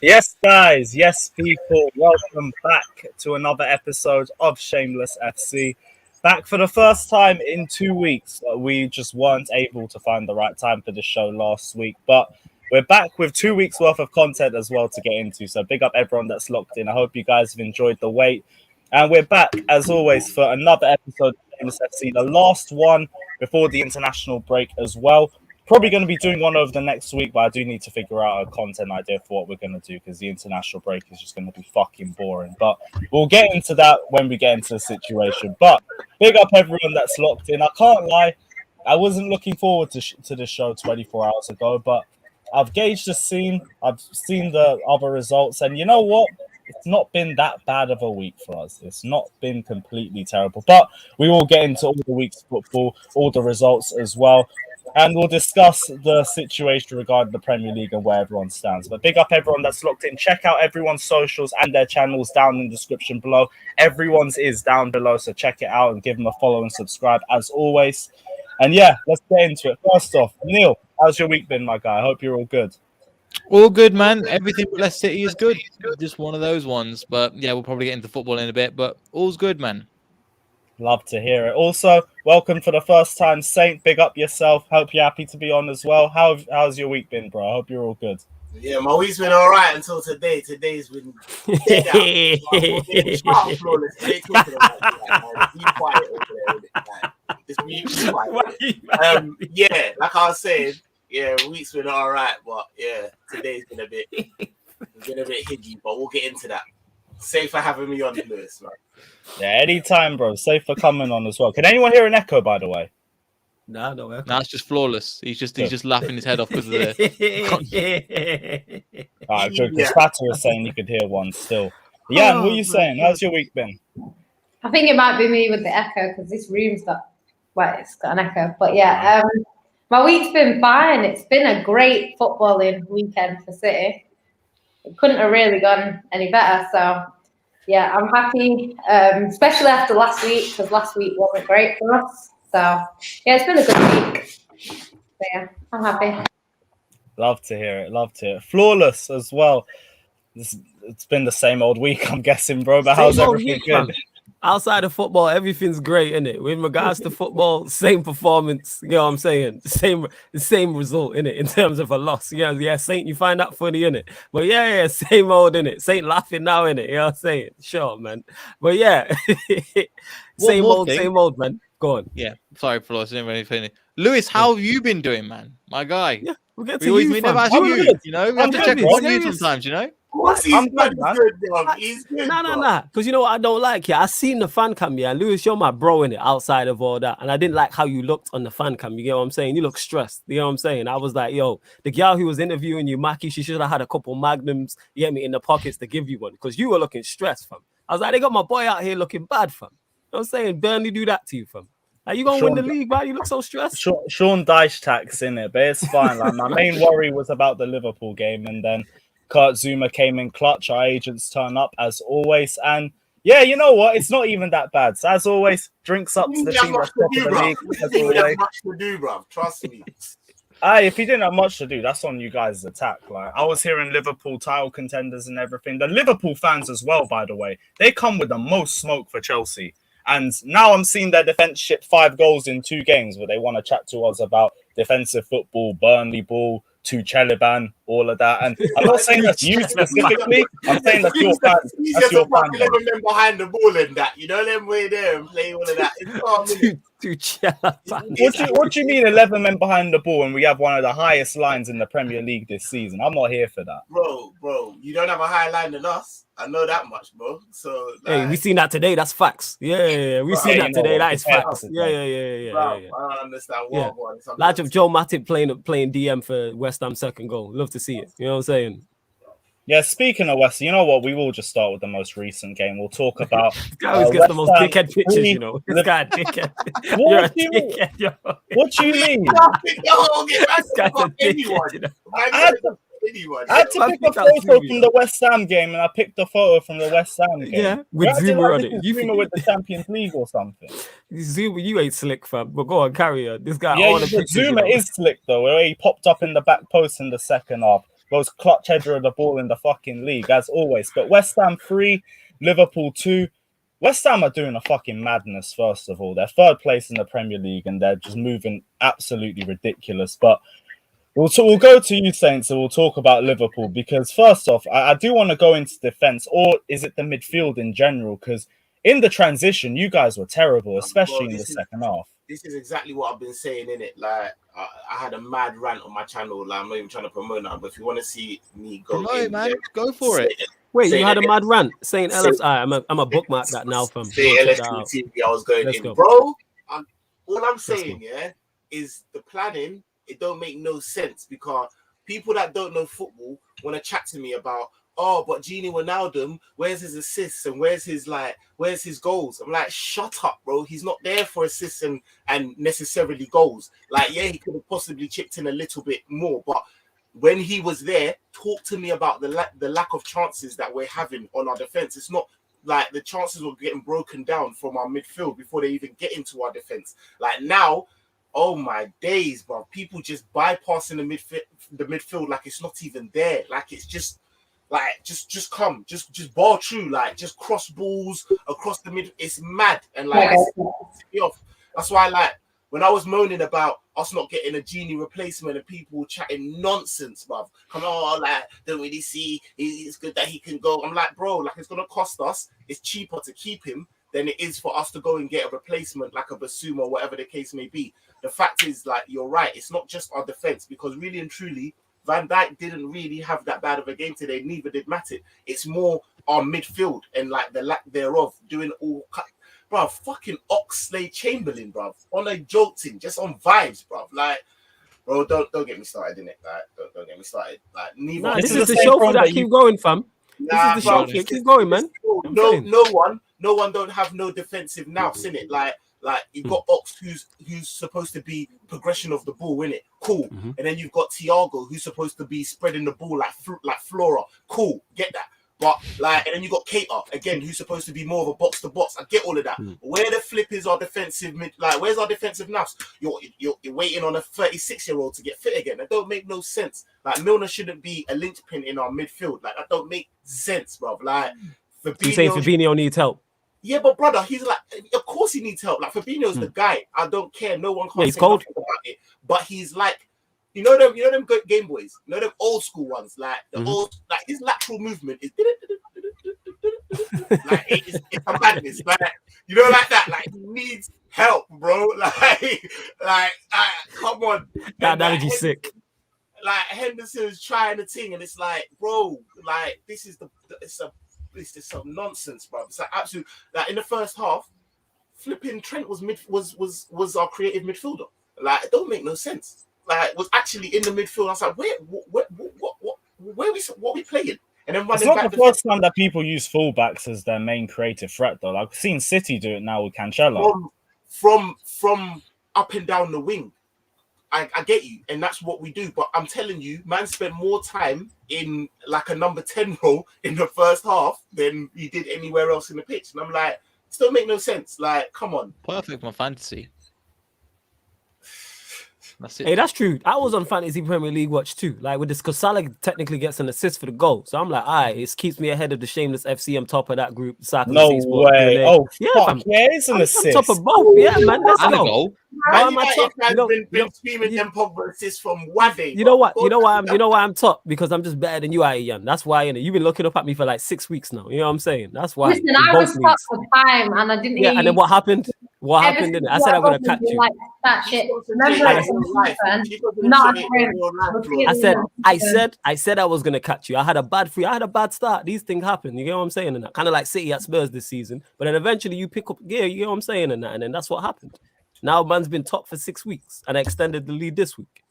Yes, guys. Yes, people. Welcome back to another episode of Shameless FC. Back for the first time in 2 weeks. We just weren't able to find the right time for the show last week, but we're back with 2 weeks worth of content as well to get into. So big up everyone that's locked in. I hope you guys have enjoyed the wait. And we're back, as always, for another episode of Shameless FC, the last one before the international break as well. Probably going to be doing one over the next week, but I do need to figure out a content idea for what we're going to do because the international break is just going to be fucking boring. But we'll get into that when we get into the situation. But big up everyone that's locked in. I can't lie, I wasn't looking forward to the show 24 hours ago, but I've gauged the scene. I've seen the other results, and you know what? It's not been that bad of a week for us. It's not been completely terrible, but we will get into all the week's football, all the results as well. And we'll discuss the situation regarding the Premier League and where everyone stands. But big up everyone that's locked in. Check out everyone's socials and their channels down in the description below. Everyone's is down below, so check it out and give them a follow and subscribe as always. And yeah, let's get into it. First off, Neil, how's your week been, my guy? I hope you're all good. All good, man. Everything with Leicester City is good. Just one of those ones. But yeah, we'll probably get into football in a bit. But all's good, man. Love to hear it. Also, welcome for the first time, Saint. Big up yourself. Hope you're happy to be on as well. How's your week been, bro? I hope you're all good. Yeah, my week's been all right until today. Today's been dead out. Be quiet over there. Just be quiet. Yeah, like I was saying, yeah, week's been all right, but yeah, today's been a bit higgy, but we'll get into that. Safe for having me on, Lewis, man. Yeah, anytime, bro. Safe for coming on as well. Can anyone hear an echo, by the way? No echo. Nah, it's just flawless. He's just laughing his head off because of the. All right, good. Because Fata was saying you could hear one still. Jan, what are you saying? How's your week been? I think it might be me with the echo because this room's got it's got an echo. But yeah, my week's been fine. It's been a great footballing weekend for City. It couldn't have really gone any better. So, yeah, I'm happy, especially after last week, because last week wasn't great for us. So, yeah, it's been a good week. So, yeah, I'm happy. Love to hear it. Love to hear it. Flawless as well. It's been the same old week, I'm guessing, bro. But how's everything good? Outside of football, everything's great, isn't it? With regards to football, same performance, you know what I'm saying? The same result, innit? In terms of a loss. Yeah, Saint, you find that funny, innit? But yeah, same old, innit? Saint laughing now, innit? You know what I'm saying? Sure, man. But yeah, same old, man. Go on. Yeah, sorry, Flawless. I didn't really finish. Lewis, how have you been doing, man? My guy. Yeah, we'll get to we you, never ask you, you know? We have to check on you sometimes, you know? He's good, bro. He's good. Nah. Because you know what I don't like? Yeah, I seen the fan cam, yeah. Lewis, you're my bro in it outside of all that. And I didn't like how you looked on the fan cam. You get what I'm saying? You look stressed. You know what I'm saying? I was like, yo, the girl who was interviewing you, Maki, she should have had a couple magnums, you get me, in the pockets to give you one. Because you were looking stressed, fam. I was like, they got my boy out here looking bad, fam. You know what I'm saying? Burnley do that to you, fam. Are you gonna win the league, man? You look so stressed. Sean Dyche tax in it, but it's fine. Like, my main worry was about the Liverpool game, and then Kurt Zuma came in clutch. Our agents turn up as always, and yeah, you know what? It's not even that bad. So as always, drinks up to the team that's top of the league. As always, much to do, bro. Trust me. If you didn't have much to do, that's on you guys' attack. Like, I was hearing Liverpool title contenders and everything. The Liverpool fans as well, by the way, they come with the most smoke for Chelsea. And now I'm seeing their defense ship 5 goals in 2 games, but they want to chat to us about defensive football, Burnley ball, Cheliban, all of that. And I'm not saying that's you specifically. I'm saying that's your fans. That's your fans. 11 men behind the ball and that. You know them way there and play all of that. What do you mean 11 men behind the ball and we have one of the highest lines in the Premier League this season? I'm not here for that. Bro, you don't have a higher line than us. I know that much, bro. So hey, we seen that today. That's facts. Yeah. We seen that today. That is facts. Yeah. Bro, I understand. Large of Joe Matip playing DM for West Ham second goal. Love to see it. You know what I'm saying? Yeah, speaking of West, you know what? We will just start with the most recent game. We'll talk about. This guy always gets the most dickhead pictures, you know. This guy, dickhead. You're a dickhead, yo. What do you mean? This guy's a dickhead, you know. I had to pick a photo from the West Ham game, and I picked a photo from the West Ham game. Yeah, with Zuma on it. Zuma with the Champions League or something. Zuma, you ain't slick, fam. But go on, carry on. This guy. Yeah, Zuma is slick though. Where he popped up in the back post in the second half. most clutch header of the ball in the fucking league, as always. But West Ham 3, Liverpool 2. West Ham are doing a fucking madness, first of all. They're third place in the Premier League and they're just moving absolutely ridiculous. But we'll go to you, Saints, and we'll talk about Liverpool because, first off, I do want to go into defence, or is it the midfield in general? Because in the transition, you guys were terrible, especially in the second half. This is exactly what I've been saying, innit? Like, I had a mad rant on my channel. Like, I'm not even trying to promote that, but if you want to see me go go for it. Wait, you had a mad rant saying LF's. I'm a bookmark that now, fam. Say LFC TV, I was going in, bro. All I'm saying, is the planning. It don't make no sense because people that don't know football want to chat to me about, but Gini Wijnaldum, where's his assists and where's his goals? I'm like, shut up, bro. He's not there for assists and necessarily goals. Like, yeah, he could have possibly chipped in a little bit more, but when he was there, talk to me about the lack of chances that we're having on our defense. It's not like the chances were getting broken down from our midfield before they even get into our defense. Like now, oh my days, bro! People just bypassing the midfield like it's not even there. Like it's just like just come, just ball through, like just cross balls across the mid. It's mad and like that's why like when I was moaning about us not getting a Genie replacement and people chatting nonsense, bruv. Come on, like, don't really see it's good that he can go. I'm like, bro, like it's gonna cost us. It's cheaper to keep him than it is for us to go and get a replacement like a Basuma or whatever the case may be. The fact is, like, you're right. It's not just our defense because really and truly, Van Dijk didn't really have that bad of a game today. Neither did Matip. It's more our midfield and like the lack thereof doing all. Bro, fucking Oxlade-Chamberlain, bro, on a jolting, just on vibes, bro. Like, bro, don't get me started in it. Like, don't get me started. Like, neither. Nah, this is the show for that. Keep going, fam. This is the show. Keep going, man. No one don't have no defensive nous in it. Like you've got Ox, who's supposed to be progression of the ball, innit? Cool. And then you've got Thiago, who's supposed to be spreading the ball like Flora. Cool, get that. But like, and then you got Keita again, who's supposed to be more of a box to box. I get all of that. Where the flip is our defensive mid? Like, where's our defensive nous? You're waiting on a 36-year-old to get fit again. That don't make no sense. Like Milner shouldn't be a linchpin in our midfield. Like that don't make sense, bro. Like you saying Fabinho needs help? Yeah, but brother, he's like, of course he needs help. Like Fabinho's the guy. I don't care. No one can say nothing about it. But he's like. You know them Game Boys, you know them old school ones, like the old, like his lateral movement is like it's a madness, like you know, like that, like he needs help, bro. Like come on, that would be sick. Like Henderson's trying the thing, and it's like, bro, like this is some nonsense, bro. It's like absolute. Like in the first half, flipping Trent was our creative midfielder. Like it don't make no sense. Like was actually in the midfield. I was like, what we playing? And then it's not the first time that people use fullbacks as their main creative threat, though. I've seen City do it now with Cancelo. From up and down the wing. I get you, and that's what we do. But I'm telling you, man spent more time in like a number 10 role in the first half than he did anywhere else in the pitch. And I'm like, it don't make no sense. Like, come on. Perfect, my fantasy. That's it. Hey, that's true. I was on Fantasy Premier League Watch too. Like with this, because Salah technically gets an assist for the goal. So I'm like, it keeps me ahead of the Shameless FC. I'm top of that group. No way. Oh, yeah, it's an assist. Top of both. Yeah, man. Let's go. Been screaming them Pogba assists from Wade. You know why I'm top? Because I'm just better than you, Ian. That's why, you've been looking up at me for like 6 weeks now. You know what I'm saying? That's why. Listen, I was top for time and I didn't hear you. And then what happened? What happened? I said I'm gonna catch you. Like that shit. Remember, I said I was gonna catch you. I had a bad start. These things happen. You know what I'm saying? And kind of like City at Spurs this season. But then eventually you pick up gear. You know what I'm saying? And then that's what happened. Now man's been top for 6 weeks, and I extended the lead this week.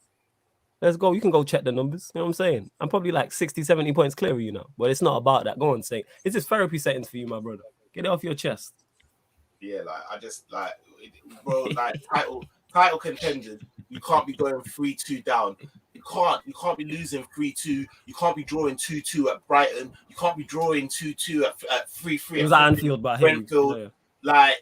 Let's go. You can go check the numbers. You know what I'm saying? I'm probably like 60, 70 points clear of you now. But it's not about that. Go on, say it's just therapy settings for you, my brother. Get it off your chest. Yeah, like I just like, bro, like title contenders. You can't be going 3-2 down. You can't be losing 3-2. You can't be drawing 2-2 at Brighton. You can't be drawing 2-2 at 3-3. It was at Anfield, but Brentford. Like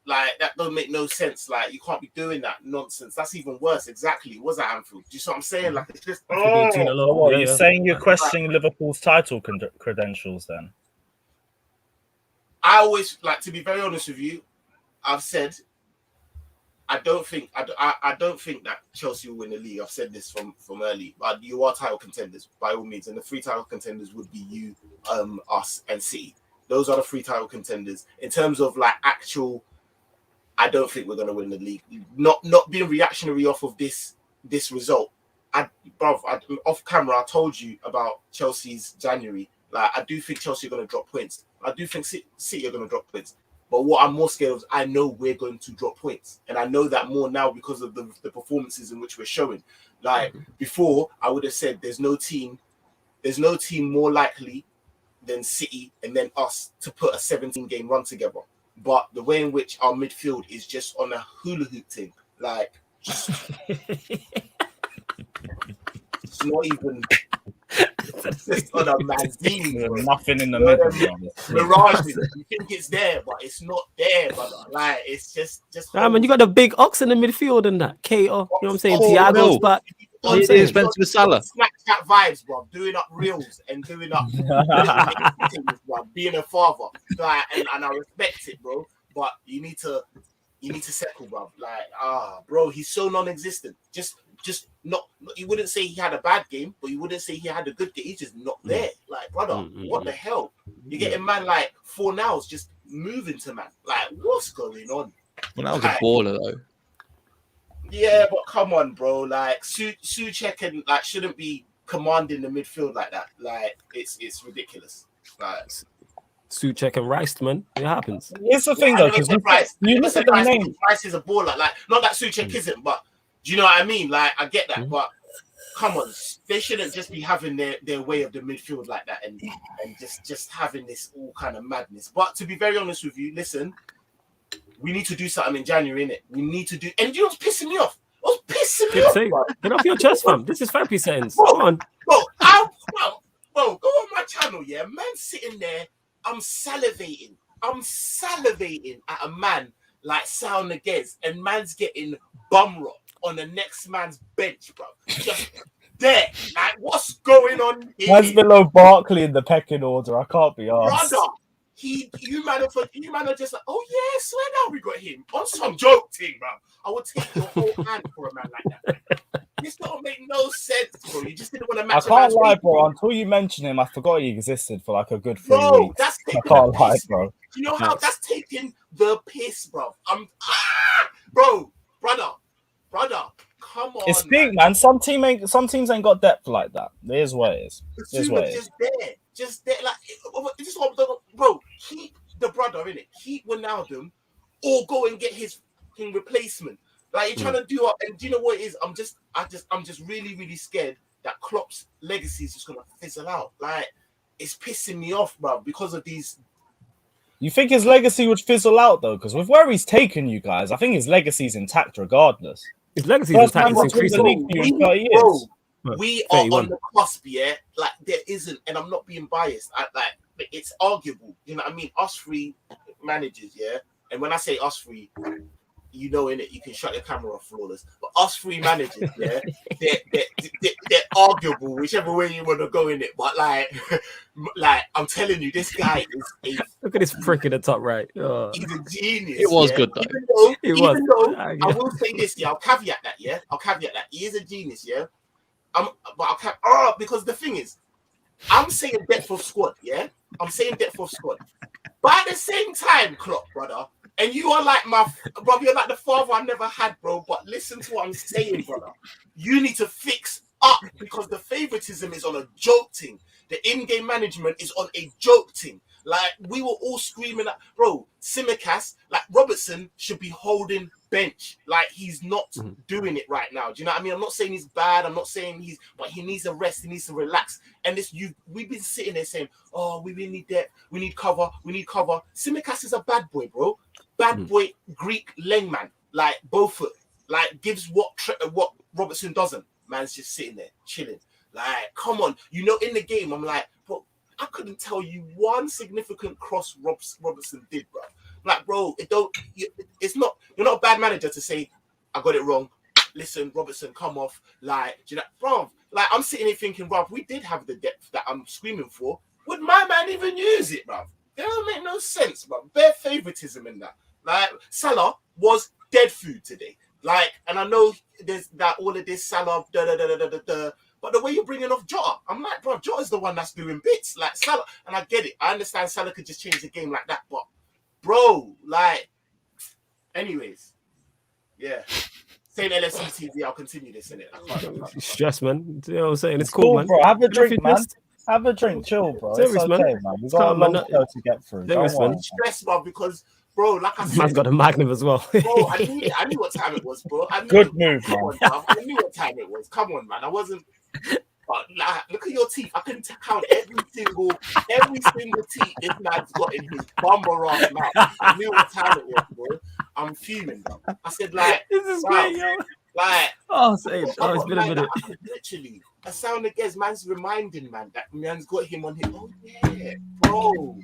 Like, that don't make no sense. Like, you can't be doing that nonsense. That's even worse. Exactly. It was at Anfield. Do you see what I'm saying? Like, it's just, What, you're saying you're questioning Liverpool's title credentials then? I always, like, to be very honest with you, I've said, I don't think that Chelsea will win the league. I've said this from early. But you are title contenders by all means, and the 3 title contenders would be you, us, and City. Those are the 3 title contenders. In terms of like actual, I don't think we're gonna win the league. Not being reactionary off of this result. Off camera, I told you about Chelsea's January. Like, I do think Chelsea are gonna drop points. I do think City are gonna drop points. But what I'm more scared of, I know we're going to drop points. And I know that more now because of the performances in which we're showing. Like, before, I would have said there's no team more likely than City and then us to put a 17-game run together. But the way in which our midfield is just on a hula hoop thing, like, just it's not even... It's just on a Mazzini, bro. Nothing in the middle. Mirage, you think it's there, but it's not there, brother. Like, it's just. Man, you got the big ox in the midfield and that. Kato, you know what I'm saying? Thiago's back. It's expensive Salah. Snapchat vibes, bro. Doing up reels and doing up things, bro. Being a father, like, and I respect it, bro. But you need to settle, bro. Like, bro, he's so non-existent. Just not. You wouldn't say he had a bad game, but you wouldn't say he had a good game. He's just not there. Like, brother, what the hell? You're getting man like 4 nows just moving to man. Like, what's going on? Well, that was a baller though. Yeah, but come on, bro. Like, Souček and like shouldn't be commanding the midfield like that. Like, it's ridiculous. Like, Souček and Rice, man. It happens. Here's the thing, though, because you look at the name. Rice is a baller. Like, not that Souček isn't, but do you know what I mean? Like, I get that, but come on, they shouldn't just be having their way of the midfield like that and just having this all kind of madness. But to be very honest with you, listen, we need to do something in January, innit? We need to do, and you know what's pissing me off? What's pissing me off? Get off your chest, fam. This is therapy settings. Come on. Bro, go on my channel, yeah? Man sitting there, I'm salivating at a man like Sound Against, and man's getting bum rock on the next man's bench, bro. Just there. Like, what's going on here? Man's below Barkley in the pecking order. I can't be arsed. Brother, you man are just like, oh yeah, swear now we got him on some joke thing, bro. I would take your whole hand for a man like that. This don't make no sense, bro. You just didn't want to match. I can't lie, bro. Until you mention him, I forgot he existed for like a good 3 weeks. I can't lie, bro. You know how that's taking the piss, bro. Brother, come on. It's big, man. Some teams ain't got depth like that. Here's what it is. Just there. Like, this is what I'm talking about. Bro, keep the brother in it. Keep Ronaldo, or go and get his fucking replacement. Like, you're trying to do up, and do you know what it is? I'm just really, really scared that Klopp's legacy is just gonna fizzle out. Like, it's pissing me off, bro, because of these. You think his legacy would fizzle out though? Because with where he's taken you guys, I think his legacy's intact regardless. His legacy's intact. It's increasing. We are on the cusp, yeah. Like, there isn't, and I'm not being biased. It's arguable. You know what I mean? Us 3 managers, yeah. And when I say us 3, you know, in it, you can shut your camera off, flawless. But us 3 managers, yeah, they're arguable, whichever way you want to go in it. But like I'm telling you, this guy is look at this prick in the top right. Oh. He's a genius. It was good though. Even though I will say this, yeah, I'll caveat that. He is a genius, yeah. Because the thing is, I'm saying depth of squad, yeah. I'm saying depth of squad, but at the same time, Klopp, brother. And you are like you're like the father I never had, bro. But listen to what I'm saying, brother. You need to fix up because the favoritism is on a joke thing. The in-game management is on a joke thing. Like, we were all screaming at, bro, Tsimikas, like, Robertson should be holding bench. Like, he's not doing it right now. Do you know what I mean? I'm not saying he's bad. I'm not saying but he needs a rest. He needs to relax. And we've been sitting there saying, oh, we really need depth. We need cover. Tsimikas is a bad boy, bro. Bad boy, Greek leg man. Like, both foot. Like, gives what Robertson doesn't. Man's just sitting there, chilling. Like, come on. You know, in the game, I'm like, bro, I couldn't tell you one significant cross Robertson did, bro. Like, bro, it's not. You're not a bad manager to say I got it wrong. Listen, Robertson, come off. Like, do you know, bro? Like, I'm sitting here thinking, bro, we did have the depth that I'm screaming for. Would my man even use it, bro? That don't make no sense, bro. Bare favoritism in that. Like, Salah was dead food today. Like, and I know there's that all of this Salah, but the way you're bringing off Jota, I'm like, bro, Jota's the one that's doing bits. Like Salah, and I get it. I understand Salah could just change the game like that, but bro, like, anyways, yeah. Saying LFC TV, I'll continue this in it. Stress, man. You know what I'm saying? It's Cool, cool, man. bro. Have a drink, man. Missed. Have a drink, chill, bro. Service, It's okay, man. We've got a long show to get through. Service, Don't worry. man. Stress, bro, because bro, like I said, Man's got a magnum as well. bro, I knew what time it was, bro. Good move, man. I knew what time it was. Come on, man. I wasn't. But like, look at your teeth. I can count every single teeth this man's got in his bumper ass mouth. I knew what time it was, bro. I'm fuming, bro. I said, like, This is wow, great, yo. like, It's been a minute. literally, a sound against man's reminding man that man's got him on his. Oh yeah, bro.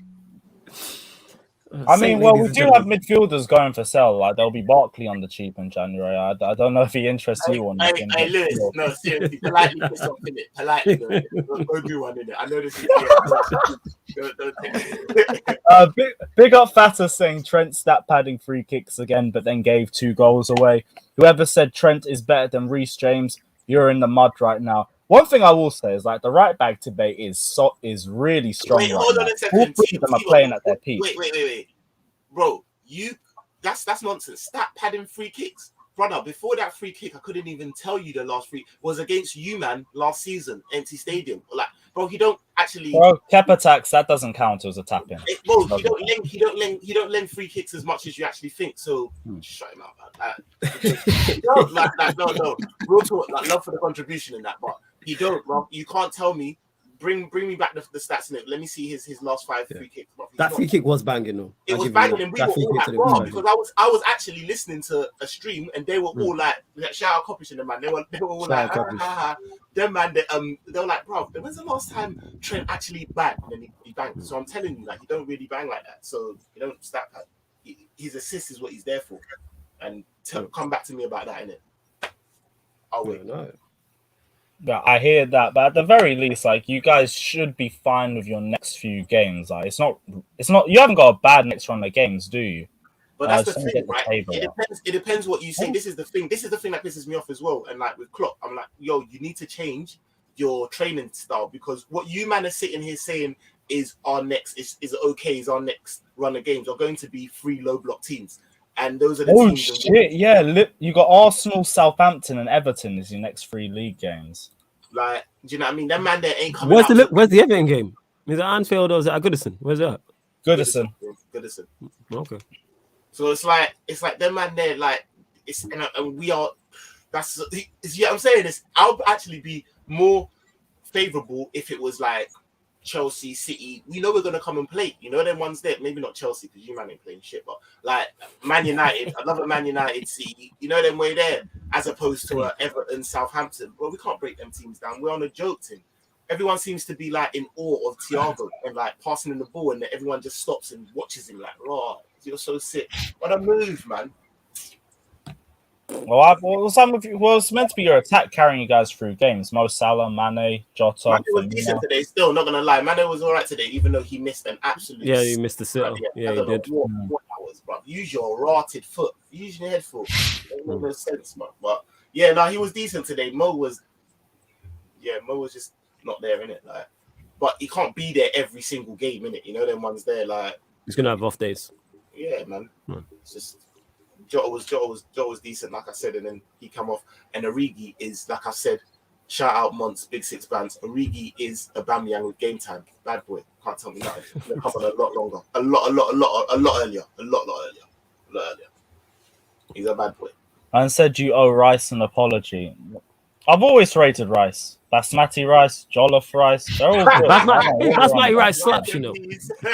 I mean, well, we do have midfielders going for sale. Like, there'll be Barkley on the cheap in January. I don't know if he interests you or not. Hey, Lewis, no, seriously, politely put something in it. Politely, go do one in it. I know this is. Big up Fatter saying Trent stat padding free kicks again, but then gave 2 goals away. Whoever said Trent is better than Reece James, you're in the mud right now. One thing I will say is like the right back debate is really strong. Wait, hold on a second. All 3 of them are playing at their peak. Wait, bro. That's nonsense. Stat padding free kicks, brother. Before that free kick, I couldn't even tell you the last free was against you, man. Last season, empty stadium. Like, bro, he don't actually. Bro, Kep attacks that doesn't count as a tap in. Bro, he don't lend free kicks as much as you actually think. So shut him out, man. No. Real talk. Like, love for the contribution in that, but you don't, bro. You can't tell me. Bring me back the stats in it. Let me see his last 5 free kicks. Bro. That free kick was banging, though. It was banging, and we were all like, bro, because I was actually listening to a stream, and they were all like shout out Coppish and the man. They were all like, them man. They were like, bro, when's the last time Trent actually banged? And then he banged. So I'm telling you, like, he don't really bang like that. So you don't stat pad. His assist is what he's there for. And come back to me about that, innit? I'll wait. No. Yeah, I hear that, but at the very least, like, you guys should be fine with your next few games. Like, it's not. You haven't got a bad next run of games, do you? But that's the thing, right? It depends what you say. This is the thing. This is the thing that pisses me off as well. And like with Klopp, I'm like, yo, you need to change your training style, because what you man are sitting here saying is our next is okay. Is our next run of games are going to be 3 low block teams. And those are the teams. Oh shit! Yeah, you got Arsenal, Southampton, and Everton as your next 3 league games. Like, do you know what I mean? That man there ain't coming. Where's the Everton game? Is it Anfield or is it at Goodison? Where's that? Goodison. Okay. So it's like that man there, like, it's and we are. That's yeah. I'm saying this. I'll actually be more favorable if it was like Chelsea, City. We know we're gonna come and play. You know them ones there. Maybe not Chelsea because you man ain't playing shit, but like Man United. I love a Man United, City. You know them way there, as opposed to Everton, Southampton. Well, we can't break them teams down. We're on a joke team. Everyone seems to be like in awe of Thiago and like passing in the ball, and everyone just stops and watches him like, "Oh, you're so sick." What a move, man! Well, some of you. Well, it's meant to be your attack carrying you guys through games. Mo Salah, Mane, Jota. Mane was decent today. Still, not gonna lie, Mane was all right today, even though he missed an absolute. Yeah, he missed the sitter. Yeah, he did. What that was, bro? Use your rotted foot. Use your head foot. It makes no sense, man. But yeah, no, he was decent today. Mo was just not there in it, like. But he can't be there every single game, in it. You know, them ones there, like. He's gonna have off days. Yeah, man. It's just. Jota was decent, like I said, and then he come off. And Origi is, like I said, shout out Monts, Big Six bands. Origi is a Aubameyang with game time. Bad boy. Can't tell me nothing. He'll come on a lot longer. A lot earlier. He's a bad boy. And said you owe Rice an apology. I've always rated rice. Basmati rice, jollof rice. They're all good. Basmati rice slaps, you know.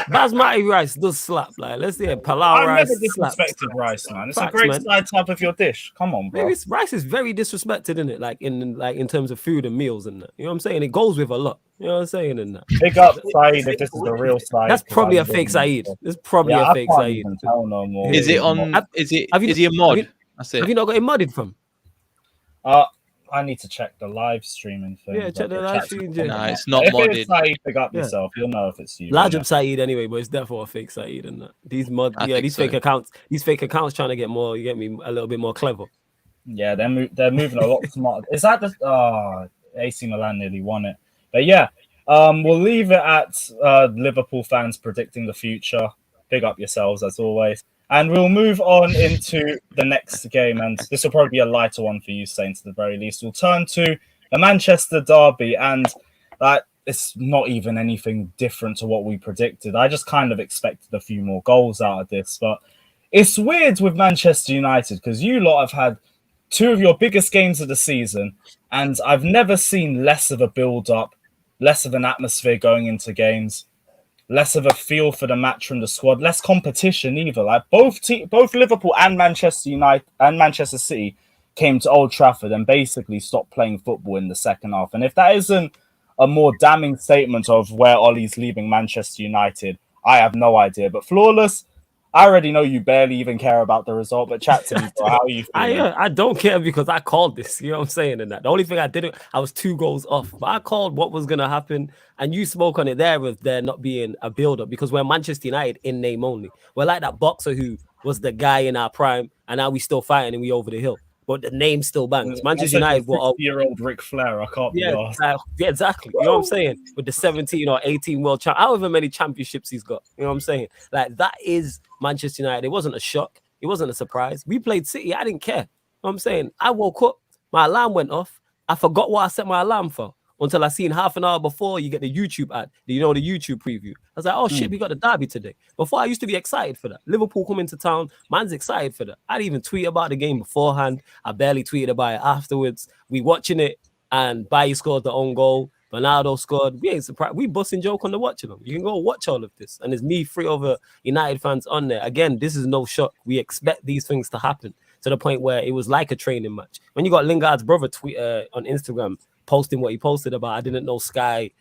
Basmati rice does slap. Like, let's say palau I rice never slaps. disrespected rice, man. It's Facts, a great man. side type of your dish. Come on, bro. Maybe rice is very disrespected in it, like in terms of food and meals and that. You know what I'm saying? It goes with a lot. You know what I'm saying? And that. Big up Saeed if this is the real Saeed. That's probably a fake Saeed. It's probably a fake I Saeed. even tell no more. Is it on? Is he a mod? That's it. Have you not got it modded from? I need to check the live streaming thing. Yeah, check the live stream. No, it's not if modded. It's Saeed, pick up yourself. You'll know if it's you. Large up Saeed anyway, but it's definitely a fake Saeed and that. These fake accounts trying to get more. You get me a little bit more clever. Yeah, they're moving a lot smarter. Is that the AC Milan nearly won it? But yeah, we'll leave it at Liverpool fans predicting the future. Big up yourselves as always. And we'll move on into the next game. And this will probably be a lighter one for you, Saints, at the very least. We'll turn to the Manchester derby. And it's not even anything different to what we predicted. I just kind of expected a few more goals out of this. But it's weird with Manchester United because you lot have had two of your biggest games of the season. And I've never seen less of a build-up, less of an atmosphere going into games. Less of a feel for the match from the squad, less competition either. Like both Liverpool and Manchester United and Manchester City came to Old Trafford and basically stopped playing football in the second half. And if that isn't a more damning statement of where Ollie's leaving Manchester United, I have no idea. But Flawless, I already know you barely even care about the result, but chat to me, bro. How are you feeling? I don't care because I called this. You know what I'm saying? And that the only thing I didn't, I was 2 goals off, but I called what was gonna happen, and you spoke on it there with there not being a build-up because we're Manchester United in name only. We're like that boxer who was the guy in our prime, and now we still fighting and we over the hill. But the name still bangs. Manchester United were 50-year-old Ric Flair. I can't be asked. Yeah, exactly. You know what I'm saying? With the 17 or 18 world champ, however many championships he's got. You know what I'm saying? Like that is Manchester United. It wasn't a shock. It wasn't a surprise. We played City. I didn't care. You know what I'm saying? I woke up, my alarm went off. I forgot what I set my alarm for until I seen half an hour before you get the YouTube ad. You know, the YouTube preview. I was like, oh shit, we got the derby today. Before I used to be excited for that. Liverpool coming to town, man's excited for that. I didn't even tweet about the game beforehand. I barely tweeted about it afterwards. We watching it and Bailly scored the own goal. Ronaldo scored. We ain't surprised. We busting joke on the watching them. You can go watch all of this. And there's me, 3 other United fans on there. Again, this is no shock. We expect these things to happen to the point where it was like a training match. When you got Lingard's brother tweet on Instagram, posting what he posted about, I didn't know Sky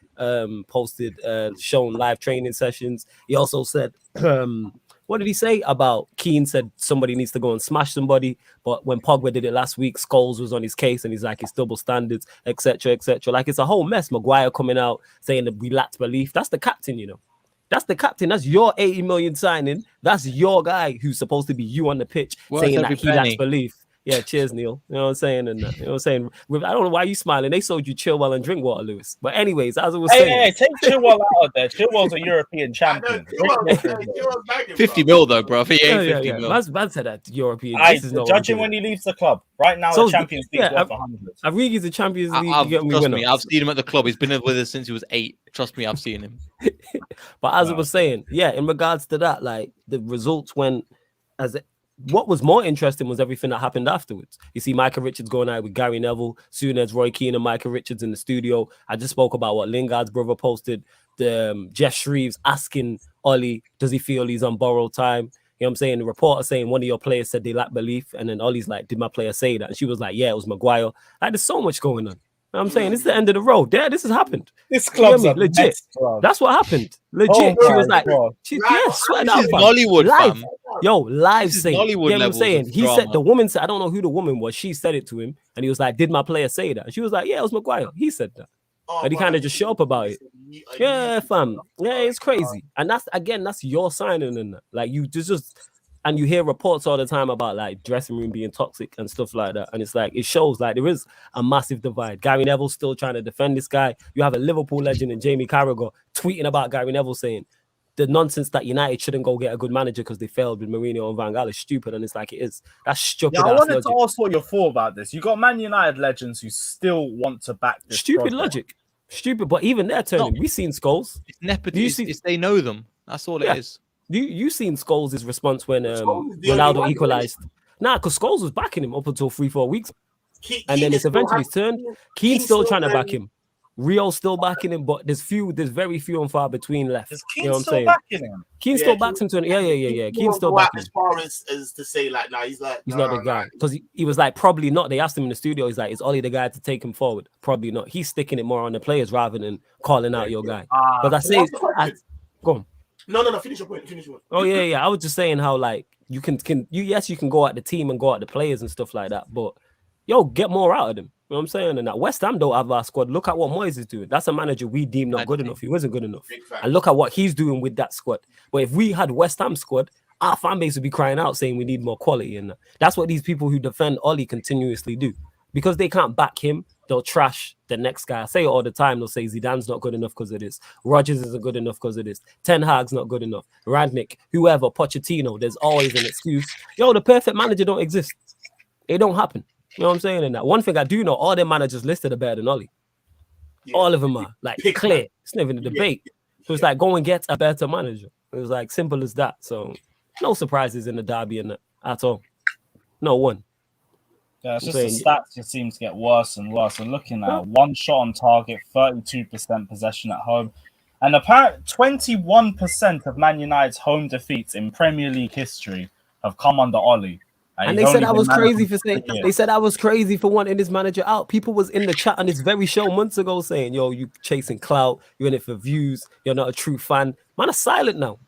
posted shown live training sessions. He also said, what did he say about Keane said somebody needs to go and smash somebody, but when Pogba did it last week, Scholes was on his case and he's like, it's double standards, etc., etc. Like it's a whole mess. Maguire coming out saying that we lacked belief. That's the captain, you know. That's the captain. That's your 80 million signing. That's your guy who's supposed to be you on the pitch saying that he lacks belief. Yeah, cheers, Neil. You know what I'm saying? And you know what I'm saying? I don't know why you smiling. They sold you Chilwell and drink water, Lewis. But anyways, as I was saying, hey, take Chilwell out of there. Chilwell's a European champion. 50 mil though, bro. He ain't 50 mil. Man said that European. Judging when he leaves the club right now, the Champions League worth 100. Arrigui's the Champions League. Trust me, I've seen him at the club. He's been with us since he was 8. Trust me, I've seen him. But as I was saying, yeah, in regards to that, like the results went as what was more interesting was everything that happened afterwards. You see Michael Richards going out with Gary Neville, soon as Roy Keane and Michael Richards in the studio. I just spoke about what Lingard's brother posted. The Jeff Shreves asking Ollie, does he feel he's on borrowed time? You know what I'm saying? The reporter saying one of your players said they lack belief. And then Ollie's like, did my player say that? And she was like, yeah, it was Maguire. Like, there's so much going on. You know what I'm saying? It's the end of the road. Yeah, this has happened. This club's legit. Mess, that's what happened. Legit. She was like, sweat out. Hollywood, live. Yo, live saying. Hollywood, you know what I'm saying? He said, the woman said, I don't know who the woman was. She said it to him. And he was like, did my player say that? And she was like, yeah, it was Maguire. He said that. And he kind of just shut up about it. Yeah, fam. Yeah, it's crazy. And that's your signing in that. Like you just and you hear reports all the time about like dressing room being toxic and stuff like that. And it's like, it shows like there is a massive divide. Gary Neville's still trying to defend this guy. You have a Liverpool legend and Jamie Carragher tweeting about Gary Neville saying the nonsense that United shouldn't go get a good manager because they failed with Mourinho and Van Gaal is stupid. And it's like, it is. That's stupid. Yeah, I wanted to ask what your thought about this. You got Man United legends who still want to back this stupid logic. Stupid, but even they're turning. We've seen Scholes. It's nepotism. They know them. That's all it is. You seen Scholes' response when Ronaldo equalized? Nah, because Scholes was backing him up until 3-4 weeks. And then it's eventually turned. Keane's still trying to back him. him. Rio's still backing him, but there's very few and far between left. Is You Keane know what I'm still saying? backing him? Keane still backs him to yeah. Keane still backing him. As far as to say like, nah, he's like, he's not the guy, because he was like, probably not. They asked him in the studio, he's like, is Ollie the guy to take him forward? Probably not. He's sticking it more on the players rather than calling out your guy. But I say, go on. No. Finish your point. Oh yeah. I was just saying how like you can go at the team and go at the players and stuff like that, but yo, get more out of them. You know what I'm saying? And that West Ham don't have our squad. Look at what Moyes is doing. That's a manager we deem not good enough. He wasn't good enough. And look at what he's doing with that squad. But if we had West Ham squad, our fan base would be crying out saying we need more quality. And that's what these people who defend Ollie continuously do. Because they can't back him, they'll trash the next guy. I say it all the time. They'll say Zidane's not good enough because of this. Rodgers isn't good enough because of this. Ten Hag's not good enough. Rangnick, whoever, Pochettino, there's always an excuse. Yo, the perfect manager don't exist. It don't happen. You know what I'm saying? And that one thing I do know, all their managers listed are better than Ollie. Yeah. All of them are like clear. It's never in a debate. So it's like go and get a better manager. It was like simple as that. So no surprises in the derby and at all. No one. Yeah, it's just the stats just seem to get worse and worse. And looking at one shot on target, 32% possession at home, and apparently 21% of Man United's home defeats in Premier League history have come under Ollie. And they said I was crazy for saying. They said I was crazy for wanting this manager out. People was in the chat on this very show months ago saying, "Yo, you chasing clout. You're in it for views. You're not a true fan." Man are silent now.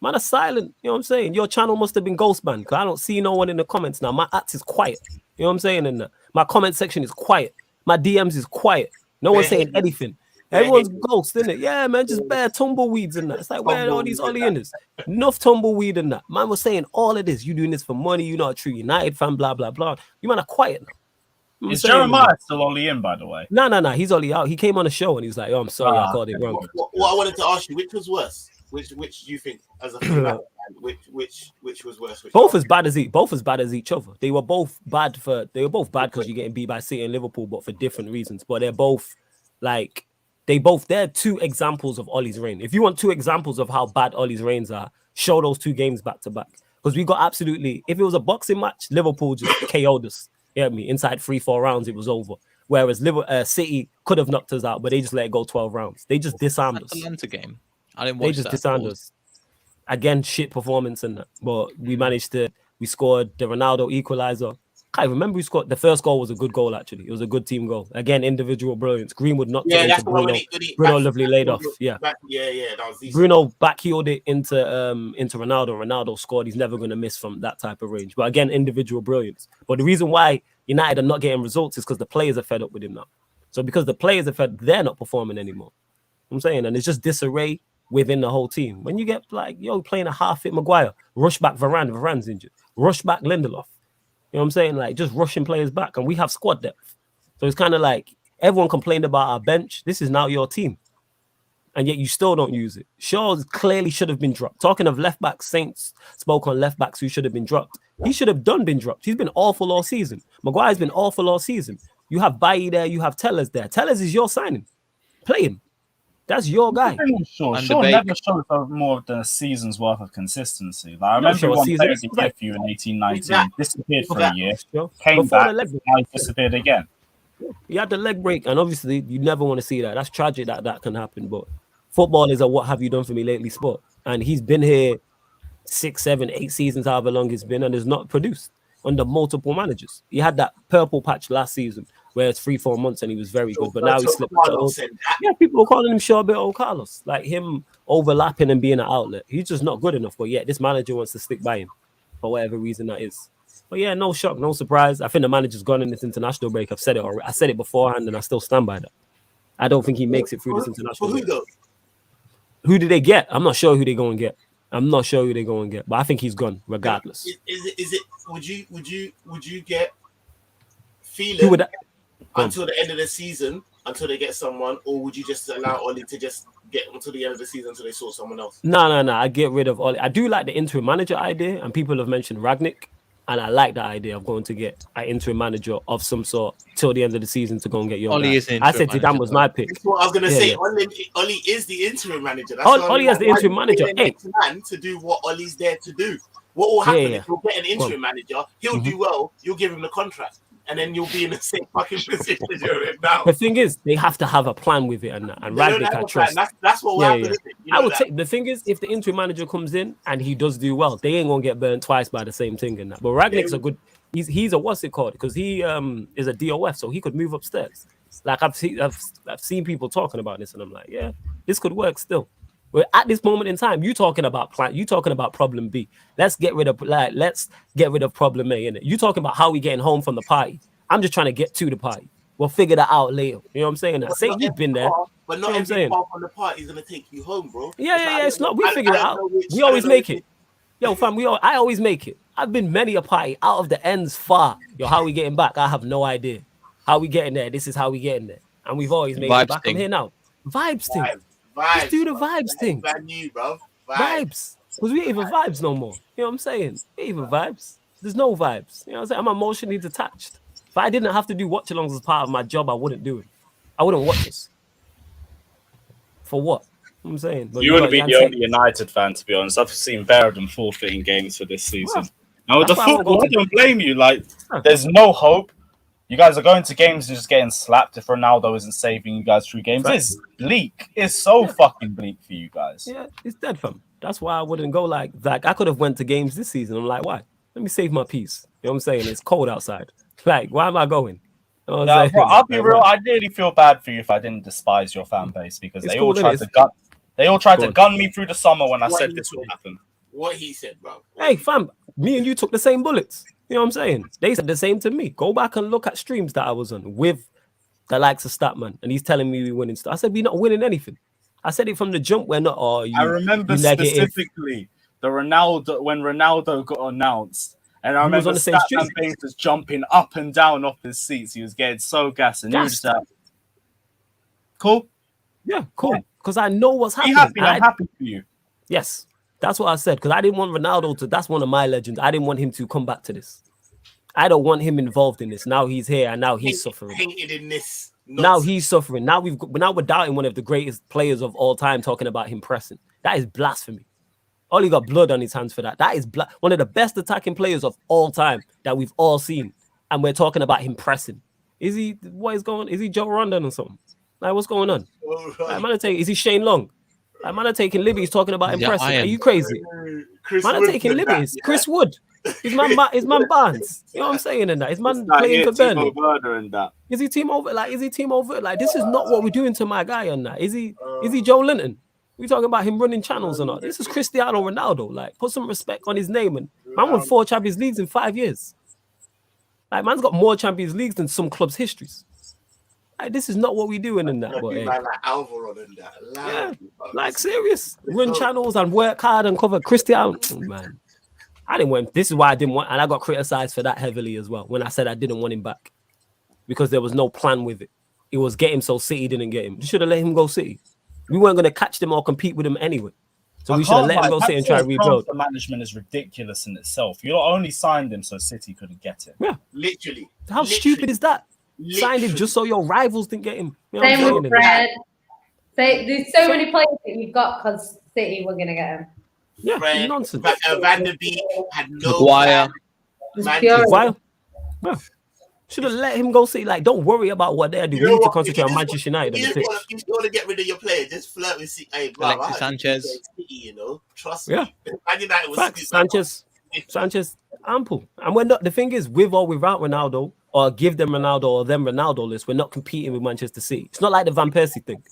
Man are silent. You know what I'm saying? Your channel must have been ghost banned because I don't see no one in the comments now. My ads is quiet. You know what I'm saying? And my comment section is quiet. My DMs is quiet. No one's saying anything. Everyone's ghost, isn't it? Yeah, man, just bare tumbleweeds and that. It's like, where are all these Ollie in this? Enough tumbleweed and that. Man was saying all of this. You doing this for money. You're not a true United fan, blah, blah, blah. You man are quiet now. Is Jeremiah still Ollie in, by the way? No. He's Ollie out. He came on the show and he was like, oh, I'm sorry, I called it wrong. What I wanted to ask you, which was worse? Which do you think, as a fan, which was worse? Both as bad as each other. They were both bad because you're getting beat by City and Liverpool, but for different reasons. But they're both like... They're two examples of Ollie's reign. If you want two examples of how bad Ollie's reigns are, show those two games back to back. Because we got absolutely, if it was a boxing match, Liverpool just KO'd us. You know what I mean? Inside 3-4 rounds, it was over. Whereas City could have knocked us out, but they just let it go 12 rounds. They just disarmed us. Atlanta game. I didn't watch that. They just disarmed us. Again, shit performance in that. But we scored the Ronaldo equalizer. I remember we scored. The first goal was a good goal, actually. It was a good team goal. Again, individual brilliance. Greenwood knocked it into Bruno. Bruno lovely laid off. Yeah. That was decent. Bruno backheeled it into Ronaldo. Ronaldo scored. He's never going to miss from that type of range. But again, individual brilliance. But the reason why United are not getting results is because the players are fed up with him now. So because the players are fed, they're not performing anymore. I'm saying, and it's just disarray within the whole team. When you get like, playing a half-fit Maguire, rush back Varane's injured. Rush back Lindelof. You know what I'm saying? Like, just rushing players back. And we have squad depth. So it's kind of like, everyone complained about our bench. This is now your team. And yet you still don't use it. Shaw clearly should have been dropped. Talking of left backs, Saints spoke on left backs who should have been dropped. He should have been dropped. He's been awful all season. Maguire's been awful all season. You have Bailly there. You have Tellers there. Tellers is your signing. Play him. That's your guy. Shaw never showed more than a season's worth of consistency. Like, I remember one played against you in 18-19, disappeared for a year, came back, now he disappeared again. He had the leg break, and obviously you never want to see that. That's tragic that can happen, but football is a what have you done for me lately sport. And he's been here 6, 7, 8 seasons, however long it's been, and has not produced under multiple managers. He had that purple patch last season where it's 3-4 months and he was very good, but now he slipped. People are calling him Roberto Carlos, like him overlapping and being an outlet. He's just not good enough, but this manager wants to stick by him for whatever reason that is. But no shock, no surprise. I think the manager's gone in this international break. I've said it already. I said it beforehand and I still stand by that. I don't think he makes it through this international break. Who did they get? I'm not sure who they're going to get. But I think he's gone regardless. Is it? Would you get feeling until the end of the season until they get someone, or would you just allow Ollie to just get until the end of the season until they sort someone else? No. I get rid of Ollie. I do like the interim manager idea, and people have mentioned Rangnick, and I like that idea of going to get an interim manager of some sort till the end of the season to go and get your Ollie guy. I said Zidane was my pick. That's what I was going to say. Ollie is the interim manager. That's Ollie has the interim manager. Man to do what Ollie's there to do. What will happen if you'll get an interim manager? He'll do well. You'll give him the contract. and then you'll be in the same fucking position you're in now. The thing is, they have to have a plan with it, and Ragnick, I trust. That's what will happen. I would say the thing is, if the interim manager comes in and he does do well, they ain't gonna get burnt twice by the same thing and that. But Ragnick's a good. He's a what's it called? Because he is a DOF, so he could move upstairs. Like I've seen people talking about this, and I'm like, yeah, this could work still. But at this moment in time, you talking about problem B. Let's get rid of problem A, innit? You talking about how we getting home from the party. I'm just trying to get to the party. We'll figure that out later. You know what I'm saying? Now, say you've been there. But not every part from the party is gonna take you home, bro. Yeah. It's not. We figure it out. We always make it. Yo, fam, I always make it. I've been many a party out of the ends far. Yo, how we getting back? I have no idea. How we getting there? This is how we getting there. And we've always made it back. I'm here now. Vibes thing. Let's do the vibes thing. Brand new, bro. Vibes. Because we ain't even vibes no more. You know what I'm saying? We ain't even vibes. There's no vibes. You know what I'm saying? I'm emotionally detached. If I didn't have to do watch-alongs as part of my job, I wouldn't do it. I wouldn't watch this. For what? You know what I'm saying? But you wouldn't be the only United fan, to be honest. I've seen better than forfeiting games for this season. Now with the football, I don't blame you. Like, there's no hope. You guys are going to games and just getting slapped if Ronaldo isn't saving you guys through games. It's bleak. It's so fucking bleak for you guys. Yeah, it's dead, fam. That's why I wouldn't go like I could have went to games this season. I'm like, why? Let me save my peace. You know what I'm saying? It's cold outside. Like, why am I going? You know bro, I'll be real. I'd really feel bad for you if I didn't despise your fan base because they all tried to gun me through the summer when I said this would happen. What he said, bro. Hey, fam, me and you took the same bullets. You know what I'm saying? They said the same to me. Go back and look at streams that I was on with the likes of Statman, and he's telling me we're winning stuff. I said we're not winning anything. I said it from the jump. We're not. I remember specifically the Ronaldo when Ronaldo got announced, and I remember Statman Baines was jumping up and down off his seats. He was getting so gassed, and he was just like, "Cool, yeah, cool." Because I know what's happening. I'm happy for you. Yes. That's what I said, because I didn't want Ronaldo to. That's one of my legends. I didn't want him to come back to this. I don't want him involved in this. Now he's here, and now he's suffering. Painted in this. Now he's suffering. Now we're doubting one of the greatest players of all time, talking about him pressing. That is blasphemy. Ollie got blood on his hands for that. That is one of the best attacking players of all time that we've all seen, and we're talking about him pressing. Is he? What is going? Is he Joe Rondon or something? Like, what's going on? Is he Shane Long? Man are taking liberties talking about impressive. Are you crazy? Man are taking liberties. Chris Wood. Is man Barnes. You know what I'm saying in that? Is man playing for Burnley? Is he team over? Like, this is not what we're doing to my guy on that. Is he Joe Linton? We talking about him running channels or not? This is Cristiano Ronaldo. Like, put some respect on his name. And man won 4 Champions Leagues in 5 years. Like, man's got more Champions Leagues than some clubs' histories. Like, this is not what we doing in that. But, like Alvaro and that. Yeah, like serious. Run channels and work hard and cover Cristiano. Oh, man, I didn't want him. This is why I didn't want, and I got criticized for that heavily as well when I said I didn't want him back because there was no plan with it. It was get him so City didn't get him. You should have let him go City. We weren't going to catch them or compete with them anyway. So we should have let him go City and try to rebuild. The management is ridiculous in itself. You only signed him so City couldn't get him. Yeah, literally. How stupid is that? Signed him just so your rivals didn't get him. You know Same with Fred. There's so many players that you've got because City were going to get him. Yeah, Fred, nonsense. Van der Beek had no Maguire. Yeah. Should have let him go City. Like, don't worry about what they're doing. We need to concentrate on Manchester United. If you want to get rid of your player, just flirt with City. Hey, bro, Alexis Sanchez. City, you know, trust me. Man United was Sanchez, ample. And we're not. The thing is, with or without Ronaldo, or give them Ronaldo or them Ronaldo list, we're not competing with Manchester City. It's not like the Van Persie thing.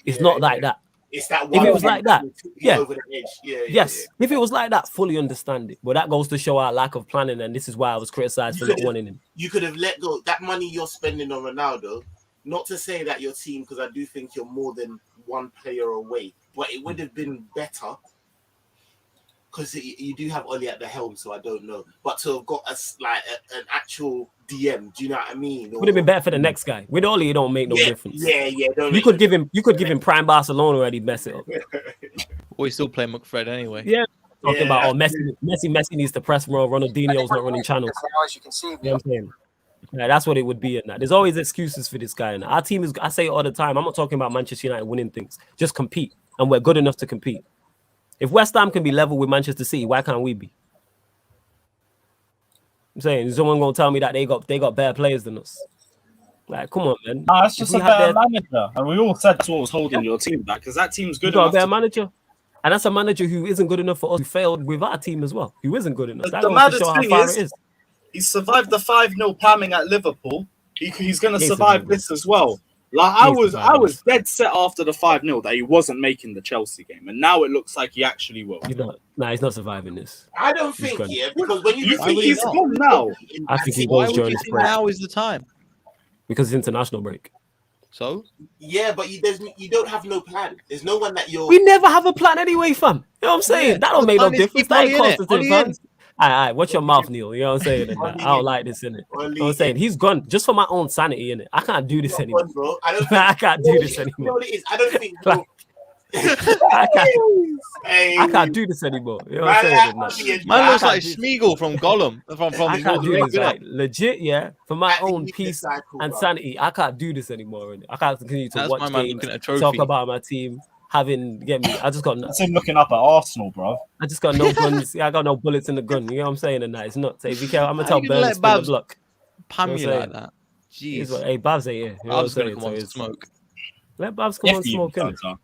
It's not like that. It's that if it was like that, over the edge. Yes. If it was like that, fully understand it. But that goes to show our lack of planning, and this is why I was criticized for not wanting him. You could have let go that money you're spending on Ronaldo. Not to say that your team, because I do think you're more than one player away, but it would have been better. Because you do have Ollie at the helm, so I don't know. But to have got an actual DM, do you know what I mean? Would have been better for the next guy. With Ollie, it don't make no difference. Yeah. You could give him prime Barcelona already mess it up. Or you still play McFred anyway. Yeah. Talking about Messi needs to press more. Ronaldinho's not running channels. As you can see, you know what I'm saying? Yeah, that's what it would be in that. There's always excuses for this guy. And our team is, I say it all the time. I'm not talking about Manchester United winning things. Just compete. And we're good enough to compete. If West Ham can be level with Manchester City, why can't we be? I'm saying, is someone gonna tell me that they got better players than us? Like, come on, man. Nah, it's just If a we had better their- manager. And we all said that's what was holding your team back because that team's You good got a enough. better manager. And that's a manager who isn't good enough for us, who failed with our team as well. Who isn't good enough. That The goes to maddest show how thing far is- it is. He survived the 5-0 palming at Liverpool. He's going to He's survive surviving. this as well. Like I He's was surviving. dead set after the 5-0 that he wasn't making the Chelsea game, and now it looks like he actually will. He's not surviving this. I don't He's think, gone. yeah, because when you You look think at he's his- gone now? I think he Why goes would during you this think break now is the time? because it's international break. So Yeah, but you don't have no plan. There's no one that you're. We never have a plan anyway, fam. You know what I'm saying? Yeah, that don't the make no plan is difference. keep That ain't Ollie in it. costing to Ollie the in. fans. All right, watch your mouth, Neil. You know what I'm saying? And that. I don't like this, innit? You know what I'm saying? He's gone just for my own sanity, innit? I can't do this anymore. Bro. I don't. I can't do this You know anymore. what it is? I don't think. Like, I can't do this anymore. You know what I'm saying? And that. man looks I like can't Smeagol from Gollum. I can't do this. Like, legit, yeah. For my I think own he's peace the cycle, and bro. sanity, I can't do this anymore. Innit? I can't continue to That's watch my man games, looking at a trophy. talk about my team, get me. I just got That's him looking up at Arsenal, bro. no guns. I got no bullets in the gun. You know what I'm saying? And that it's not. If you care, I'm gonna How tell you gonna Burnley let spin the Babs block. Pam You you know what like I'm that? He's Jeez. like, hey, Babs ain't here. You know I what was I'm gonna saying? come on to it's- smoke. Let Babs come on If he smoke, innit? turns up.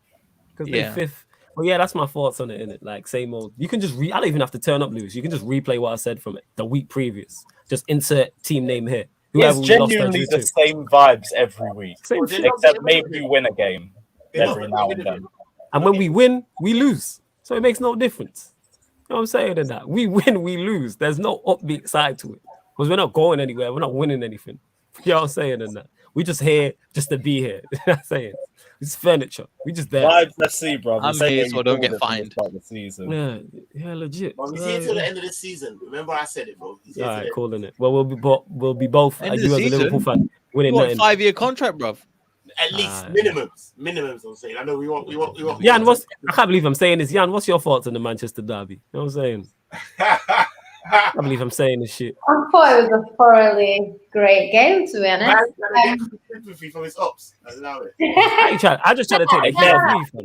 Because Yeah. they fifth. Well, yeah, that's my thoughts on it, innit? Like, same old. You can just I don't even have to turn up, Lewis. You can just replay what I said from the week previous. Just insert team name here. It's Whoever we lost genuinely to. the same vibes every week, Same Well, shit. except maybe you win a game They're not every gonna now win and a then. game. And when we win, we lose. So it makes no difference. You know what I'm saying? In that we win, we lose. There's no upbeat side to it because we're not going anywhere. We're not winning anything. You know what I'm saying? In that we just here just to be here. You know what I'm saying? It's furniture. We just there. Vibes FC, bro. I'm here so I don't get fined. The season. Yeah, legit. Bro, he's here till the end of the season. Remember, I said it, bro. He's here All till right, the cool, innit? Well, we'll be both. End of You the as a season? Liverpool fan winning You want nothing. 5-year contract, bruv? At least Ah, minimums. I'm saying. I know we want. Jan, I can't believe I'm saying this. Jan, what's your thoughts on the Manchester derby? You know what I'm saying? I can't believe I'm saying this shit. I thought it was a thoroughly great game, to be honest. Sympathy from his ops. I allow it. I just try to take the heat off me.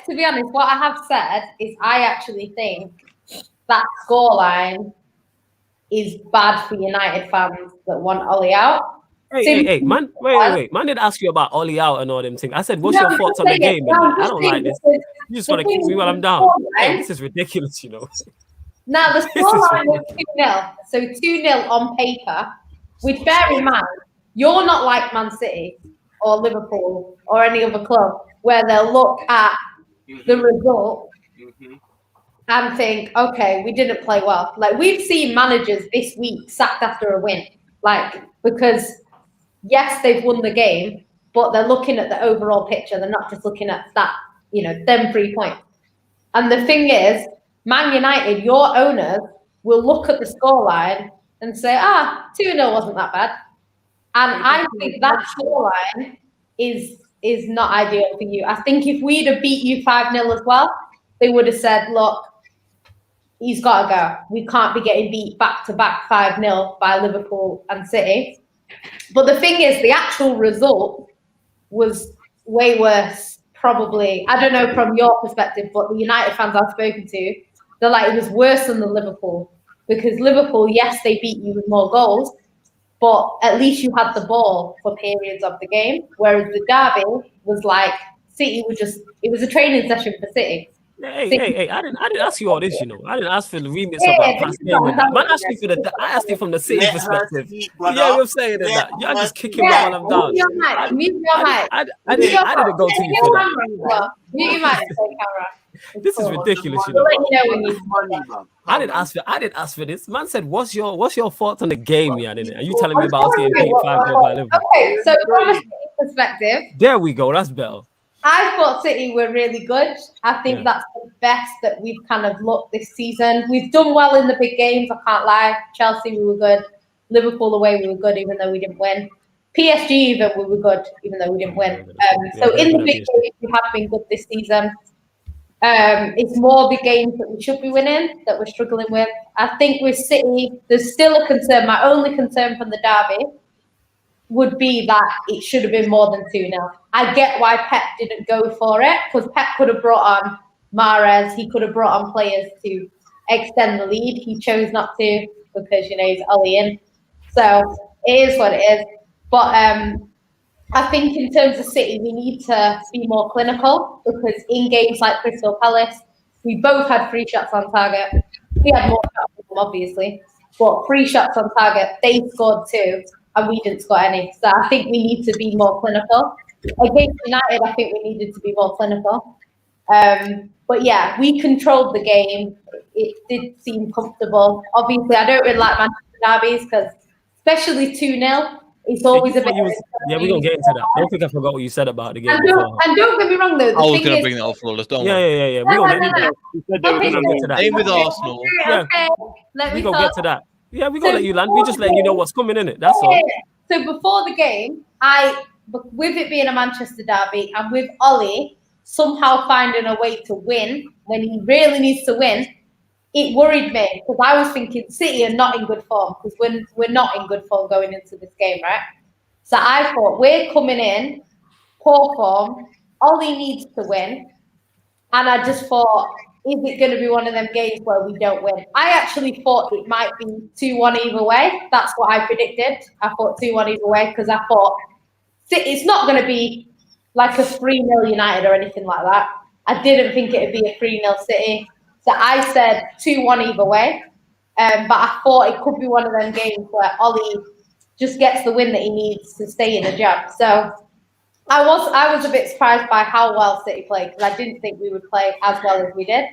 To be honest, what I have said is I actually think that scoreline is bad for United fans that want Ollie out. Hey, man, wait. Man did ask you about Ollie out and all them things. I said, what's your thoughts on the game? I don't like this. You just want to keep me while I'm down. Hey, this is ridiculous, you know. Now, the scoreline was 2-0. So 2-0 on paper, which bear in mind, you're not like Man City or Liverpool or any other club where they'll look at the result and think, okay, we didn't play well. Like, we've seen managers this week sacked after a win. Like, because, yes, they've won the game, but they're looking at the overall picture. They're not just looking at that, them 3 points. And the thing is, Man United, your owners will look at the scoreline and say, 2-0 wasn't that bad. And I think that scoreline is not ideal for you. I think if we'd have beat you 5-0 as well, they would have said, look, he's got to go. We can't be getting beat back-to-back 5-0 by Liverpool and City. But the thing is, the actual result was way worse, probably. I don't know from your perspective, but the United fans I've spoken to, they're like, it was worse than the Liverpool. Because Liverpool, yes, they beat you with more goals, but at least you had the ball for periods of the game. Whereas the derby was like, City was just, it was a training session for City. Hey! I didn't ask you all this, you know. I didn't ask for the remix of that past game. Man, I asked you from the City perspective. You know what I'm saying? That y'all just kicking me while I'm down. Mute your mic. I didn't go to you for that. Mute your mic, camera. This is ridiculous, you We'll know. let you know when you. I didn't ask for this. Man said, "What's your thoughts on the game, yeah?" Are you telling me about us getting beat 5-0 by Liverpool? Okay, so from a City perspective, there we go. That's better. I thought City were really good. I think that's the best that we've kind of looked this season. We've done well in the big games. I can't lie. Chelsea, we were good. Liverpool away, we were good, even though we didn't win. PSG, even we were good, even though we didn't win. So in the big games, we have been good this season. It's more the games that we should be winning that we're struggling with. I think with City, there's still a concern. My only concern from the derby would be that it should have been more than 2-0. I get why Pep didn't go for it, because Pep could have brought on Mahrez. He could have brought on players to extend the lead. He chose not to, because, you know, he's Ollie in. So it is what it is. But I think in terms of City, we need to be more clinical because in games like Crystal Palace, we both had 3 shots on target. We had more shots than them, obviously, but 3 shots on target. They scored 2 and we didn't score any. So I think we need to be more clinical. Against United, I think we needed to be more clinical. But yeah, we controlled the game. It did seem comfortable. Obviously, I don't really like Manchester derbies because, especially 2-0, it's always a bit. Yeah, we're gonna get into that. I don't think I forgot what you said about the game. And don't get me wrong, though. I was going to bring that up for us. Don't worry. Yeah. We're gonna get to that. Same with Arsenal. Yeah, we're gonna get to that. Yeah, we're gonna let you land. We just letting you know what's coming in it. That's all. So before the game, with it being a Manchester derby and with Ollie somehow finding a way to win when he really needs to win, it worried me because I was thinking City are not in good form because we're not in good form going into this game, right? So I thought we're coming in poor form. Ollie needs to win, and I just thought, is it going to be one of them games where we don't win? I actually thought it might be 2-1 either way. That's what I predicted. I thought 2-1 either way because I thought it's not going to be like a 3-0 United or anything like that. I didn't think it would be a 3-0 City. So I said 2-1 either way. But I thought it could be one of them games where Ollie just gets the win that he needs to stay in the job. So I was a bit surprised by how well City played because I didn't think we would play as well as we did,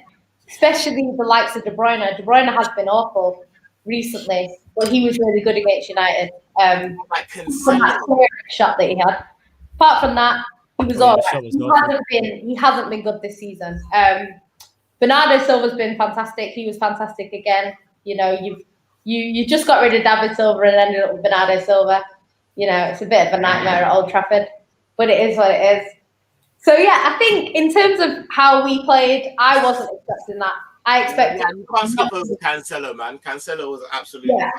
especially the likes of De Bruyne. De Bruyne has been awful recently, but he was really good against United. From that clear shot that he had. Apart from that, he was all right. He hasn't been good this season. Bernardo Silva's been fantastic. He was fantastic again. You know, you just got rid of David Silva and ended up with Bernardo Silva. You know, it's a bit of a nightmare at Old Trafford, but it is what it is. So yeah, I think in terms of how we played, I wasn't expecting that. I expected. Yeah, you can't skip over Cancelo, man. Cancelo was absolutely. Yeah.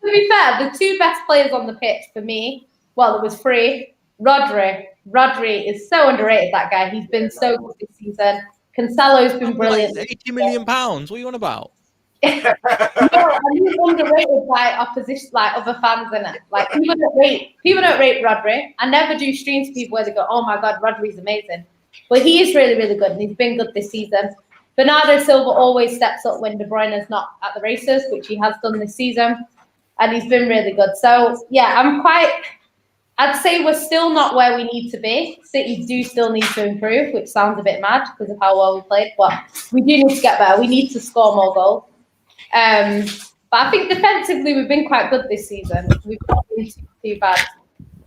To be fair, the 2 best players on the pitch for me, well, there was 3. Rodri is so underrated. That guy, he's been so good this season. Cancelo's been brilliant. Like £80 million. What are you on about? No, and he's underrated by opposition, like other fans in it. Like people don't rate Rodri. I never do streams to people where they go, "Oh my God, Rodri's amazing," but he is really, really good, and he's been good this season. Bernardo Silva always steps up when De Bruyne is not at the races, which he has done this season, and he's been really good. So yeah, I'd say we're still not where we need to be. City do still need to improve, which sounds a bit mad because of how well we played, but we do need to get better. We need to score more goals. But I think defensively we've been quite good this season. We've not been too bad.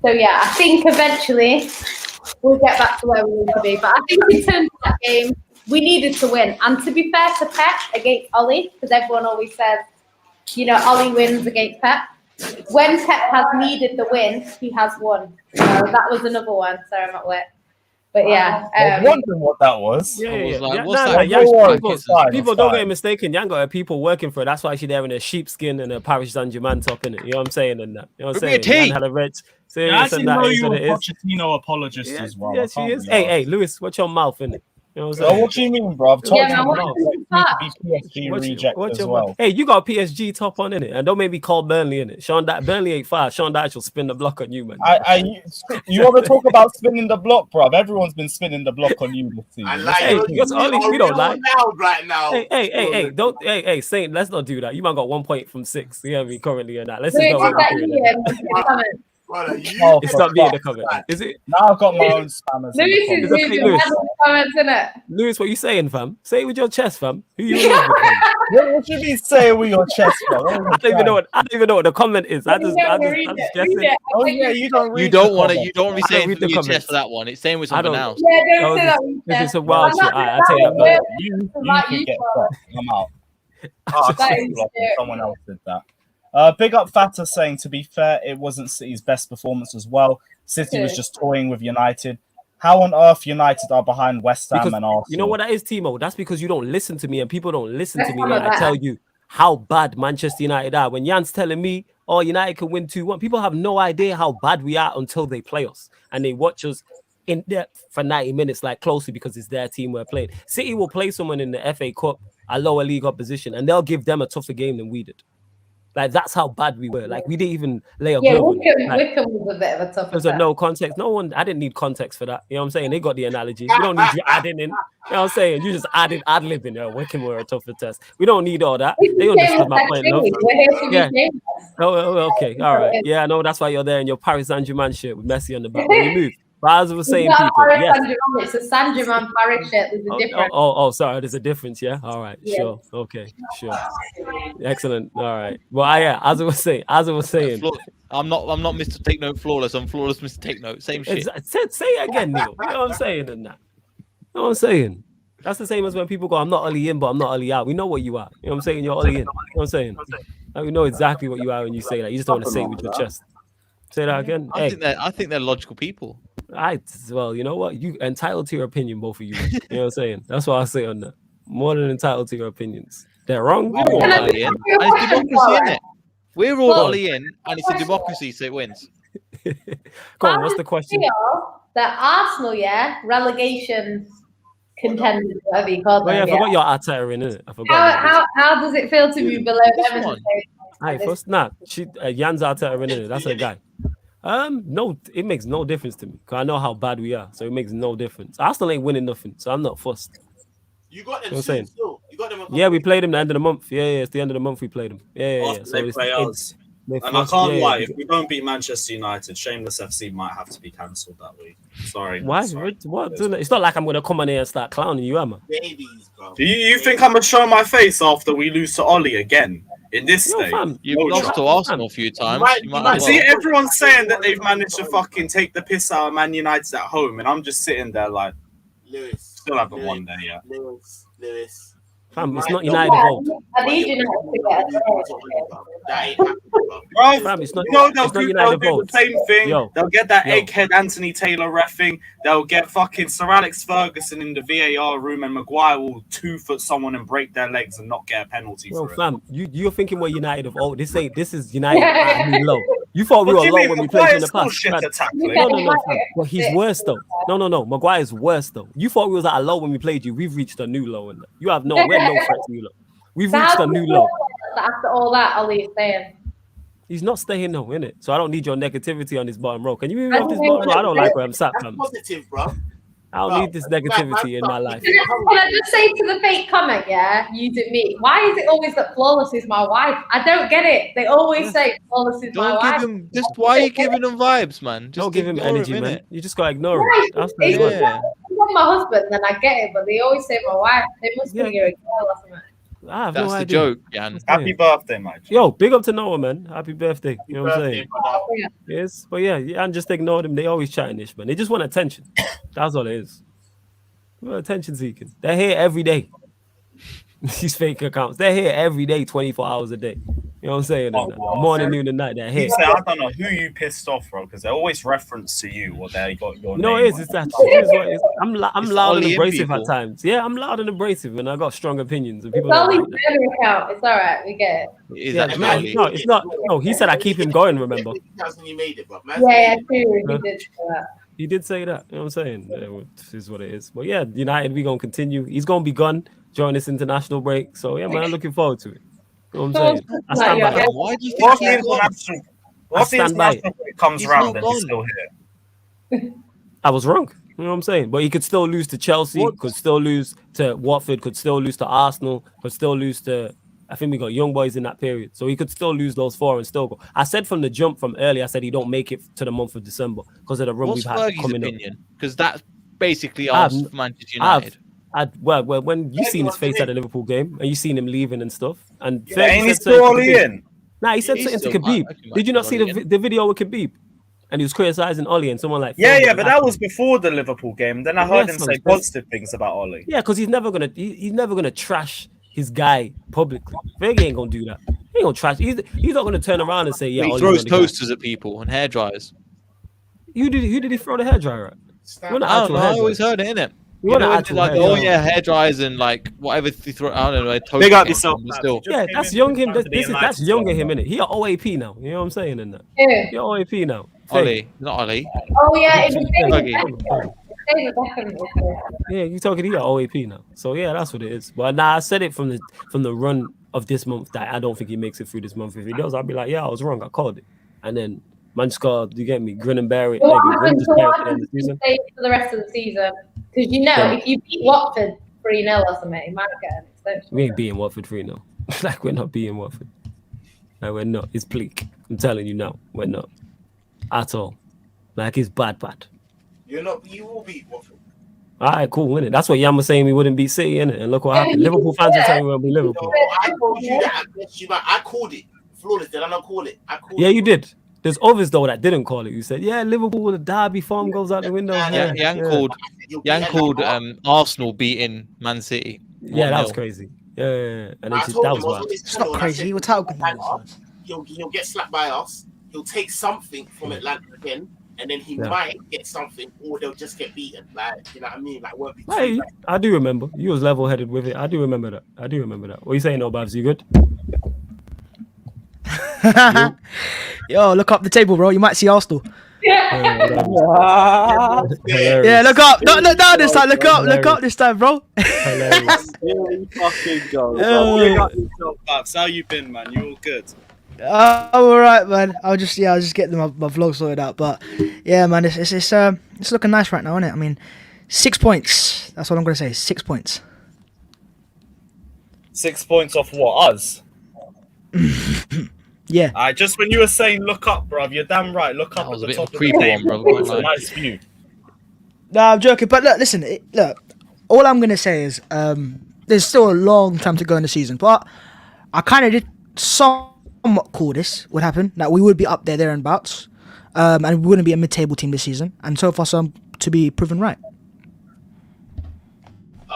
So yeah, I think eventually we'll get back to where we need to be. But I think in terms of that game, we needed to win. And to be fair to Pep against Ollie, because everyone always says, you know, Ollie wins against Pep. When Pep has needed the win, he has won. So that was another one. Sorry, I'm not wet. But yeah. I was wondering what that was. People don't get mistaken. You ain't got people working for it. That's why she's there in a sheepskin and a Paris Saint-Germain top in it. You know what I'm saying? And that. You know what I'm saying? Had a red. I actually know you're a Pochettino apologist as well. Yes, she is. Hey, Lewis, watch your mouth in it. You know what I'm saying? What do you mean, bro? PSG reject as well. Hey, you got a PSG top on in it, and don't make me call Burnley in it. Burnley ain't far. Sean Dyche will spin the block on you, man. You want to talk about spinning the block, bro? Everyone's been spinning the block on you this season. We don't lie. Right now. Hey, Saint, let's not do that. You might got 1 point from 6. You know what I mean? Currently or not. Let's just go. It's not me in the comment. Is it? Now I've got my own spammers. Lewis, what you saying, fam? Say it with your chest, fam. Who you What should you say with your chest, fam? I don't even know what the comment is. I just guessing. Oh yeah, you don't read. You don't want to be saying with your chest for that one. It's saying with something else. Yeah, don't say that. This is some wild shit. I tell you that. You can get fucked. I'm out. Someone else did that. Big up Fata saying, to be fair, it wasn't City's best performance as well. City was just toying with United. How on earth United are behind West Ham and Arsenal? You know what that is, Timo? That's because you don't listen to me and people don't listen to me when I tell you how bad Manchester United are. When Jan's telling me, oh, United can win 2-1, people have no idea how bad we are until they play us. And they watch us in depth for 90 minutes, like closely, because it's their team we're playing. City will play someone in the FA Cup a lower league opposition, and they'll give them a tougher game than we did. Like, that's how bad we were. Like, we didn't even lay a glove on them. Like, Wickham was a bit of a tough. there's no context. I didn't need context for that. You know what I'm saying? They got the analogy. We don't need you adding in. You know what I'm saying? You just added ad-libbing. Wickham were a tougher test. We don't need all that. They understood my point. No? Yeah. Oh, okay. All right. Yeah, I know that's why you're there in your Paris Saint-Germain shirt with Messi on the back. We move. But as I was saying, people, yes. It's a Saint-Germain Paris shirt. There's a difference. Oh, sorry. There's a difference, yeah? All right. Yeah. Sure. Okay. Sure. Excellent. All right. Well, as I was saying. I'm not Mr. Take Note flawless. I'm flawless Mr. Take Note. Same shit. Say it again, Neil. You know what I'm saying in that? You know what I'm saying? That's the same as when people go, I'm not Ollie in, but I'm not Ollie out. We know what you are. You know what I'm saying? You're Ollie in. You know what I'm saying? Like, we know exactly what you are when you say that. You just don't want to say it with your chest. Say that again. I think they're logical people. Well, you know what? You entitled to your opinion, both of you. You know what I'm saying? That's what I say on that. More than entitled to your opinions. They're wrong. We're all Ollie in. And it's democracy, isn't it? We're all Ollie in, and it's a democracy, so it wins. Go on, what's the question? That Arsenal, relegation contenders, whatever you call them. I forgot your Arteta in it. I forgot. How does it feel to be below Everton? First, Jan's Arteta in it. That's a guy. No, it makes no difference to me because I know how bad we are, so it makes no difference. Arsenal ain't winning nothing, so I'm not fussed. You got them soon still. You got them. Yeah, we played them at the end of the month. Yeah, it's the end of the month we played them. Yeah. So they play us. And I can't lie, if we don't beat Manchester United, Shameless FC might have to be cancelled that week. Sorry. Why? What? It's not like I'm gonna come on here and start clowning you, am I? Babies, bro. Do you think I'm gonna show my face after we lose to Ollie again? In this stage, you've lost to Arsenal a few times. See, everyone's saying that they've managed to fucking take the piss out of Man United at home, and I'm just sitting there like, Lewis, still haven't won there yet. Lewis. Fam, it's not United fault. I need you to get Fam, it's not they'll United do the same thing. They'll get that egghead Anthony Taylor reffing. They'll get fucking Sir Alex Ferguson in the VAR room, and Maguire will 2-foot someone and break their legs and not get a penalty. Bro, fam, you're thinking we're United of old. This is United at low. You thought we were low when we played in the past. No, fam. Well, he's worse though. No. Maguire's worse though. You thought we was at a low when we played you. We've reached a new low. You have we're no threat to you. We've reached a new low. After all that, Ollie is saying. He's not staying though, innit? So I don't need your negativity on this bottom row. Can you move off this bottom row? I don't like where I'm sat, fam. Positive, bro. I don't need this negativity in my life. Can I just say to the fake comment, using me, why is it always that Flawless is my wife? I don't get it. They always say Flawless is my wife. Why are you giving them vibes, man? Don't give him energy, man. You just gotta ignore it. That's my husband, then I get it, but they always say my wife. They must think you're a girl or something. I have That's no the idea. joke, Jan. Happy birthday, mate. Yo, big up to Noah, man. Happy birthday. You know what I'm saying? Yes, but and just ignore them. They always chatting this, man. They just want attention. That's all it is. Well, attention seeking. They're here every day. These fake accounts. They're here every day, 24 hours a day. You know what I'm saying? Morning, noon, and night. They're here. I don't know who you pissed off, bro, because they always reference to you or they got your name. No, it is. It's that. I'm loud and abrasive at times. Yeah, I'm loud and abrasive, and I got strong opinions. And people. It's only account. It's all right. We get it. It's not. No, he said I keep him going. Remember? That's when you made it, bro. True. He did that. He did say that. You know what I'm saying? This is what it is. But yeah, United, we're going to continue. He's going to be gone during this international break. So yeah, man, I'm looking forward to it. You know what I'm saying? I stand by it. Why do you think Once the international break comes around, then he's still here. I was wrong. You know what I'm saying? But he could still lose to Chelsea, could still lose to Watford, could still lose to Arsenal, could still lose to... I think we got young boys in that period. So he could still lose those 4 and still go. I said from the jump from early, I said he don't make it to the month of December because of the run we've had coming up. Because that's basically us, Manchester United. Well, when you seen his face at the Liverpool game and you seen him leaving and stuff. And ain't he still Ollie in? Nah, he said something to Khabib. Did you not see the video with Khabib? And he was criticizing Ollie and someone like... Yeah, but that was before the Liverpool game. Then I heard him say positive things about Ollie. Yeah, because he's never gonna trash his guy publicly. Fergie ain't gonna do that. He ain't gonna trash. He's not gonna turn around and say, "Yeah." He throws toasters at people and hair dryers. Who did he throw the hair dryer at? I always heard it, innit? Hair dryers and like whatever they throw. I don't know. Big up yourself. Yeah, that's young him. That's younger him, innit? He an OAP now. You know what I'm saying? In that. You're OAP now. Ollie, not Ollie. Oh yeah, David Beckham is good. Yeah, you talking to your OAP now. So yeah, that's what it is. But nah, I said it from the run of this month that I don't think he makes it through this month. If he does, I'll be like, yeah, I was wrong. I called it. And then man scored, you get me, grin and bear it. What Like, grin happens just bear it at the if end of the you season. stay for the rest of the season? Because you know, Yeah. if you beat Watford 3-0 or something, you might get an extension. We ain't beating Watford 3-0. Like, we're not beating Watford. Like, we're not. It's bleak. I'm telling you now, we're not. At all. Like, it's bad. You will beat Watford. All right, cool, innit? That's what Yam was saying, we wouldn't beat City, innit? And look what happened. Liverpool fans are telling me we'll be Liverpool. No, I told you that. I called it. Flawless, did I not call it? Yeah, you did. There's others, though, that didn't call it. You said, yeah, Liverpool with a derby form goes out the window. Yang called Arsenal beating Man City. Yeah, that 1-0. was crazy. Yeah. And I then told that him was also wild. this It's not channel, crazy. I said, We're title contenders. He'll get slapped by us. He'll take something from Atlanta again, and then he might get something, or they'll just get beaten. Like, you know what I mean? Like, won't be too Hey, bad. I do remember. You was level-headed with it. I do remember that. What are you saying, no, Babs? You good? Yo, look up the table, bro. You might see Arsenal. Yeah. Yeah, look up. Not look down this time. Look up this time, bro. Hilarious. Yeah, you fucking go. Babs, how you been, man? You all good? I'm alright, man. I'll just get my vlog sorted out. But yeah, man, it's looking nice right now, isn't it? I mean, 6 points. That's what I'm gonna say. 6 points. 6 points off what? Us? Yeah. Just when you were saying look up, bruv, you're damn right. Look up That was at a the bit top of a of creepy the one, table. bro. It's a nice view. No, I'm joking. But look, listen. Look, all I'm gonna say is there's still a long time to go in the season. But I kind of did somewhat call this would happen. That we would be up there and bouts, and we wouldn't be a mid-table team this season. And so far, some to be proven right.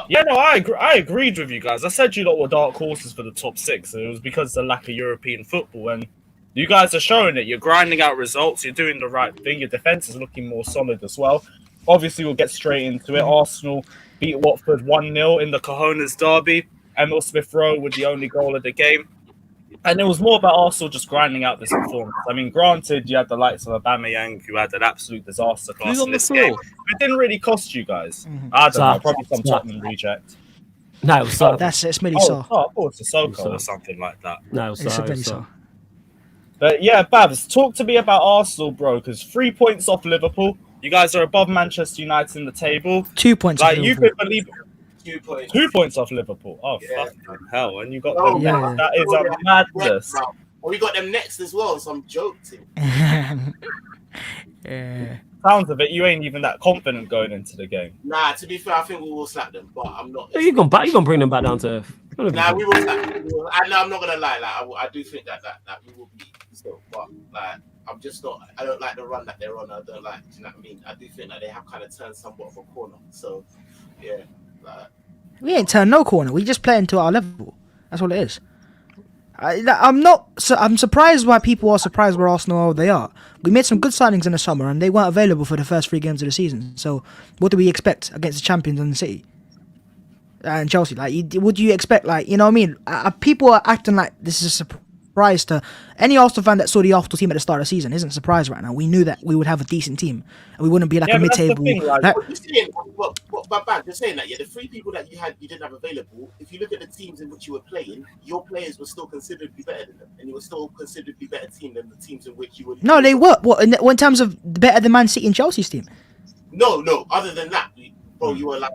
Yeah, no, I agreed with you guys. I said you lot were dark horses for the top six, and it was because of the lack of European football. And you guys are showing it. You're grinding out results. You're doing the right thing. Your defense is looking more solid as well. Obviously, we'll get straight into it. Arsenal beat Watford 1-0 in the Cojones derby. Emil Smith Rowe with the only goal of the game. And it was more about Arsenal just grinding out this performance. I mean, granted, you had the likes of Aubameyang, who had an absolute disaster class in this game. It didn't really cost you guys. I don't know, probably some Tottenham reject. No, it was Saka. That's it's Millie Oh, Saw. I thought it's Sissoko or something like that. No, it was It's Saka. Millie Saw. But yeah, Babs, talk to me about Arsenal, bro, because 3 points off Liverpool. You guys are above Manchester United in the table. 2 points. Like, you could believe 2 points. 2 points off Liverpool. Oh, Yeah. fucking hell. And you got Oh, them yeah. next. That is a madness. Well, we got them next as well. Some joke team. Yeah. Sounds of it, you ain't even that confident going into the game. Nah, to be fair, I think we will slap them, but I'm not. You gonna bring them back down to earth. Nah, we will slap them. I'm not gonna lie. Like, I do think that we will beat still, but like, I'm just not. I don't like the run that they're on. I don't like. Do you know what I mean? I do think that they have kind of turned somewhat of a corner. So, yeah. Like, We ain't turned no corner. We just playing to our level. That's all it is. I'm surprised why people are surprised where Arsenal are. They are. We made some good signings in the summer, and they weren't available for the first 3 games of the season. So, what do we expect against the champions and the City and Chelsea? Like, would you expect? Like, you know what I mean? People are acting like this is a surprise to any Arsenal fan that saw the Arsenal team at the start of the season. Isn't surprised right now. We knew that we would have a decent team, and we wouldn't be like a but that's the mid-table. thing, like, what you're saying, but you're saying that, yeah, the 3 people that you didn't have available, if you look at the teams in which you were playing, your players were still considerably better than them, and you were still a considerably better team than the teams in which you were. No, they were. What in terms of better than Man City and Chelsea's team? No. Other than that, bro, you were like.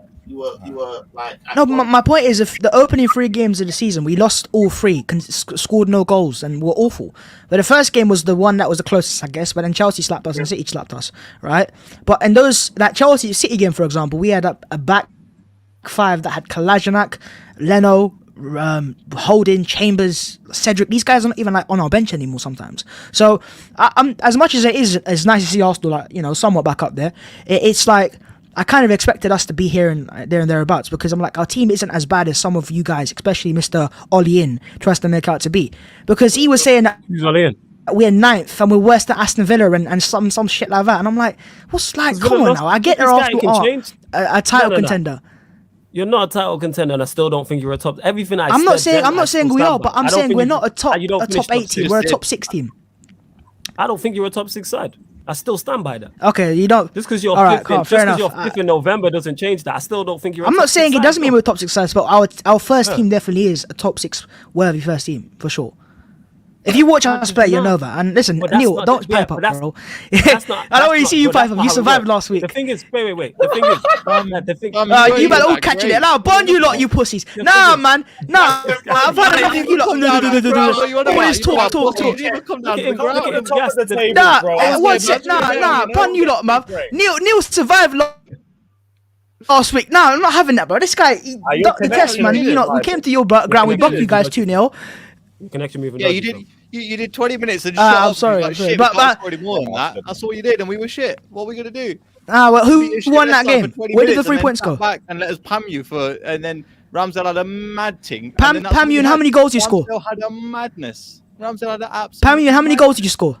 No, my point is, if the opening 3 games of the season, we lost all 3, scored no goals, and were awful. But the first game was the one that was the closest, I guess. But then Chelsea slapped us and City slapped us, right? But in that Chelsea City game, for example, we had a back 5 that had Kolasinac, Leno, Holding, Chambers, Cedric. These guys are not even like on our bench anymore sometimes. So, I'm as much as it is, it's nice to see Arsenal, like, somewhat back up there. It's like, I kind of expected us to be here and there and thereabouts, because I'm like, our team isn't as bad as some of you guys, especially Mr. Ollie In, tries to make out to be. Because he was saying that Who's Ollie in? we're 9th and we're worse than Aston Villa and some shit like that. And I'm like, come on now. I get they're Arsenal are a title contender. You're not a title contender, and I still don't think you're a top. Everything I'm not saying we are, but I'm saying we're not a top 8 team. We're a top 6 team. I don't think you're a top 6 side. I still stand by that. Okay, you don't. Just because you're All right, fifth, cool, in, fair just 'cause enough. you're fifth in November doesn't change that. I still don't think you're. I'm a not top saying six it doesn't side, mean though. we're top 6 sides, but our first team definitely is a top 6 worthy first team for sure. If you watch us play, you know that. And listen, But that's Neil, not don't the- yeah, pipe but up, that's- bro. That's not. I don't want to that's see you not- but pipe that's up. not You how it survived works. last week. The thing is, wait. The thing is, the thing. You better all catch it. Now, bun you lot, you pussies. Nah, man. Nah, I've had enough of you lot. Always talk. You didn't even come down to the Look at the ground. top of the table, Nah, bro. one sec. Nah, bun you lot, man. Neil survived last week. Nah, I'm not having that, bro. This guy, your duck the test, connection man. is You know, we divided. came to your ground. We bucked you guys 2-0. Connection moving. Yeah, you did. You did 20 minutes and Ah, shut I'm up. sorry, You I'm like, sorry. shit, But- we can't score any more than that. That's all you did, and we were shit. What are we gonna do? Well, who We shit won that Leicester for game? 20 Where did the minutes 3 and then points sat go? back and let us pam you for, and then Ramsdale had a mad thing. Pam you, and how many goals did you score? Ramsdale had a madness. Ramsdale had an absolute. Pam, you, how many goals did you score?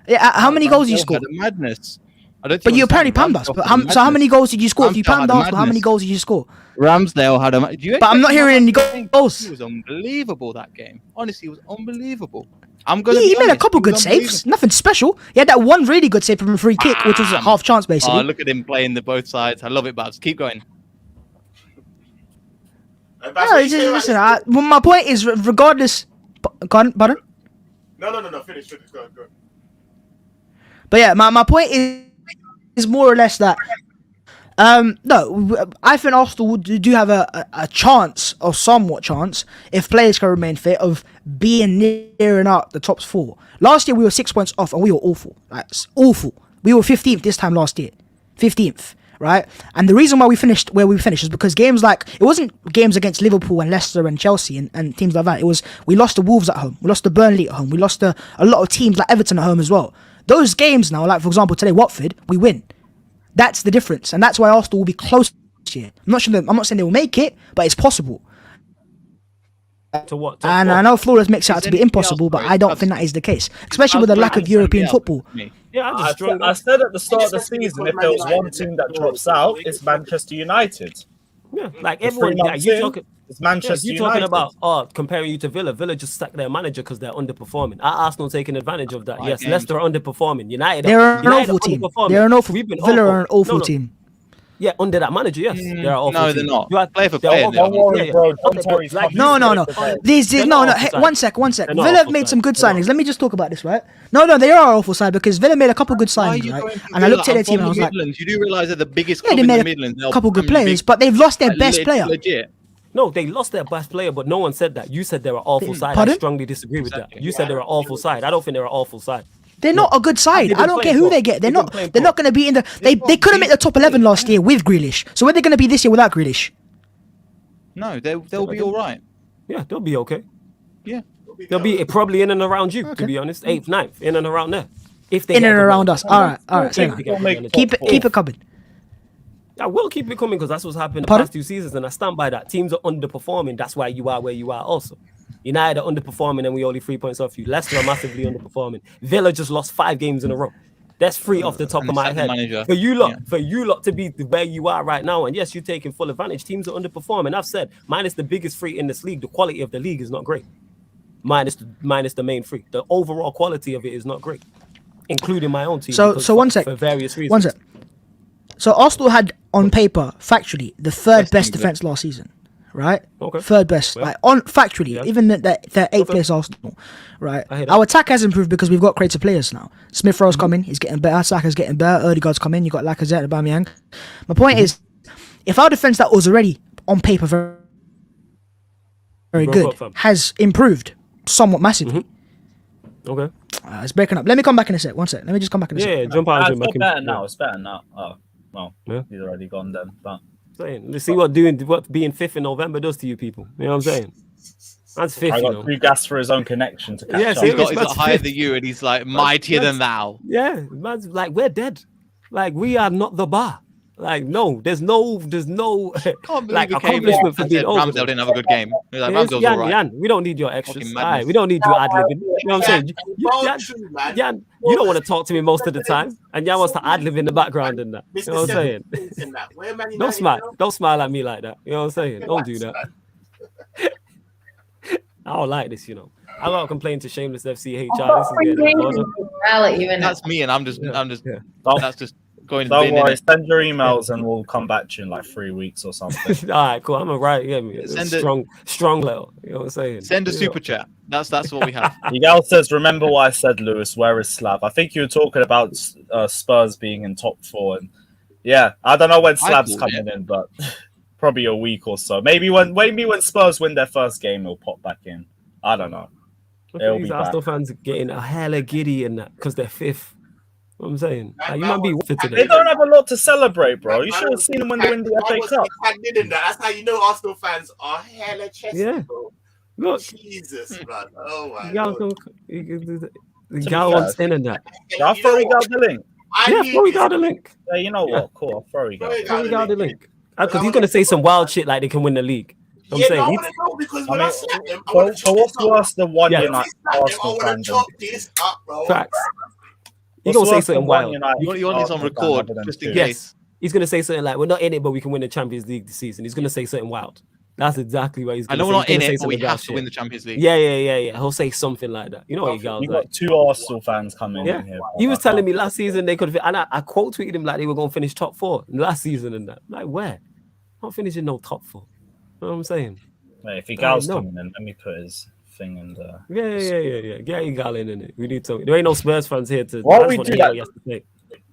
Yeah, how many goals did you Ramsdale score? had a madness. I don't But think you apparently understand. pammed us. Ramsdale But had a so how many madness. goals did you score? If you Ramsdale had pammed a us, how many madness. goals did you score? Ramsdale had a. But I'm not hearing any goals. He was unbelievable that game. Honestly, he was unbelievable. I'm Yeah, gonna. he be made a honest, couple he was good saves. unbelievable. Nothing special. He had that one really good save from a free kick, which was a half chance, Oh, basically. look at him playing the both sides. I love it, Babs. Keep going. Well, my point is, regardless. Pardon? No. Finish. Go. But yeah, my point is more or less that no, I think Arsenal do have a chance, or somewhat chance, if players can remain fit, of being near and out the top 4. Last year we were 6 points off and we were awful. Like, awful. We were 15th this time last year. 15th. Right? And the reason why we finished where we finished is because games like, it wasn't games against Liverpool and Leicester and Chelsea and teams like that. It was, we lost to Wolves at home. We lost to Burnley at home. We lost to a lot of teams like Everton at home as well. Those games now, like for example today, Watford, we win. That's the difference. And that's why Arsenal will be close this year. I'm not saying they will make it, but it's possible. To what? And I know Flores makes it out to be impossible, but I don't think that is the case. Especially with the lack of European football. Yeah, I said at the start of the season, if there was one team that drops out, it's Manchester United. Yeah, like The everyone. 3 Yeah, months you in, talking. it's Manchester You talking United. about comparing you to Villa. Villa just sacked their manager because they're underperforming. Are Arsenal taking advantage of that? Yes, games. Leicester are underperforming. United. They're an United awful are team. underperforming. They're an awful. We've been Villa are an awful No. team. Yeah, under that manager, yes, they're an awful No, team. they're not. You are- Player for they're player, awful. they are. Don't worry, bro. John But Terry's like coming. No. They're not Hey, awful one side. sec. They're not Villa awful made side. some good They're not signings. Let me just talk about this, right? No, they are awful side because Villa made a couple good Why are signings, you right? going for And I looked at Villa? their team and I I'm was from the like, Midlands. You do realise they're the biggest yeah, club they in the made a Midlands. They'll couple good become players, big- but they've lost their like, best player. Legit. No, they lost their best player, but no one said that. You said they're an awful side. Pardon? I strongly disagree with that. Exactly. You said they're an awful side. I don't think they're an awful side. They're not a good side. They've I been don't care playing who poor. they get. They're They've not. been playing They're poor. not going to be in the. They couldn't make the top 11 last year with Grealish. So where are they going to be this year without Grealish? No, they'll be all right. Yeah, they'll be okay. Yeah. They'll be probably in and around you, to be honest. 8th, 9th, in and around there. If they In get and good around managers. us. All right. Say If they that. get good managers. Keep it coming. I will keep it coming because that's what's happened the Pardon? past 2 seasons, and I stand by that. Teams are underperforming. That's why you are where you are. Also, United are underperforming, and we only 3 points off you. Leicester are massively underperforming. Villa just lost 5 games in a row. That's 3 off the top And of my the head. manager. For you lot to be where you are right now, and yes, you're taking full advantage. Teams are underperforming. I've said minus the biggest 3 in this league, the quality of the league is not great. Minus the main 3, the overall quality of it is not great, including my own team. So because one sec. for various reasons. One sec. So Arsenal had on paper, factually, the third best defense last season, right? Okay. Third best, Yeah. like on factually, Yeah. even the 8th Okay. place Arsenal, right? I hear that. Our attack has improved because we've got creative players now. Smith Rowe's coming, he's getting better. Saka's getting better. Odegaard's coming. You got Lacazette and Aubameyang. My point is, if our defense that was already on paper very Broke good up, fam. has improved somewhat massively. Okay. It's breaking up. Let me come back in a sec. One sec. Let me just come back in a sec. Yeah, jump out. It's better now. It's better now. Oh, well, Yeah. he's already gone then. But Let's see what being 5th in November does to you people. You know what I'm saying? That's 5th, I you got know. too gas for his own connection to catch Yeah, up. see, He's got That's higher fifth. than you, and he's like mightier than thou. Yeah, man's like we're dead. Like we are not the bar. Like no, there's no Can't believe like he came accomplishment in for and being said over. Ramsdale didn't have a good game. He was like, Yes, Ramsdale's Jan, all right. Jan, we don't need your extras. Fucking All right, madness. we don't need you ad libbing. You know what I'm saying? Jan, True, man. Jan, you don't want to talk to me most of the time, and Jan wants to ad lib in the background and that. You know what I'm saying? Don't smile. Don't smile at me like that. You know what I'm saying? Don't do that. I don't like this, you know. I gotta complain to Shameless FC HR. This is getting smile at you, innit? That's me, and I'm just Yeah. that's just going to Don't bin, worry, innit? send your emails and we'll come back to you in like 3 weeks or something. All right, cool. I'm gonna write. Yeah, me. Send a- strong letter. You know what I'm saying? Send a Yeah. super chat. That's what we have. Miguel says, remember what I said, Lewis, where is Slav? I think you were talking about Spurs being in top 4. And yeah, I don't know when Slav's called coming in, but probably a week or so. Maybe when Spurs win their first game, he'll pop back in. I don't know. Look at these Arsenal fans getting a hella giddy in that because they're 5th. What I'm saying, like, you might be fit today. They don't have a lot to celebrate, bro. You should have seen them when they win the FA Cup. That's how you know Arsenal fans are hella chesty, Yeah. bro. Look, Jesus, man. Oh my y'all God. the gal wants in and that. I'll throw you guys the link. Yeah, throw you got the link. Yeah, you know what? Cool, I'll throw you guys. Throw you got the link. Because he's gonna say some wild shit like they can win the league. I'm saying, I want to know because when I slap them, I So want to chop what's this up. worse than one Yeah. United Arsenal I fan? want to chop this up, bro. facts. He's What's gonna say worse something than one wild. United You want this on Arsenal record, fan other than just in two? case. Yes, he's gonna say something like, "We're not in it, but we can win the Champions League this season." He's gonna say something wild. That's exactly what he's I gonna know say. we're not He's in gonna say it, but we something have about to shit. win the Champions League. Yeah. He'll say something like that. You know what he goes You like. got 2 Arsenal fans coming Yeah, in here. he was telling me last season they could, and I quote tweeted him like they were going to finish top 4 last season and that. Like, where? Not finishing no top 4. You know what I'm saying? Wait, if he I goes know. coming in, let me put his thing in there. Yeah. Get your gal in it. We need to. There ain't no Spurs fans here to. What I just we want to do hear that- what you have to say.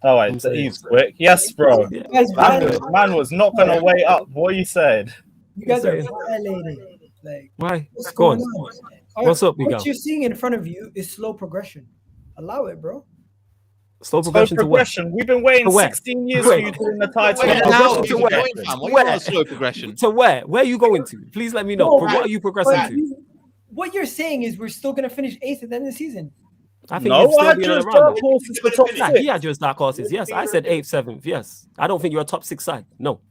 Oh, I'm wait, saying. he's quick. Yes, bro. Yeah. You guys Man was not going to wait up. What you said. You guys are saying. violating. Like, Why? what's Go going on. on? What's up, What Miguel? you're seeing in front of you is slow progression. Allow it, bro. Slow Slow progression to what? progression. We've been waiting To where? 16 years Wait. for you to win the title. Wait, Wait, how progression are to you where? going, fam? What Where? you want a slow progression? To where? Where are you going to? Please let me know. No, What are you progressing to? What you're saying is we're still gonna finish 8th at the end of the season. I think No, you'd I still had be in your and dark around. horses for top Nah, 6. he had your dark horses. Yes, I said 8th, 7th. Yes, I don't think you're a top 6 side. No,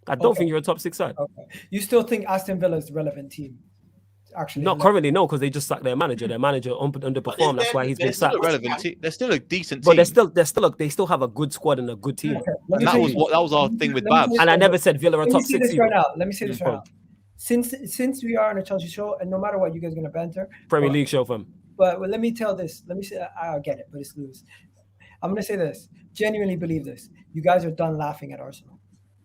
I don't Okay. think you're a top 6 side. Okay. You still think Aston Villa is the relevant team? Actually, Not currently, no, because they just sacked their manager. Their manager underperformed. That's why he's been They're still sacked. a relevant team. They're still a decent But team. they still have a good squad and a good team. Okay, let And me that tell was you- that was our thing with let me Babs. say And I this never right said Villa are Let me top say 6 this right either. now. Let me say this right now. Since we are on a Chelsea show, and no matter what, you guys are gonna banter. Premier but- League show from. But let me tell this. Let me say I get it, but it's loose. I'm gonna say this. Genuinely believe this. You guys are done laughing at Arsenal.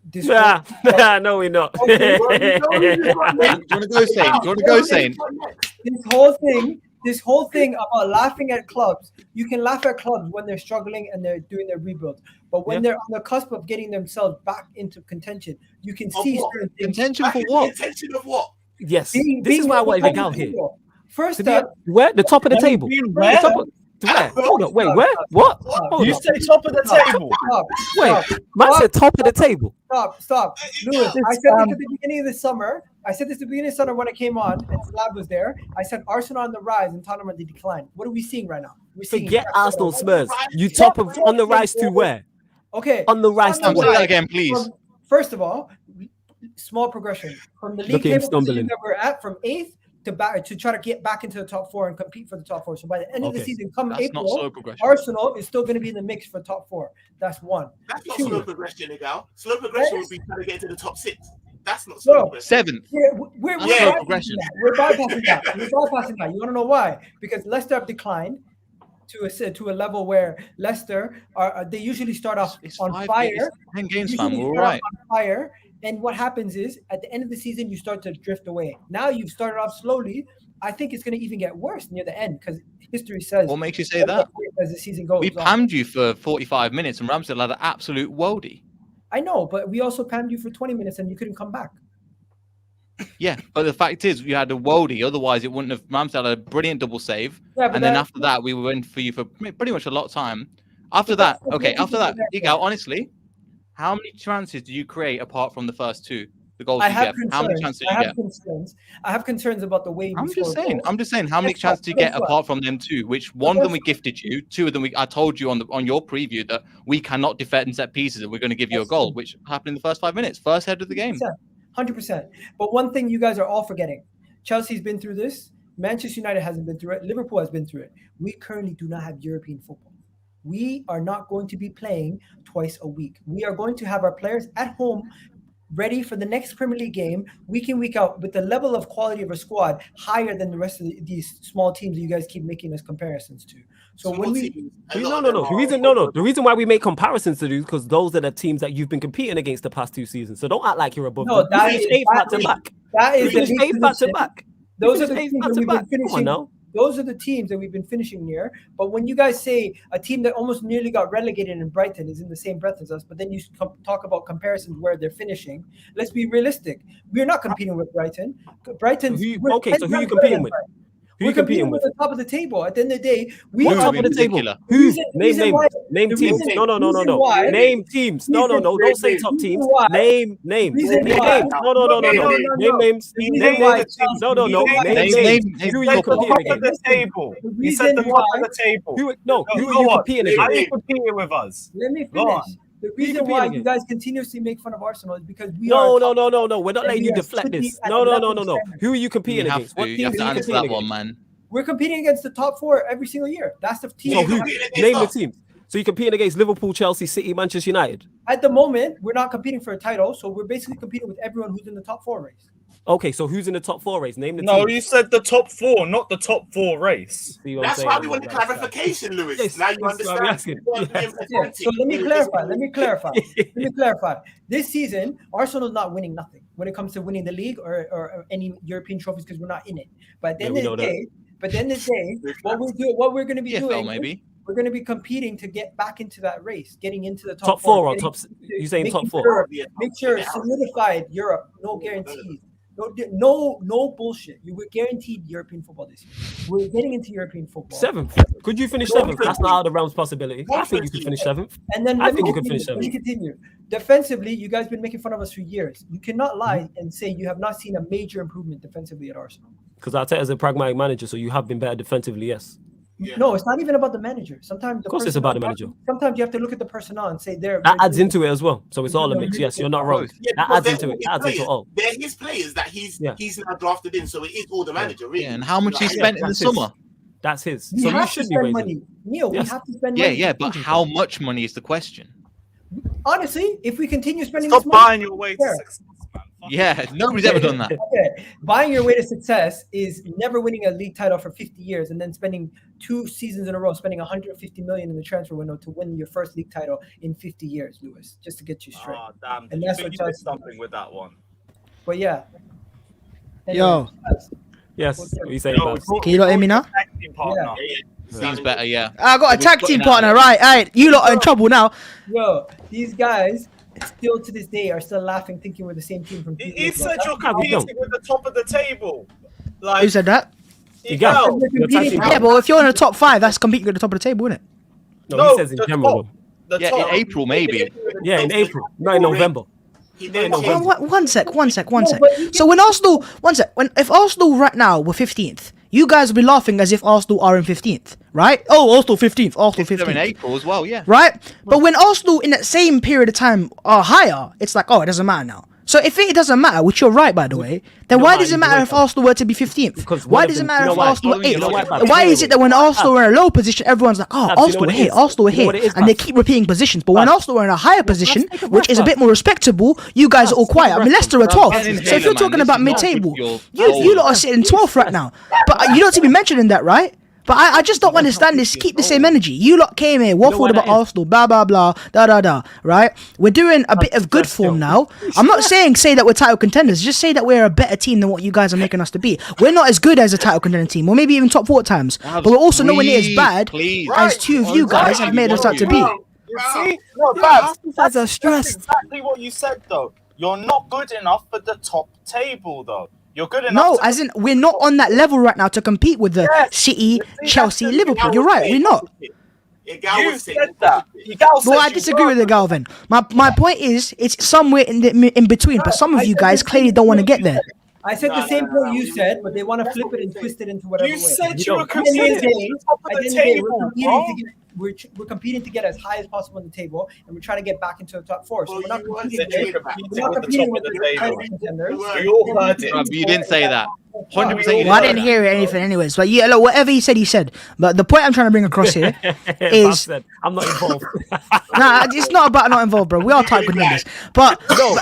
This Nah, no, we're not. Okay, Do you want to go, Sane? Do you want to go, Sane? this whole thing about laughing at clubs. You can laugh at clubs when they're struggling and they're doing their rebuild, but when they're on the cusp of getting themselves back into contention, you can see what? certain things. Contention for what? Intention of what? Yes, Being- this is being why I at the wanted top to get of out the here. table. First To be up, where the top of the table. Being The where? top of- to where? Hold up, wait, where? What? Hold You up. say top of the table. stop, Wait, stop, man said top of the table. stop. Lewis, I said this at the beginning of the summer. I said this at the beginning of the summer when I came on and Slab was there. I said Arsenal on the rise and Tottenham on the decline. What are we seeing right now? We're seeing Forget Arsenal, Spurs. You top of on the rise to where? Okay. On the rise to On the Say where? that rise. again, please. First of all, small progression from the league Look at him table position stumbling. that we're at from 8th to back to try to get back into the top 4 and compete for the top 4. So by the end of the Okay. season, come That's not slow April, progression. Arsenal is still going to be in the mix for top 4. That's one. That's not Two. slow progression, Miguel. Slow progression would be trying to get into the top 6. That's not slow No. progression. 7th. We're That's slow bypassing progression. that. We're bypassing that. We're bypassing that. You want to know why? Because Leicester have declined to a level where Leicester are they usually start off It's on 5 fire. games, 10 games, Usually fam. We're all start off right. on fire. And what happens is at the end of the season, you start to drift away. Now you've started off slowly. I think it's going to even get worse near the end because history says What makes you say that? as the season goes We on. pammed you for 45 minutes and Ramsdale had an absolute worldie. I know, but we also panned you for 20 minutes and you couldn't come back. Yeah, but the fact is, you had a worldie. Otherwise, it wouldn't have. Ramsdale had a brilliant double save. Yeah, but And then that- after that, we went for you for pretty much a lot of time. After But that, that's what okay, makes after it that, better. Igal, honestly, how many chances do you create apart from the first 2? The goals I you have get. concerns. How many chances do I you have get? concerns. I have concerns about the way we I'm just score saying. goals. I'm just saying. How many Guess chances what? do you Guess get what? apart from them 2? Which one of them we gifted you, 2 of them I told you on your preview that we cannot defend set pieces and we're going to give you a That's goal, true. which happened in the first 5 minutes, first head of the game. 100%. But one thing you guys are all forgetting: Chelsea's been through this. Manchester United hasn't been through it. Liverpool has been through it. We currently do not have European football. We are not going to be playing twice a week. We are going to have our players at home ready for the next Premier League game, week in, week out, with the level of quality of a squad higher than the rest of these small teams that you guys keep making us comparisons to. So when we The reason why we make comparisons to these because those are the teams that you've been competing against the past 2 seasons. So don't act like you're above them. that You is finished eighth back to back. That You is the finished eighth back to back. Those You are the finished teams eighth that back we've to been back. Come on finishing. now. Those are the teams that we've been finishing near. But when you guys say a team that almost nearly got relegated in Brighton is in the same breath as us, but then you talk about comparisons where they're finishing, let's be realistic. We're not competing with Brighton. Brighton's So who we're you 10 competing times with? better than Brighton. Who you We're competing competing with with? the top of the table. At the end of the day, we What are top of the table? Ridiculous. Who? reason Name why- name the teams. reason- No. reason why- Name teams. No. Don't say top teams. why- Name names. reason Name why- names. No. Name names. The Name reason why names. Chelsea- No. the reason why- Name Name- names. name Who are you football. competing Top of against? the table. The You said the reason top why- of the table. Who are you Go on. competing How are you against? competing with us? Let me Go on. finish. The you reason competing why against? you guys continuously make fun of Arsenal is because we are No. We're not and letting we you are deflect sitting this. at No. a level of standard. Who are you competing You have against? to, What you teams have to are you answer competing that one, against? man. We're competing against the top 4 every single year. That's the team. So who? competing against Name the us. teams. So you're competing against Liverpool, Chelsea, City, Manchester United. At the moment, we're not competing for a title, so we're basically competing with everyone who's in the top 4 race. Okay, so who's in the top 4 race? Name the No, teams. you said the top 4, not the top 4 race. See what I'm That's saying? why we want the That's- clarification, Lewis. Yes, Now you that's what I'm understand. asking. Yes. Yeah, so let me clarify. This season, Arsenal is not winning nothing when it comes to winning the league or any European trophies because we're not in it. But at the Yeah, end we of know the that. day, what we're going to be EFL doing, maybe. we're going to be competing to get back into that race, getting into the Top 4 or top? You saying top 4? Make sure solidified Europe, no guarantees. No bullshit. You were guaranteed European football this year. We're getting into European football. 7th. Could you finish 7th? That's not out of the realms possibility. I think you could finish 7th. And then I let me think you could continue. finish Let me continue. Defensively, you guys been making fun of us for years. You cannot lie and say you have not seen a major improvement defensively at Arsenal. Because Arteta is a pragmatic manager, so you have been better defensively, yes. Yeah. No, it's not even about the manager. Sometimes, Of course it's about the manager. Sometimes you have to look at the personnel and say That adds into it as well. So it's all a mix. Yes, you're not wrong. Yeah, That because adds into it. That adds into it all. They're his players that he's Yeah. now drafted in, so it is all the manager, really. Yeah, and how much he Like, spent in the that's his. summer? That's his. We So you have to should be spend raising. money. Neil, Yes. we have to spend Yeah, money. yeah, but how much money is the question? Honestly, if we continue spending Stop this money, buying your way to Fair. success, man. Fuck Yeah, nobody's ever done that. okay, buying your way to success is never winning a league title for 50 years and then spending 2 seasons in a row, spending 150 million in the transfer window to win your first league title in 50 years, Lewis, just to get you straight. Oh, damn. And You that's think what you did Chelsea something with that one. But yeah. Yo. Yes. What are you saying, Yo, Babs? Can you not hear me now? tag team partner. Seems better, yeah. I got a We've tag got team it partner, out. right? You lot are in trouble now. Yo, these guys still to this day are still laughing, thinking we're the same team from 2 He years ago. said you're how we don't. competing with the top of the table. Who Like, said that? you got go. We're Your tag competing- team Yeah, but if you're in the top 5, that's competing at the top of the table, isn't it? No, No, he says in the general. top. The Yeah, top. in April, maybe. Yeah, in April, not in November. He then No, changed One sec. No, but you So when Arsenal, if Arsenal right now were 15th, you guys will be laughing as if Arsenal are in 15th, right? Oh, Arsenal 15th, Arsenal They're in 15th, April as well, yeah. right? But when Arsenal in that same period of time are higher, it's like, oh, it doesn't matter now. So if it doesn't matter, which you're right, by the way, then know why why does it either matter way, if Tom? Arsenal were to be 15th? Because Why one of does it them- matter you know if why? Arsenal are You know 8th? why, Babs? Why is it that when Arsenal are in a low position, everyone's like, oh, Babs, you know Arsenal what were it here, is? Arsenal were You know here, what it is, and they Babs? keep repeating positions. But when Babs. Arsenal are in a higher position, take a which breath, is a bit Babs. more respectable, you guys are all Babs, take a quiet. I mean, breath, Leicester are Babs. 12th. Babs, So if inhaler, you're talking man, about this is not mid-table, with your you lot are soul. sitting 12th right now. But you don't seem to be mentioning that, right? But I just don't understand this. Keep the same energy. You lot came here, why waffled that about is? Arsenal, blah, blah, blah, da, da, da, right? We're doing a bit of good form now. I'm not saying say that we're title contenders. Just say that we're a better team than what you guys are making us to be. We're not as good as a title contender team, or maybe even top 4 at times. But we're also nowhere near as bad Please. as 2 of you guys have made us out to be. You see? No, Babs, Guys are that's stressed. exactly what you said, though. You're not good enough for the top table, though. You're good enough. No, to as in we're not on that level right now to compete with the Yes. City, See, Chelsea, that's the Liverpool. Gal You're was right, saying we're not. opposite. Gal You was saying said that. opposite. Gal Well, said I you disagree were. with the Galvin. My point is, it's somewhere in between. But some of you guys clearly don't want to get there. I said No, the same no, no, point no. you said, but they want to flip it and twist it into whatever You way. said You you were don't- At the end of competing the day, at the top at of the the end of the day, we're table, competing bro. to get we're competing to get as high as possible on the table, and we're trying to get back into the top 4. So Well, we're not you weren't competing saying with, that. we're not competing with the table. contenders. We all heard it. Bruv, you didn't say that. 100% you Well, I didn't didn't say hear anything anyways. But yeah, look, whatever he said. But the point I'm trying to bring across here Bob is said, I'm not involved. nah, it's not about not involved, bro. We are tight good members. But No,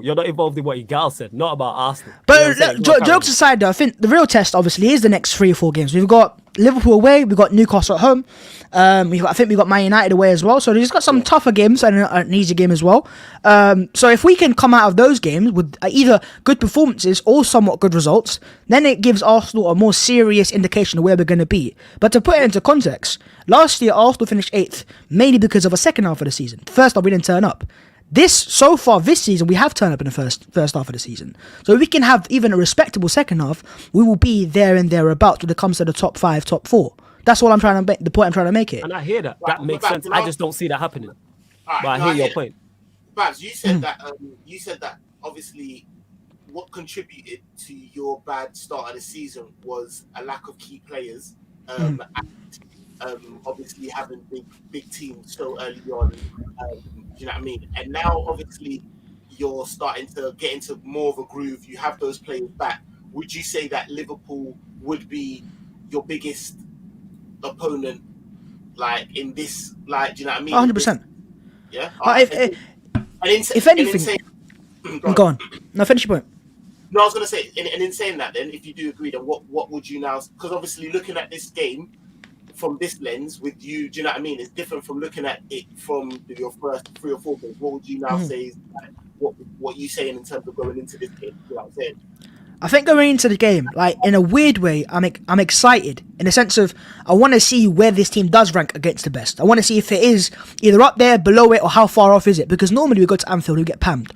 you're not involved in what your gal said, not about Arsenal. But You know what I'm saying? look, jokes aside, though, I think the real test, obviously, is the next 3 or 4 games. We've got Liverpool away, we've got Newcastle at home. I think we've got Man United away as well. So we've got some tougher games and an easy game as well. So if we can come out of those games with either good performances or somewhat good results, then it gives Arsenal a more serious indication of where we're going to be. But to put it into context, last year Arsenal finished 8th, mainly because of a second half of the season. First half, we didn't turn up. This season, we have turned up in the first half of the season. So if we can have even a respectable second half, we will be there and thereabouts when it comes to the top 5, top 4. That's what I'm trying to make. The point I'm trying to make it. And I hear that. Right, That makes but sense. back to I just don't see that happening. All right, But I no, hear your it. point. Babs, you said that. You said that obviously, what contributed to your bad start of the season was a lack of key players, and obviously having big teams so early on. Do you know what I mean? And now, obviously, you're starting to get into more of a groove. You have those players back. Would you say that Liverpool would be your biggest opponent, like in this? Like, do you know what I mean? 100%. Yeah. If anything, go on. No, finish your point. No, I was going to say, and in saying that, then, if you do agree, then what would you now? Because obviously, looking at this game from this lens with you, do you know what I mean? It's different from looking at it from your first 3 or 4 games. What would you now say is like, what you saying in terms of going into this game? You know what I'm saying? I think going into the game, like in a weird way, I'm excited in the sense of I want to see where this team does rank against the best. I want to see if it is either up there, below it, or how far off is it. Because normally we go to Anfield, we get pammed.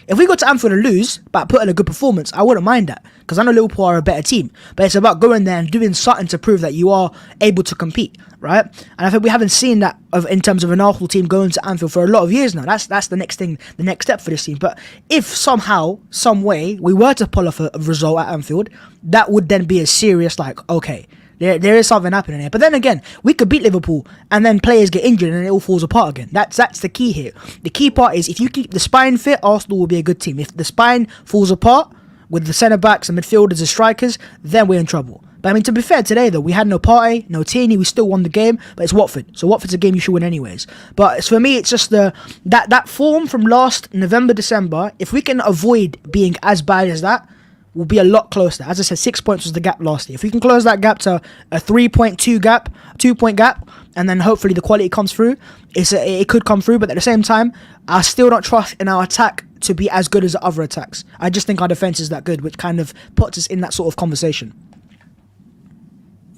If we go to Anfield and lose, but put in a good performance, I wouldn't mind that. Because I know Liverpool are a better team. But it's about going there and doing something to prove that you are able to compete, right? And I think we haven't seen that in terms of an Arsenal team going to Anfield for a lot of years now. That's the next thing, the next step for this team. But if somehow, some way, we were to pull off a result at Anfield, that would then be a serious, like, okay, there is something happening here. But then again, we could beat Liverpool and then players get injured and it all falls apart again. That's the key here. The key part is if you keep the spine fit, Arsenal will be a good team. If the spine falls apart with the centre-backs and midfielders and strikers, then we're in trouble. But I mean, to be fair, today though, we had no Partey, no Tierney, we still won the game, but it's Watford. So Watford's a game you should win anyways. But for me, it's just that form from last November, December, if we can avoid being as bad as that, will be a lot closer. As I said, 6 points was the gap last year. If we can close that gap to a 3.2 gap, 2-point gap, and then hopefully the quality comes through, it could come through. But at the same time, I still don't trust in our attack to be as good as the other attacks. I just think our defense is that good, which kind of puts us in that sort of conversation.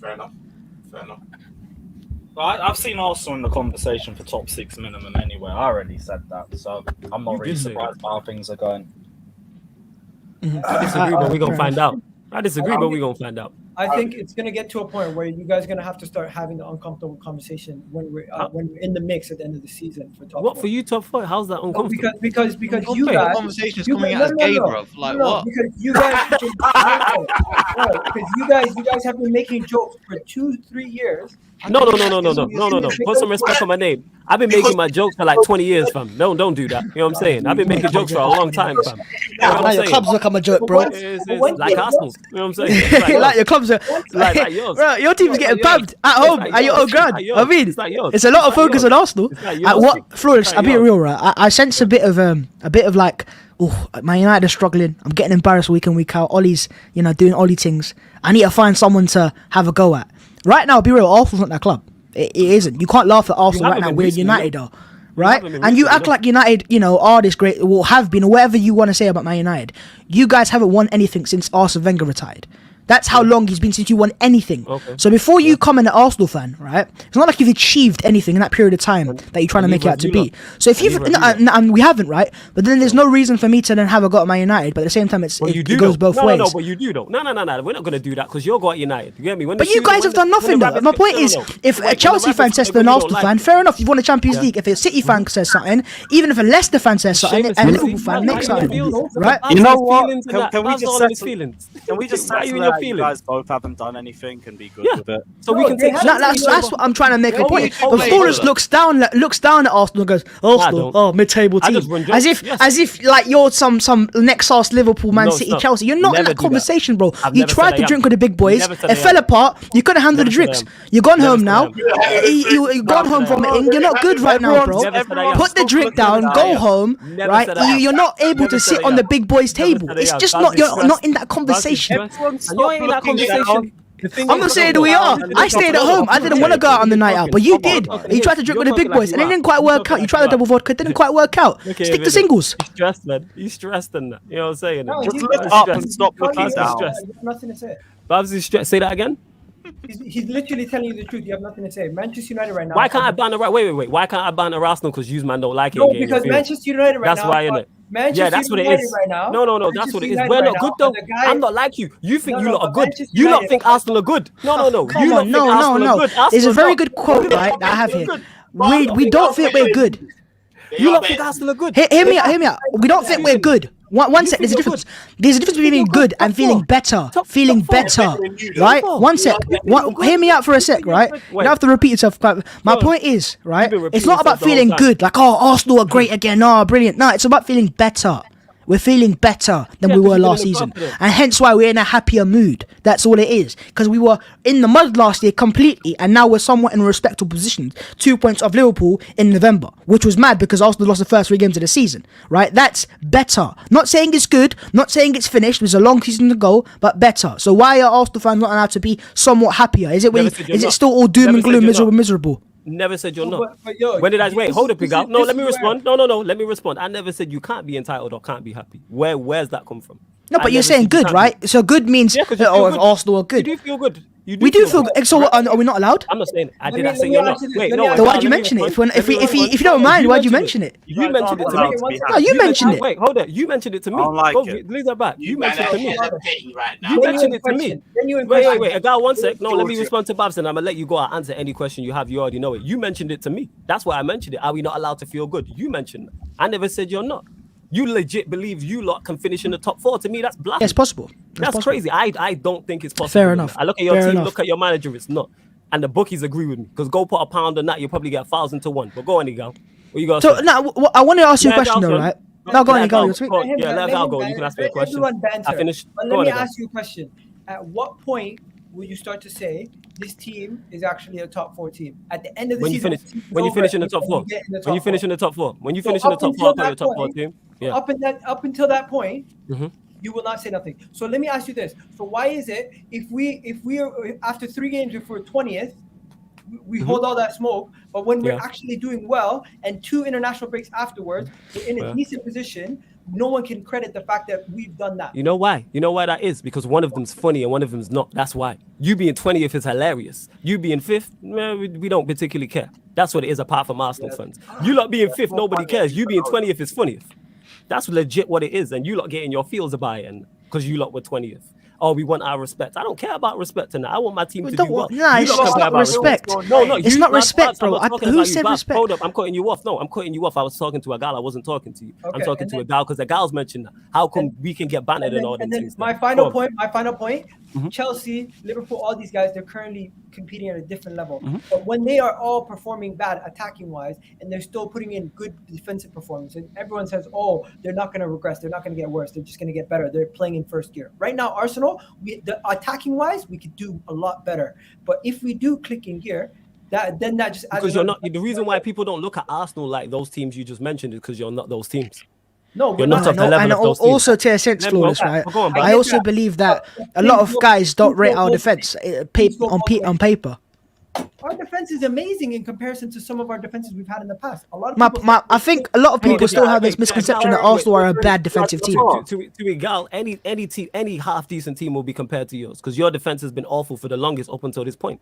Fair enough. But I've seen Arsenal in the conversation for top 6 minimum anyway. I already said that, so I'm not really surprised by how things are going. I disagree, but we're going to find out. I disagree, but we're going to find out. I think it's going to get to a point where you guys are going to have to start having the uncomfortable conversation when we're in the mix at the end of the season for top 4. For you, top 4? How's that uncomfortable? Because you guys, the conversation's coming out as gay, bro. Like what? Because you guys, because you guys have been making jokes for 2-3 years. No. Put some respect on my name. I've been making my jokes for like 20 years, fam. Don't do that. You know what I'm saying? I've been making jokes for a long time, fam. You know what Now I'm your saying? clubs become a joke, bro. It's like Arsenal. You know what I'm saying? Like your clubs are like yours. Bro, your team's getting pammed at home at your own ground. I mean, it's it's a lot of focus on Arsenal. Florence, I'll be real, right? I sense a bit of like, oh, Man United are struggling. I'm getting embarrassed week in, week out. Ollie's, doing Ollie things. I need to find someone to have a go at. Right now, be real, Arsenal's not that club. It isn't. You can't laugh at Arsenal right now where United are. Right? And you act like United, are this great, or have been, or whatever you want to say about Man United. You guys haven't won anything since Arsene Wenger retired. That's how long he's been since you won anything. Okay. So before you come in an Arsenal fan, right? It's not like you've achieved anything in that period of time that you're trying to make it out to be. So if we haven't, right? But then there's no reason for me to then have a go at Man United. But at the same time, it goes both ways. No, but you do though. No. We're not going to do that because you're got United. You get me? But you guys have done nothing though. My point is, if a Chelsea fan says to an Arsenal fan, fair enough, you've won the Champions League. If a City fan says something, even if a Leicester fan says something, and a Liverpool fan makes something, right? You know what? Can we just settle that you guys both haven't done anything and be good with it. So we can take. That's what I'm trying to make a point. But Flores looks down at Arsenal and goes, Arsenal, mid-table team, as if like you're some next ass Liverpool, Man City, Chelsea. You're not in that conversation, bro. You tried to drink with the big boys. It fell apart. You couldn't handle the drinks. You're gone home now. You gone home from it. You're not good right now, bro. Put the drink down. Go home. Right? You're not able to sit on the big boys' table. It's just not. You're not in that conversation. You're in that conversation. I'm not saying that we are. I stayed at home. I didn't want to go out on the night out, but you did. You tried to drink with the big boys, and it didn't quite work out. You tried the double vodka, it didn't quite work out. Stick to singles. He's stressed, man. He's stressed in that. You know what I'm saying? Just lift up and stop looking down. Nothing to say. Babs is stressed. Say that again. He's literally telling you the truth. You have nothing to say. Manchester United right now. Why can't I ban the right? Wait. Why can't I ban the Arsenal? Because you man don't like it. No, because Manchester United right now. That's why, innit? Manchester that's what it United is. Right now. No, that's what it is. We're not good though. I'm not like you. You think you lot are good. You lot think Arsenal are good. No. Come on, no. There's a very good quote, right, that I have here. We don't think we're good. You lot think Arsenal are good. Hear me out. We don't think we're good. One sec, there's a difference. There's a difference between good and feeling better. Right? One sec. Hear me out for a sec, right? You don't have to repeat yourself. My point is, right? It's not about feeling good, like, Arsenal are great again, brilliant. No, it's about feeling better. We're feeling better than we were last season. And hence why we're in a happier mood. That's all it is. Because we were in the mud last year completely, and now we're somewhat in a respectable position. 2 points off Liverpool in November, which was mad because Arsenal lost the first 3 games of the season. Right? That's better. Not saying it's good, not saying it's finished. There's a long season to go, but better. So why are Arsenal fans not allowed to be somewhat happier? Is it still all doom and gloom, miserable? Never said you're not. When did I wait? Hold up, big out. No, let me respond. No. Let me respond. I never said you can't be entitled or can't be happy. Where's that come from? No, but you're saying good, right? So good means if Arsenal are good. You do feel good. We do feel good. So are we not allowed? I'm not saying it. I did say you're not. Wait, no. So why'd you mention it? If you don't mind, why'd you mention it? You mentioned it to me. No, you mentioned it. Wait, hold it. You mentioned it to me. I don't like it. Leave that back. You mentioned it to me. You You mentioned it to me. Wait. A guy, 1 sec. No, let me respond to Babs, and I'm gonna let you go and answer any question you have. You already know it. You mentioned it to me. That's why I mentioned it. Are we not allowed to feel good? You mentioned it. I never said you're not. You legit believe you lot can finish in the top 4. To me, that's blasphemy. It's possible. That's crazy. I don't think it's possible. Fair enough. I look at your team, look at your manager, it's not. And the bookies agree with me. Because go put a pound on that, you'll probably get 1,000 to 1. But go on, Igal. What you got? So now, I want to ask you a question, though, right? No, go on, Igal. Yeah, let Igal go. You can ask me a question. I finished. Let me ask you a question. At what point will you start to say this team is actually a top 4 team? At the end of the season, when you finish in the top 4. When you finish in the top 4. When you finish in the top 4, I'll tell you top 4 team. Yeah. Up until that point, you will not say nothing. So let me ask you this: so why is it if we are after 3 games, if we're 20th, we hold all that smoke, but when we're actually doing well and 2 international breaks afterwards, we're in a decent position. No one can credit the fact that we've done that. You know why? You know why that is? Because one of them's funny and one of them's not. That's why. You being 20th is hilarious. You being 5th, we don't particularly care. That's what it is, apart from Arsenal fans. You lot being 5th, nobody cares. You being 20th is funniest. That's legit what it is. And you lot getting your feels about it because you lot were 20th. Oh, we want our respect. I don't care about respect tonight. I want my team to do well. Nah, it's not respect. No, it's not respect, bro. Who said respect? Hold up, I'm cutting you off. No, I'm cutting you off. I was talking to a gal. I wasn't talking to you. I'm talking to a gal because the gal's mentioned that. How come we can get banned and all that? And then my final point. Chelsea, Liverpool, all these guys, they're currently competing at a different level. But when they are all performing bad attacking-wise, and they're still putting in good defensive performance, and everyone says, oh, they're not going to regress. They're not going to get worse. They're just going to get better. They're playing in first gear. Right now, Arsenal, the attacking-wise, we could do a lot better. But if we do click in gear, that just... Because you're not... The reason why people don't look at Arsenal like those teams you just mentioned is because you're not those teams. No, you're not at the level of those teams. Also, to a sense, Flawless, right? I also believe that a lot of guys don't rate our defense on paper. Our defense is amazing in comparison to some of our defenses we've had in the past. A lot of I think a lot of people still have this misconception that Arsenal are a bad defensive team. To Igal, any half decent team will be compared to yours because your defense has been awful for the longest up until this point.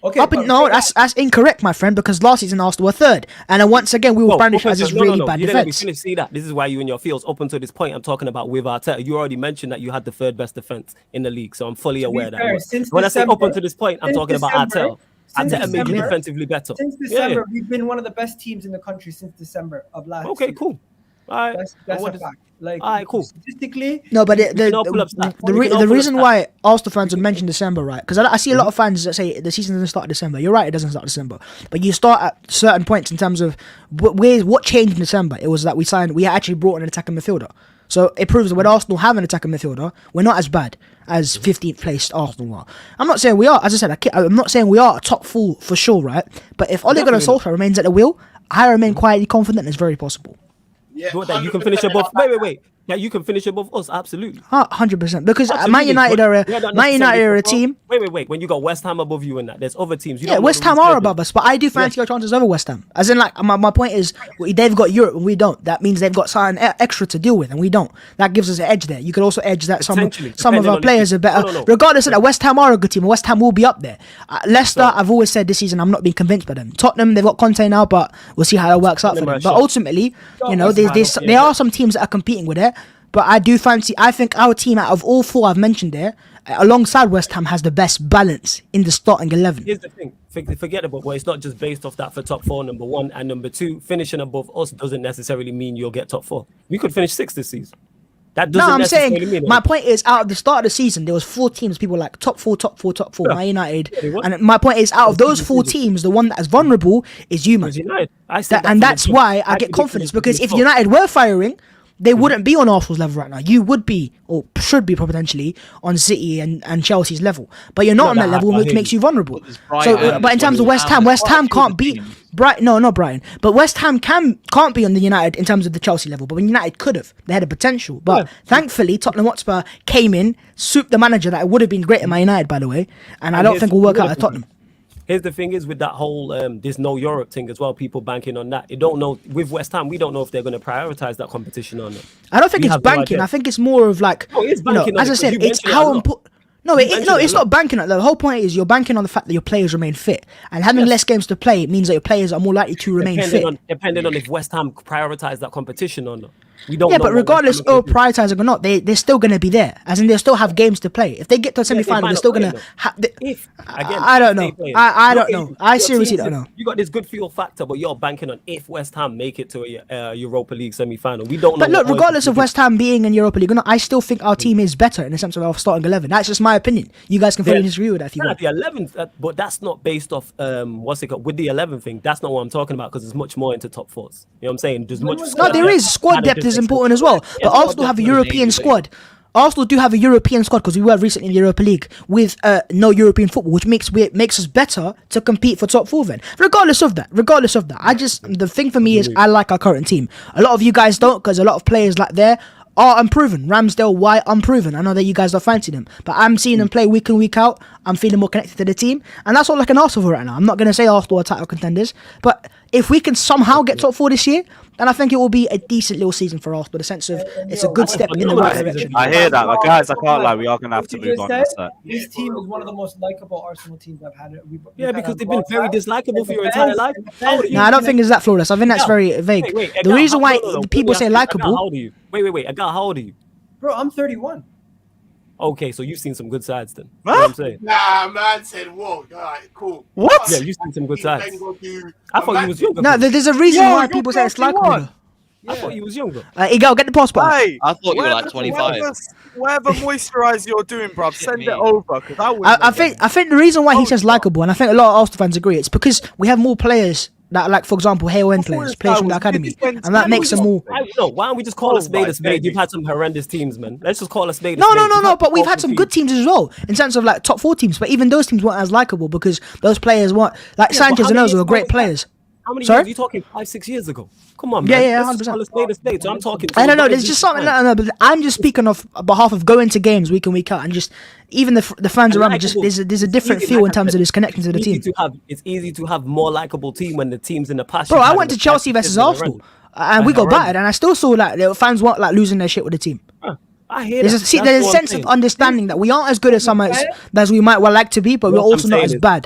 Okay, that's incorrect, my friend, because last season Arsenal were 3rd. And then once again, we were brandished as this really bad defense. See that. This is why you in your fields up until this point. I'm talking about with Arteta. You already mentioned that you had the 3rd best defense in the league, so I'm fully aware that. When I say up until this point, I'm talking about Arteta. Arteta made you defensively better. Since December, we've been one of the best teams in the country since December of last season. Cool. All right. That's What a is- fact. Like, all right, cool. statistically, No, but can all pull up stats. the We can all pull up reason stats. why Arsenal fans would mention December, right? Because I see a lot of fans that say the season doesn't start in December. You're right, it doesn't start in December. But you start at certain points in terms of what changed in December. It was that we actually brought in an attacking midfielder. So it proves that when Arsenal have an attacking midfielder, we're not as bad as 15th placed Arsenal are. I'm not saying we are. As I said, I'm not saying we are a top 4 for sure, right? But if Ole Gunnar Solskjaer remains at the wheel, I remain quietly confident it's very possible. Yeah, What, that you can finish above. Wait. Yeah, you can finish above us. Absolutely. 100%. Because Man Absolutely. United are Yeah, not Man United are a necessarily team. Wait. When you got West Ham above you and that, there's other teams. You Yeah, don't know West the Ham are reschedule. above us, but I do fancy our chances over West Ham. As in, like, my point is, they've got Europe and we don't. That means they've got something extra to deal with and we don't. That gives us an edge there. You could also edge that some Potentially, of depending our on players the- are better. No. Regardless of that, West Ham are a good team. West Ham will be up there. Leicester, I've always said this season, I'm not being convinced by them. Tottenham, they've got Conte now, but we'll see how that works out for them. But ultimately, you know, there are some teams that are competing with it. But I think our team out of all 4 I've mentioned there, alongside West Ham, has the best balance in the starting 11. Here's the thing. Forget about, well, it's not just based off that for top 4, number 1, and number 2, finishing above us doesn't necessarily mean you'll get top 4. We could finish 6th this season. That doesn't No, I'm saying necessarily mean my point is out of the start of the season, there was 4 teams. People were like top 4, Yeah. Man United, Yeah, they were. and my point is out of those 4 teams, the one that is vulnerable is you, man. United. I said And for that's the- why I actually get confidence, finished because if top. United were firing, they wouldn't be on Arsenal's level right now. You would be, or should be potentially, on City and Chelsea's level. But you're not on that level, which makes you vulnerable. So, but in terms of West Ham can't beat Brighton. No, not Brighton. But West Ham can't be on the United in terms of the Chelsea level. But when United could have, they had a potential. But thankfully, Tottenham Hotspur came in, souped the manager that would have been great at Man United, by the way. And I don't think will work out at Tottenham. Here's the thing is with that whole this no Europe thing as well, people banking on that. You don't know with West Ham, we don't know if they're going to prioritize that competition or not. I don't think We it's have no banking. idea. I think it's more of like, No, it is you know, banking on as it, I 'cause said, you it's mentioned it how a lot. important. You mentioned it It's a lot. not banking on it. The whole point is you're banking on the fact that your players remain fit, and having less games to play means that your players are more likely to remain fit. Depending on if West Ham prioritize that competition or not. We don't Yeah, know but what regardless West Ham of is gonna do. prioritizing or not, they're still going to be there. As in, they'll still have games to play. If they get to a Yeah, they semi-final, might they're still not going play to them. have. If again, I don't if they know. play, I look don't at know. you, I your seriously teams, don't know. You got this good feel factor, but you're banking on if West Ham make it to a Europa League semi-final. We don't know. But look, what regardless of Moyes West Ham being in Europa League, I still think our team is better in the sense of our starting 11. That's just my opinion. You guys can fully disagree with that if you Yeah, want. the 11th, but that's not based off what's it called with the 11th thing. That's not what I'm talking about because it's much more into top 4s. You know what I'm saying? There's much. No, there is. Squad depth is important as well. But Arsenal have a European squad. Arsenal do have a European squad because we were recently in the Europa League with no European football, which makes us better to compete for top 4 then. Regardless of that, the thing for me is I like our current team. A lot of you guys don't because a lot of players like there are unproven. Ramsdale, White, unproven. I know that you guys don't fancy them, but I'm seeing them play week in, week out. I'm feeling more connected to the team, and that's all I can ask for right now. I'm not going to say Arsenal are title contenders, but if we can somehow get top 4 this year, then I think it will be a decent little season for Arsenal. The sense of it's a good step in the right direction. I hear that, but guys, I can't lie. We are going to have to What you move just on. said, this team is one of the most likable Arsenal teams I've had. Yeah, because they've been very dislikable for your entire life. How old are you? No, I don't think it's that flawless. I think that's very vague. Wait, The reason why no, people let say me ask you, Agal, how likable. old are you? Wait. Agal, how old are you? Bro, I'm 31. Okay, so you've seen some good sides then. You know what I'm saying? Nah, man said, whoa, all right, cool. What? Yeah, you've seen some good sides. I I thought you was younger. No, there's a reason Yo, why you're people say it's 31. likable. I thought you was younger. Igor, get the passport. Hey, I thought you were like 25. Whatever moisturizer you're doing, bruv, send me. it over because I think the reason why he says likable, and I think a lot of Arsenal fans agree, it's because we have more players that, like, for example, Hale-End players from the academy, and that makes them more. Why don't we just call a spade a spade? You've had some horrendous teams, man. Let's just call a spade a No, spade. but we've had some good teams as well in terms of like top 4 teams. But even those teams weren't as likable because those players weren't like Sanchez and those were great players. How many Sorry? years are you talking? 5-6 years ago? Come on, Yeah, man. yeah, Let's just 100%. call a spade a spade. So I'm talking. I don't know. There's just something. No, but I'm just speaking on behalf of going to games week in, week out, and just even the fans around me. Just there's a different feel in terms of this connection to the team. It's easy to have more likable team when the team's in the past. Bro, I went to Chelsea versus Arsenal, and we got battered, and I still saw like the fans weren't like losing their shit with the team. I hear There's that. a sense of understanding that we aren't as good as some as we might well like to be, but we're also not as bad.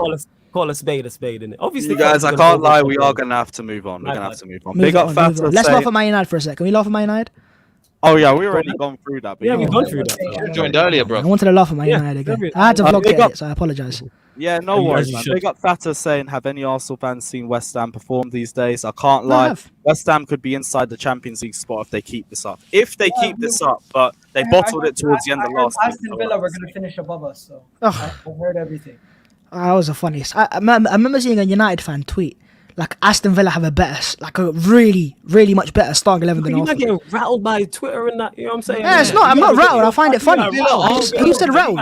Call a spade, innit? Obviously, You guys, I can't lie. We are going to have to move on. We're going to have to move on. Big up, fans. Let's laugh at Man United for a second. Can we laugh at Man United? Oh yeah, we already gone through that. But Yeah, we've know. gone through that. I joined earlier, bro. I wanted to laugh at my Yeah, United again. every- I had to vlog big get up- it, so I apologize. Yeah, no As you worries, man. should. Big up Thata saying, have any Arsenal fans seen West Ham perform these days? I can't No, I lie. have. West Ham could be inside the Champions League spot if they keep this up. If they keep this up, but they bottled it towards the end of last Aston season. Villa were going to finish above us, so Ugh. I heard everything. That was the funniest. I remember seeing a United fan tweet like Aston Villa have a really, really much better starting 11 than You're not Arsenal. getting rattled by Twitter and that. You know what I'm saying? Yeah, it's not. I'm not rattled. I find it funny. Who said rattled?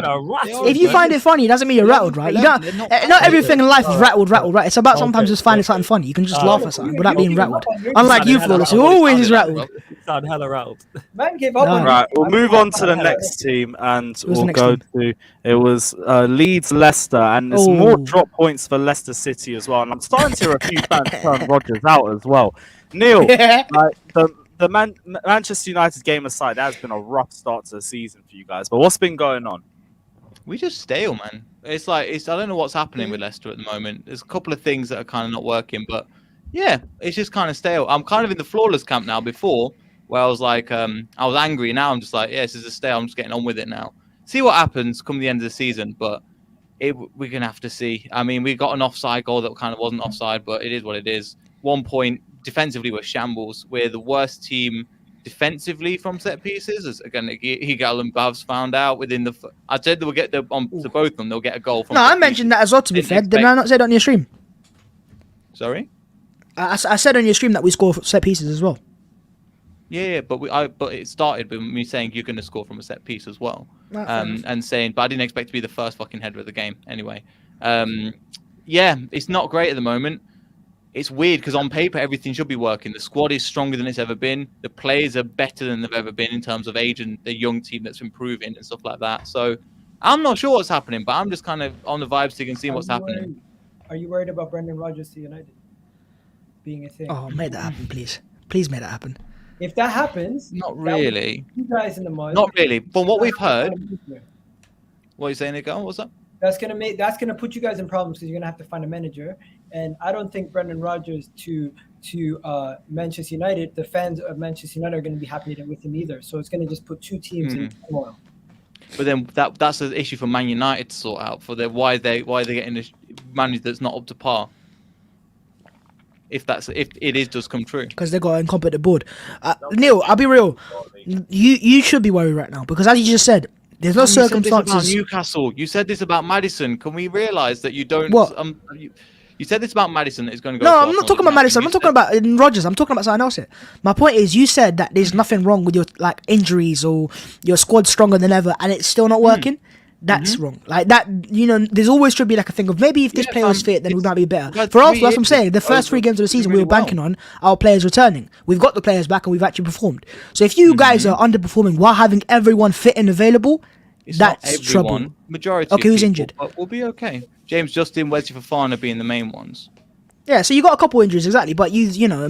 If you find it funny, it doesn't mean you're rattled, right? You don't. Not everything in life is rattled, right? It's about sometimes just finding something funny. You can just laugh at something without being rattled. Unlike you, Flawless, who always is rattled. Sound hella rattled. Man gave up No. on Right, it. we'll move on to the next team, and was the we'll next go team? to it was Leeds Leicester, and there's Oh. more drop points for Leicester City as well. And I'm starting to hear a few fans turn Rodgers out as well. Neil, like the Manchester United game aside, that has been a rough start to the season for you guys. But what's been going on? We just stale, man. It's I don't know what's happening with Leicester at the moment. There's a couple of things that are kind of not working, but yeah, it's just kind of stale. I'm kind of in the flawless camp now. Before, where I was like, I was angry. Now I'm just like, yeah, this is a stale. I'm just getting on with it now. See what happens come the end of the season, but we're gonna have to see. I mean, we got an offside goal that kind of wasn't offside, but it is what it is. 1 point defensively, we're shambles. We're the worst team defensively from set pieces. As again, Higal and Bavs found out within the. I said they will get to both of them. They'll get a goal from. No, set I mentioned pieces. that as well. To be Didn't fair, did I expect- not say that on your stream? Sorry. I said on your stream that we score set pieces as well. Yeah, but but it started with me saying you're going to score from a set piece as well, Right, fair enough. and saying, but I didn't expect to be the first fucking header of the game anyway. Yeah, it's not great at the moment. It's weird because on paper everything should be working. The squad is stronger than it's ever been. The players are better than they've ever been in terms of age and the young team that's improving and stuff like that. So I'm not sure what's happening, but I'm just kind of on the vibe stick and seeing what's happening. Are you worried about Brendan Rodgers to United being a thing? Oh, make that happen, please. Please make that happen. If that happens, Not that would really. put you guys in the mud. Not really. From what we've heard, what are you saying again? What's up? That's gonna put you guys in problems because you're gonna have to find a manager, and I don't think Brendan Rodgers to Manchester United. The fans of Manchester United are gonna be happy with him either. So it's gonna just put two teams in turmoil. But then that's an issue for Man United to sort out for why they're getting a manager that's not up to par. If it does come true. Because they got an incompetent board. Neil, I'll be real. You should be worried right now because as you just said, there's no You said this about circumstances. Newcastle. You said this about Madison. Can we realise that you don't? What? You said this about Madison that is going to go. No, to I'm Arsenal, not talking didn't about you? Madison. I'm You not talking about Rodgers. I'm talking about something else here. My point is, you said that there's nothing wrong with your injuries or your squad's stronger than ever, and it's still not working. That's wrong. Like that, there's always should be like a thing of maybe if this player was fit, then we might be better. had For 3 Arsenal, that's what I'm years saying. The first 3 games of the season, we were banking on our players returning. We've got the players back, and we've actually performed. So if you guys are underperforming while having everyone fit and available, It's not that's everyone. trouble. Majority. Okay, of who's people, injured? But we'll be okay. James Justin, Wesley Fofana being the main ones. Yeah, so you got a couple injuries exactly, but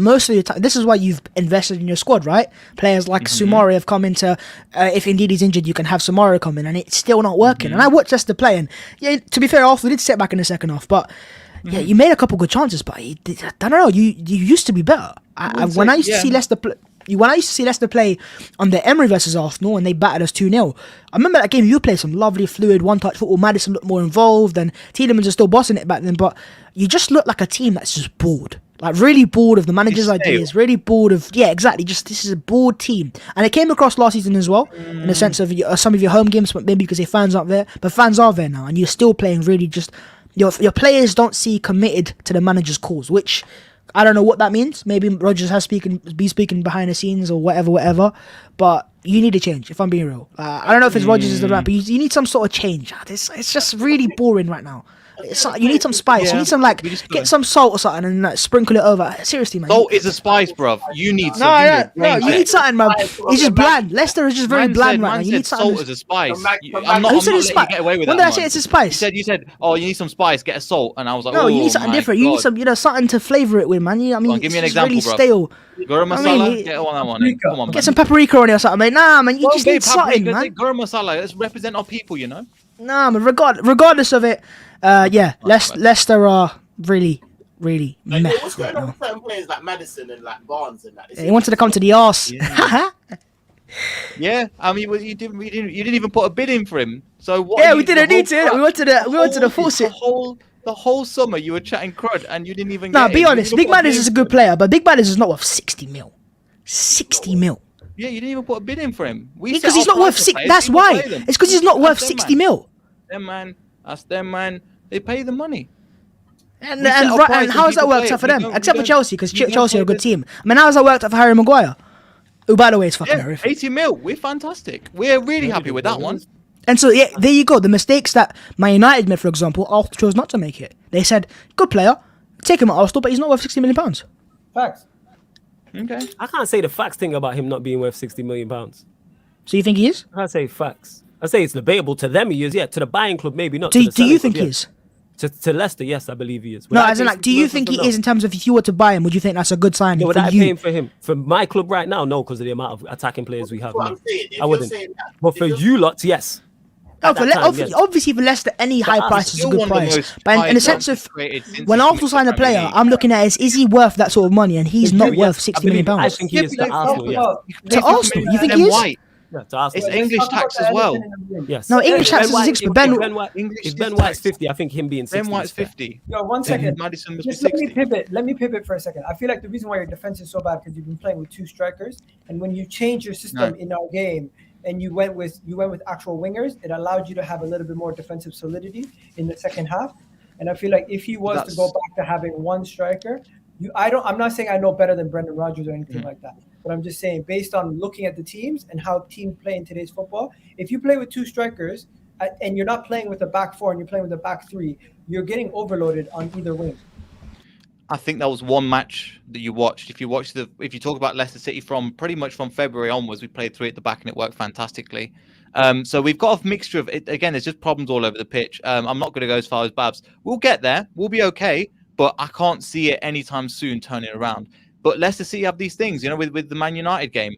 most of the time, this is why you've invested in your squad, right? Players like Sumari have come into. If indeed he's injured, you can have Sumari come in, and it's still not working. And I watched Leicester play, and yeah, to be fair, Arsenal did sit back in the second half, but yeah, you made a couple good chances, but I don't know. You used to be better. When I used to see Leicester play. When I used to see Leicester play on the Emery versus Arsenal and they battered us 2-0, I remember that game you played some lovely, fluid, one-touch football. Madison looked more involved and Tielemans are still bossing it back then, but you just look like a team that's just bored. Like really bored of the manager's ideas, really bored of, exactly, just this is a bored team. And it came across last season as well, in the sense of some of your home games, maybe because your fans aren't there, but fans are there now and you're still playing really just, your players don't see committed to the manager's cause, which... I don't know what that means. Maybe Rodgers has be speaking behind the scenes or whatever. But you need a change, if I'm being real. I don't know if it's Rodgers is the right, but you need some sort of change. It's just really boring right now. You need some spice. You need some get some salt or something and sprinkle it over. Seriously, man. Salt is a spice, bruv. You need some. No, you need something, man. It's just bland. Leicester is just very bland right now. You need something. Salt is a spice. Who said it's spice? Get away with when that did I say it's a spice? You said, oh, you need some spice. Get a salt, and I was like, no, oh, you need something my different. You need God. some, something to flavour it with, man. Give me an it's example, really bro. stale. Garam masala. Get on that one. Then. Come on, man. Get some paprika on it or something, mate. Nah, man, you just need something, man. Garam masala. Let's represent our people, Nah, man, regardless of it, Leicester are really, really meh. What's going on with certain players like Madison and like Barnes and that? He wanted to come to the arse. Yeah, I mean, you didn't even put a bid in for him. So what? Yeah, we didn't need to. We wanted to force it. The whole summer you were chatting crud and you didn't even. Nah, get be him. honest. Big Madness is a good player, but Big Madness is not worth 60 mil. 60 mil. Yeah, you didn't even put a bid in for him. Because he's not worth 60. That's why. It's because he's not worth 60 mil. That's them, man. They pay the money. And how has that worked out for them? Except for Chelsea, because Chelsea are a good team. I mean, how has that worked out for Harry Maguire? Who, by the way, is fucking horrific. 80 mil. We're fantastic. We're really happy with that one. And so, yeah, there you go. The mistakes that Man United made, for example, Arsenal chose not to make it. They said, good player, take him at Arsenal, but he's not worth £60 million. Facts. Okay. I can't say the facts thing about him not being worth £60 million. So you think he is? I can't say facts. I say it's debatable. To them, he is. Yeah, to the buying club, maybe not. Do you think he is? To Leicester, yes, I believe he is. No, as in, like, do you think he is in terms of if you were to buy him, would you think that's a good sign No, for would I you? paying for him? For my club right now, no, because of the amount of attacking players we have. What I'm saying, if I wouldn't. you're saying that, But for you lot, yes. No, At that time, yes. obviously for Leicester, any high I'm price is a still good one of the price. most But in the sense of when Arsenal sign a player, I'm looking at is he worth that sort of money, and he's not worth £60 million. I think he is to Arsenal, yeah. To Arsenal, you think he is? White. Yeah, to Arsenal. It's English tax as well. Yes. No, English tax is 6, but Ben If Ben White's 50, I think him being 60. Ben White's is fair. 50. Yo, one second. Madison must be Just let me 60. pivot. Let me pivot for a second. I feel like the reason why your defense is so bad because you've been playing with 2 strikers, and when you change your system in our game and you went with actual wingers, it allowed you to have a little bit more defensive solidity in the second half. And I feel like if he was to go back to having 1 striker, I'm not saying I know better than Brendan Rodgers or anything like that, but I'm just saying based on looking at the teams and how teams play in today's football, if you play with 2 strikers and you're not playing with a back 4 and you're playing with a back 3, you're getting overloaded on either wing. I think that was one match that you watched. If you talk about Leicester City from pretty much from February onwards, we played 3 at the back and it worked fantastically. So we've got a mixture of it. Again, there's just problems all over the pitch. I'm not going to go as far as Babs. We'll get there. We'll be okay. But I can't see it anytime soon turning around. But Leicester City have these things, with the Man United game.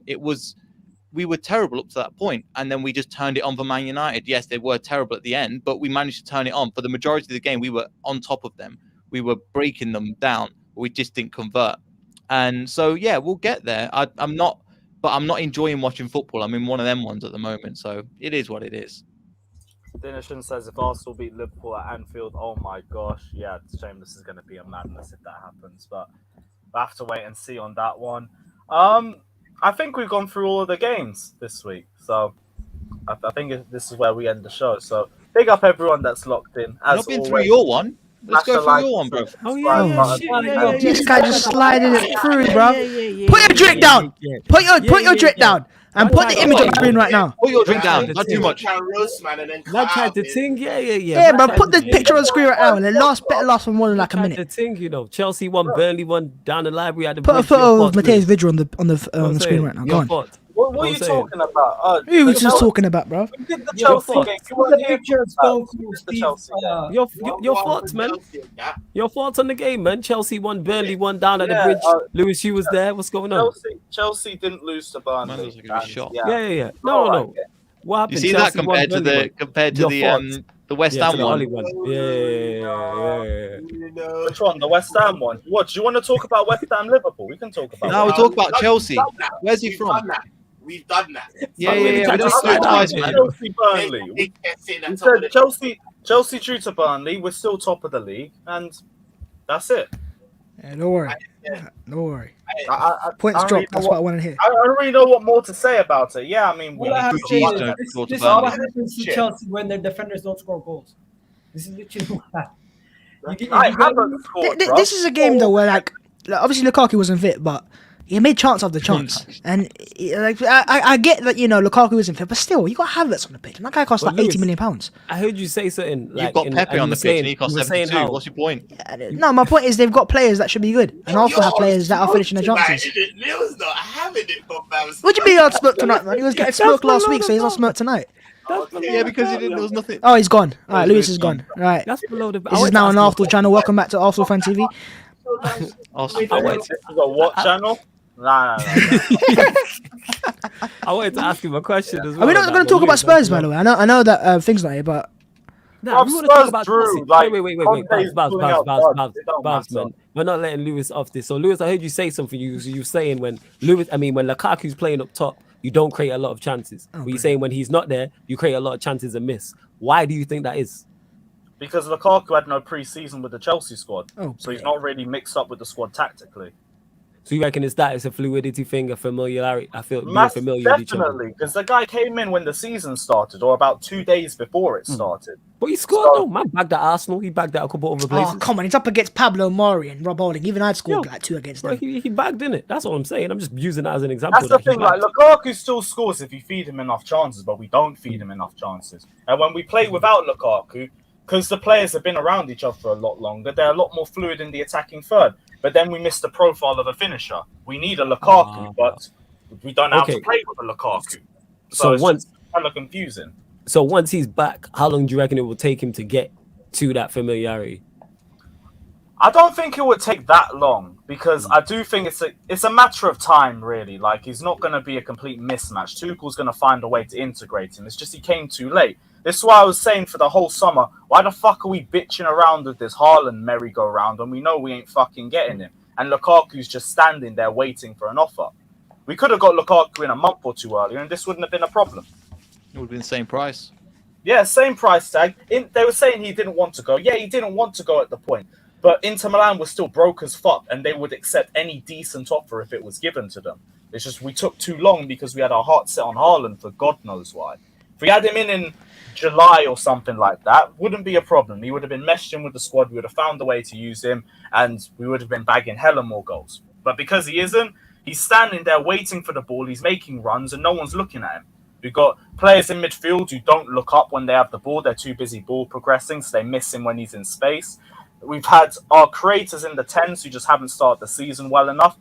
We were terrible up to that point, and then we just turned it on for Man United. Yes, they were terrible at the end, but we managed to turn it on. For the majority of the game, we were on top of them. We were breaking them down. We just didn't convert. And so, yeah, we'll get there. I'm not enjoying watching football. I'm in one of them ones at the moment. So it is what it is. Dinishan says if Arsenal beat Liverpool at Anfield, oh my gosh, yeah, Shameless is going to be a madness if that happens. But we'll have to wait and see on that one. I think we've gone through all of the games this week, so I think this is where we end the show. So big up everyone that's locked in. I've been through your one. Let's go through your one, bro. Oh yeah. This guy just sliding it through, bro. Put your drink down. Put your drink down. And put the image on the screen right now. Put your drink down. Not too much. Not tried to think. Yeah. Yeah, bro. Put the picture on the screen right now. And it better last for more than like a minute. The thing, Chelsea won, Burnley won, down the library at the Put a photo of Mateus Vidra on the screen right now. Go on. What are you talking about? Who was just talking about, bro? We did the Chelsea game. You weren't here the Chelsea game. Your thoughts, man. Your thoughts on the game, man. Chelsea won, Burnley won down at the bridge. Lewis, you was there. What's going on? Chelsea didn't lose to Burnley. Yeah. No. What happened? You see Chelsea that compared to the West Ham one? Yeah. Which one? The West Ham one? What? Do you want to talk about West Ham Liverpool? We can talk about. No, we'll talk about Chelsea. Where's he from? We've done that. Yeah. We just do it twice, man. Chelsea, Burnley. We said Chelsea drew to Burnley. We're still top of the league, and that's it. Yeah, don't worry. Points dropped. That's what I want to hear. I don't really know what more to say about it. Yeah, I mean, What I have to say is this is what happens to Chelsea when their defenders don't score goals. This is literally what happens. This is a game though where like obviously Lukaku wasn't fit, but he made chance after chance, and I get that Lukaku isn't fit, but still you got Havertz on the pitch, and that guy costs like £80 million. I heard you say something. You've got Pepe on the pitch, and he costs 72. What's your point? No, my point is they've got players that should be good, and also have players that are finishing their chances. Neil's not having it for Babs. What do you mean on smirk tonight, man? He was getting smoked last week, so he's on smirk tonight. Yeah, because he didn't. There was nothing. Oh, he's gone. All right, Lewis is gone. Right. That's below the. This is now on Arsenal channel. Welcome back to Arsenal Fan TV. What channel? Nah. I wanted to ask him a question as well. Are we not going to talk about Spurs, by the way? I know that things not here, but no, we want to talk about wait. Babs, man. We're not letting Lewis off this. So, Lewis, I heard you say something. You were saying when Lukaku's playing up top, you don't create a lot of chances. But you're saying when he's not there, you create a lot of chances and miss. Why do you think that is? Because Lukaku had no pre-season with the Chelsea squad, Oh, so he's not really mixed up with the squad tactically. So you reckon it's a fluidity thing, a familiarity? I feel being Mass, familiar with each other. definitely, because the guy came in when the season started, or about 2 days before it started. But he scored though. Man bagged at Arsenal. He bagged at a couple other places. Oh, come on. He's up against Pablo Mari and Rob Holding. Even I'd scored like 2 against them. He bagged in it. That's all I'm saying. I'm just using that as an example. That's the thing. Like Lukaku still scores if you feed him enough chances, but we don't feed him enough chances. And when we play without Lukaku, because the players have been around each other for a lot longer, they're a lot more fluid in the attacking third. But then we miss the profile of a finisher. We need a Lukaku, but we don't know how to play with a Lukaku. So it's kind of confusing. So once he's back, how long do you reckon it will take him to get to that familiarity? I don't think it would take that long, because I do think it's a matter of time, really. Like, he's not going to be a complete mismatch. Tuchel's going to find a way to integrate him. It's just he came too late. This is why I was saying for the whole summer, why the fuck are we bitching around with this Haaland merry-go-round when we know we ain't fucking getting him? And Lukaku's just standing there waiting for an offer. We could have got Lukaku in a month or two earlier, and this wouldn't have been a problem. It would have been the same price. Yeah, same price tag. They were saying he didn't want to go. Yeah, he didn't want to go at the point. But Inter Milan was still broke as fuck, and they would accept any decent offer if it was given to them. It's just we took too long because we had our heart set on Haaland for God knows why. If we had him in July or something like that, wouldn't be a problem. He would have been meshed in with the squad. We would have found a way to use him, and we would have been bagging hella more goals. But because he isn't, he's standing there waiting for the ball. He's making runs, and no one's looking at him. We've got players in midfield who don't look up when they have the ball. They're too busy ball progressing, so they miss him when he's in space. We've had our creators in the 10s who just haven't started the season well enough.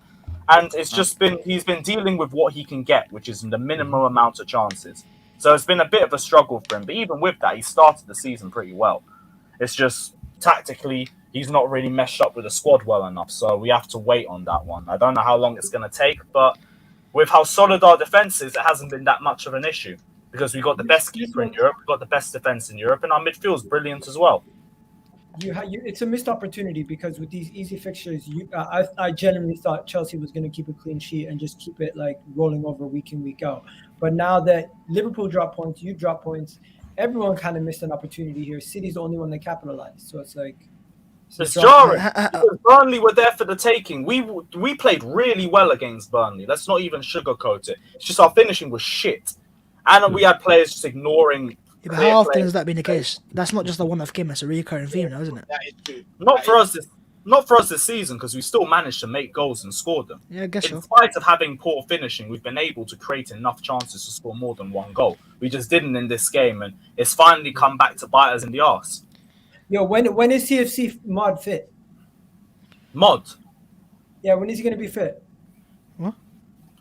And it's just he's been dealing with what he can get, which is the minimum amount of chances. So it's been a bit of a struggle for him. But even with that, he started the season pretty well. It's just tactically, he's not really meshed up with the squad well enough. So we have to wait on that one. I don't know how long it's going to take, but with how solid our defense is, it hasn't been that much of an issue. Because we've got the best keeper in Europe, we've got the best defense in Europe, and our midfield is brilliant as well. It's a missed opportunity because with these easy fixtures, I genuinely thought Chelsea was going to keep a clean sheet and just keep it like rolling over week in, week out. But now that Liverpool dropped points, you drop points, everyone kind of missed an opportunity here. City's the only one that capitalized. So it's like... It's jarring. Because Burnley were there for the taking. We played really well against Burnley. Let's not even sugarcoat it. It's just our finishing was shit. And we had players just ignoring... Yeah, but how often has that been the case? That's not just a one-off game; it's a recurring theme now, isn't it? That is true. Not for us this season, because we still managed to make goals and score them. Yeah, I guess so. In spite of having poor finishing, we've been able to create enough chances to score more than one goal. We just didn't in this game, and it's finally come back to bite us in the arse. Yo, when is CFC Mod fit? Mod? Yeah, when is he going to be fit? What?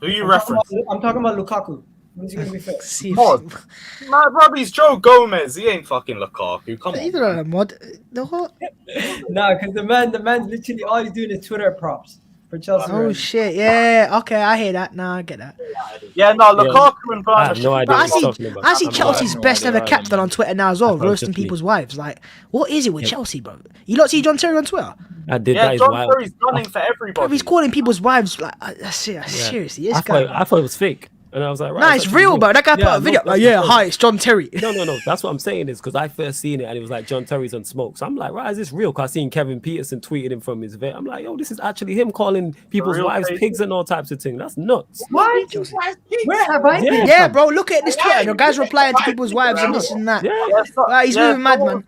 Who are you referencing? I'm talking about Lukaku. When is he going to be fit? Mod? My brother's Joe Gomez. He ain't fucking Lukaku. Come on. Either of them, Mod. The what? No, because the man's literally all he's doing is Twitter props for Chelsea. Oh shit! Yeah, okay, I hear that. No, I get that. Yeah, no, Lukaku and I have Burnley. no idea But what you're talking about. I see Chelsea's best ever captain on Twitter now as well, thought it was roasting just me. people's wives. Like, what is it with Chelsea, bro? You lot see John Terry on Twitter? I did. Yeah, That is John wild. Terry's gunning for Bro, everybody. he's calling people's wives like, seriously, this guy. I thought it was fake. And I was like, right. Nah, it's real, bro. That guy put a video. Like, yeah, hi, it's John Terry. No. That's what I'm saying is because I first seen it and it was like John Terry's on smoke. So I'm like, right, is this real? Because I seen Kevin Peterson tweeted him from his vet. I'm like, yo, this is actually him calling people's real wives crazy. pigs and all types of things. That's nuts. What? Where have I been? Yeah, bro, look at this Twitter. The guy's replying to people's wives and this and that. Yeah. He's moving mad, man.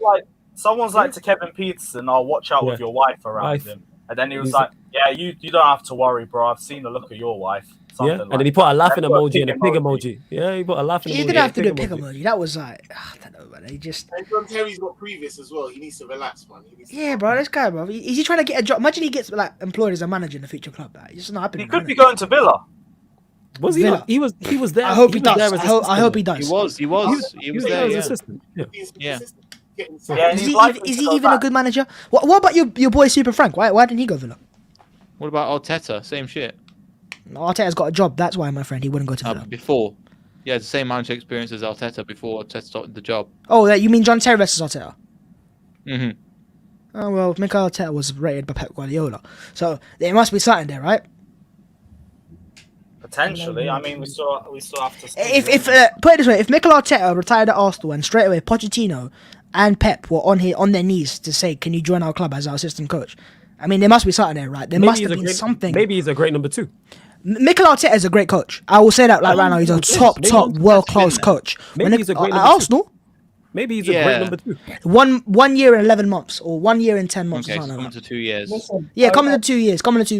Someone's like to Kevin Peterson, "I'll watch out with your wife around him." And then he was like, "Yeah, you don't have to worry, bro. I've seen the look of your wife." Yeah, and then he put a laughing emoji and a pig emoji. Yeah, he put a laughing emoji. He didn't have to do a pig emoji. That was like, I don't know, man. He just... And John Terry's got previous as well. He needs to relax, man. Yeah, bro, this guy, bro. Is he trying to get a job? Imagine he gets like employed as a manager in the future club. Like, it's just not happening. He could be going to Villa. Was he? Villa. Not? He was there. I hope he was does. there as I hope he does. He was there. as Yeah. assistant. Yeah. Yeah. Yeah, and Is he's he likely to go even a back. good manager? What about your boy Super Frank? Why didn't he go Villa? What about Arteta? Same shit. Arteta's got a job. That's why, my friend, he wouldn't go to Villa. Before. Yeah, it's the same manager experience as Arteta before Arteta started the job. Oh, you mean John Terry versus Arteta? Mm-hmm. Oh, well, Mikel Arteta was rated by Pep Guardiola. So there must be something there, right? Potentially, I mean, we still have to. If put it this way, if Mikel Arteta retired at Arsenal and straight away Pochettino and Pep were on their knees to say, "Can you join our club as our assistant coach?" I mean, there must be something there, right? There must have been something. Maybe he's a great number 2. Mikel Arteta is a great coach. I will say that right now. He's a top world class coach. Maybe he's a great at number Arsenal. 2. Maybe he's a great number 2. 1 year and 11 months, or 1 year and 10 months. Okay, or so something coming like that. to 2 years. Yeah, coming to 2